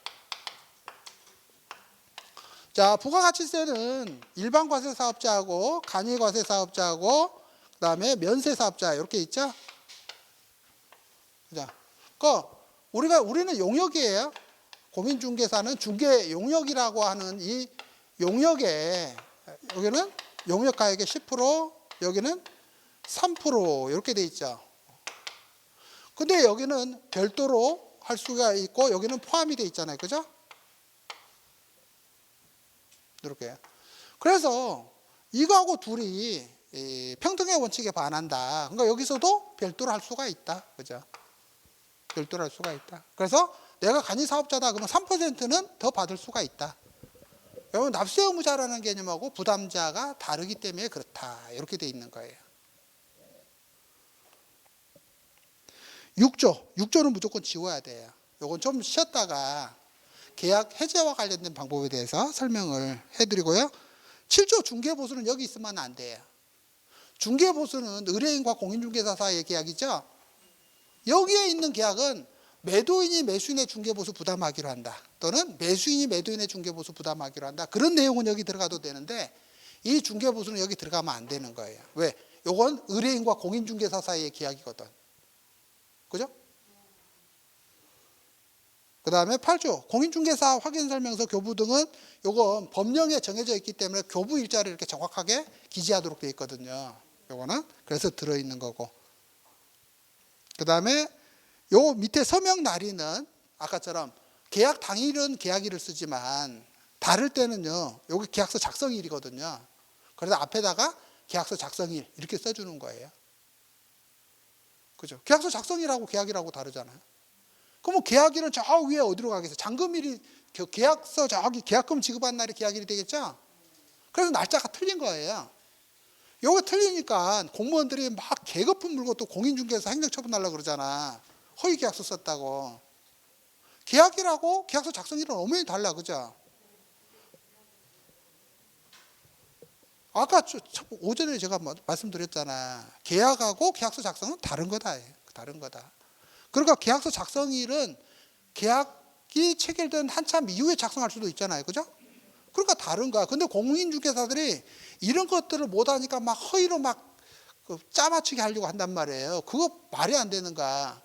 자, 부가가치세는 일반과세사업자하고 간이과세사업자하고 그다음에 면세사업자 이렇게 있죠. 자, 우리는 용역이에요. 공인중개사는 중개 용역이라고 하는 이 용역에 여기는 용역가액의 10%, 여기는 3% 이렇게 돼 있죠. 근데 여기는 별도로 할 수가 있고 여기는 포함이 돼 있잖아요. 그죠? 이렇게. 그래서 이거하고 둘이 평등의 원칙에 반한다. 그러니까 여기서도 별도로 할 수가 있다. 그죠? 별도로 할 수가 있다. 그래서 내가 간이사업자다 그러면 3%는 더 받을 수가 있다. 여러분 납세 의무자라는 개념하고 부담자가 다르기 때문에 그렇다. 이렇게 돼 있는 거예요. 6조는 무조건 지워야 돼요. 요건 좀 쉬었다가 계약 해제와 관련된 방법에 대해서 설명을 해드리고요. 7조 중개보수는 여기 있으면 안 돼요. 중개보수는 의뢰인과 공인중개사 사이의 계약이죠. 여기에 있는 계약은 매도인이 매수인의 중개보수 부담하기로 한다. 또는 매수인이 매도인의 중개보수 부담하기로 한다. 그런 내용은 여기 들어가도 되는데 이 중개보수는 여기 들어가면 안 되는 거예요. 왜? 요건 의뢰인과 공인중개사 사이의 계약이거든. 그죠? 그 다음에 8조 공인중개사 확인설명서 교부 등은 요건 법령에 정해져 있기 때문에 교부 일자를 이렇게 정확하게 기재하도록 되어 있거든요. 요거는 그래서 들어있는 거고. 그 다음에 요 밑에 서명 날인은 아까처럼 계약 당일은 계약일을 쓰지만 다를 때는요. 여기 계약서 작성일이거든요. 그래서 앞에다가 계약서 작성일 이렇게 써주는 거예요. 그죠? 계약서 작성일하고 계약일하고 다르잖아요. 그럼 계약일은 저 위에 어디로 가겠어요? 잔금일이 계약서 저기 계약금 지급한 날이 계약일이 되겠죠? 그래서 날짜가 틀린 거예요. 요거 틀리니까 공무원들이 막 개거품 물고 또 공인중개사 행정처분 하려고 그러잖아. 허위 계약서 썼다고. 계약일하고 계약서 작성일은 엄연히 달라. 그죠? 아까 오전에 제가 말씀드렸잖아. 계약하고 계약서 작성은 다른 거다. 다른 거다. 그러니까 계약서 작성일은 계약이 체결된 한참 이후에 작성할 수도 있잖아요. 그죠? 그러니까 다른 거야. 근데 공인중개사들이 이런 것들을 못하니까 막 허위로 막 짜맞추게 하려고 한단 말이에요. 그거 말이 안 되는 거야.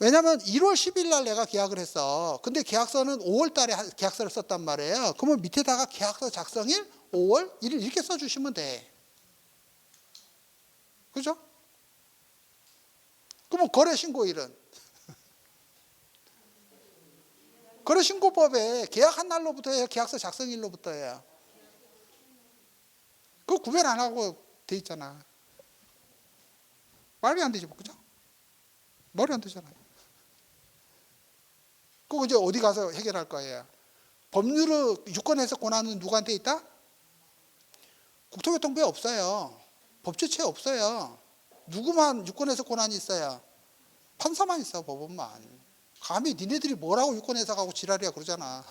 왜냐면 1월 10일 날 내가 계약을 했어. 근데 계약서는 5월 달에 계약서를 썼단 말이에요. 그러면 밑에다가 계약서 작성일 5월 1일 이렇게 써주시면 돼. 그죠? 그러면 거래신고일은? 거래신고법에 계약한 날로부터 해요? 계약서 작성일로부터 해요? 그거 구별 안 하고 돼 있잖아. 말이 안 되지, 그죠? 말이 안 되잖아요. 그거 이제 어디 가서 해결할 거예요? 법률을 유권 해석 권한은 누구한테 있다? 국토교통부에 없어요. 법제처에 없어요. 누구만 유권 해석 권한이 있어요? 판사만 있어, 법원만. 감히 니네들이 뭐라고 유권 해석하고 지랄이야 그러잖아.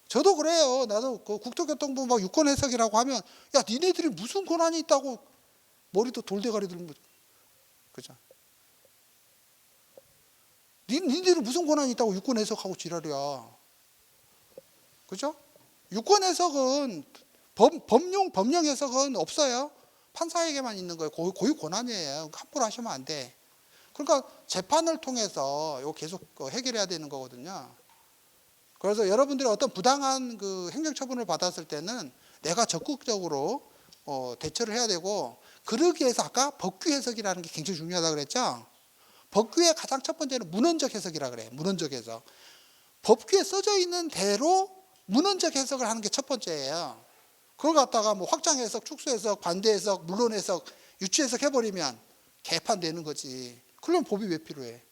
저도 그래요. 나도 그 국토교통부 막 유권 해석이라고 하면 야 니네들이 무슨 권한이 있다고 머리도 돌대가리 들면 그죠? 니네들이 무슨 권한이 있다고 유권 해석하고 지랄이야. 그죠? 유권 해석은 법령 해석은 없어요. 판사에게만 있는 거예요. 고유 권한이에요. 함부로 하시면 안 돼. 그러니까 재판을 통해서 이거 계속 해결해야 되는 거거든요. 그래서 여러분들이 어떤 부당한 그 행정처분을 받았을 때는 내가 적극적으로 대처를 해야 되고, 그러기 위해서 아까 법규 해석이라는 게 굉장히 중요하다고 그랬죠. 법규의 가장 첫 번째는 문헌적 해석이라 그래요. 문헌적 해석. 법규에 써져 있는 대로 문헌적 해석을 하는 게 첫 번째예요. 그걸 갖다가 뭐 확장 해석, 축소 해석, 반대 해석, 물론 해석, 유추 해석 해버리면 개판되는 거지. 그러면 법이 왜 필요해?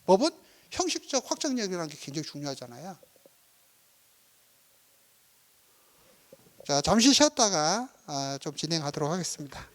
법은 형식적 확정력이라는 게 굉장히 중요하잖아요. 자, 잠시 쉬었다가 좀 진행하도록 하겠습니다.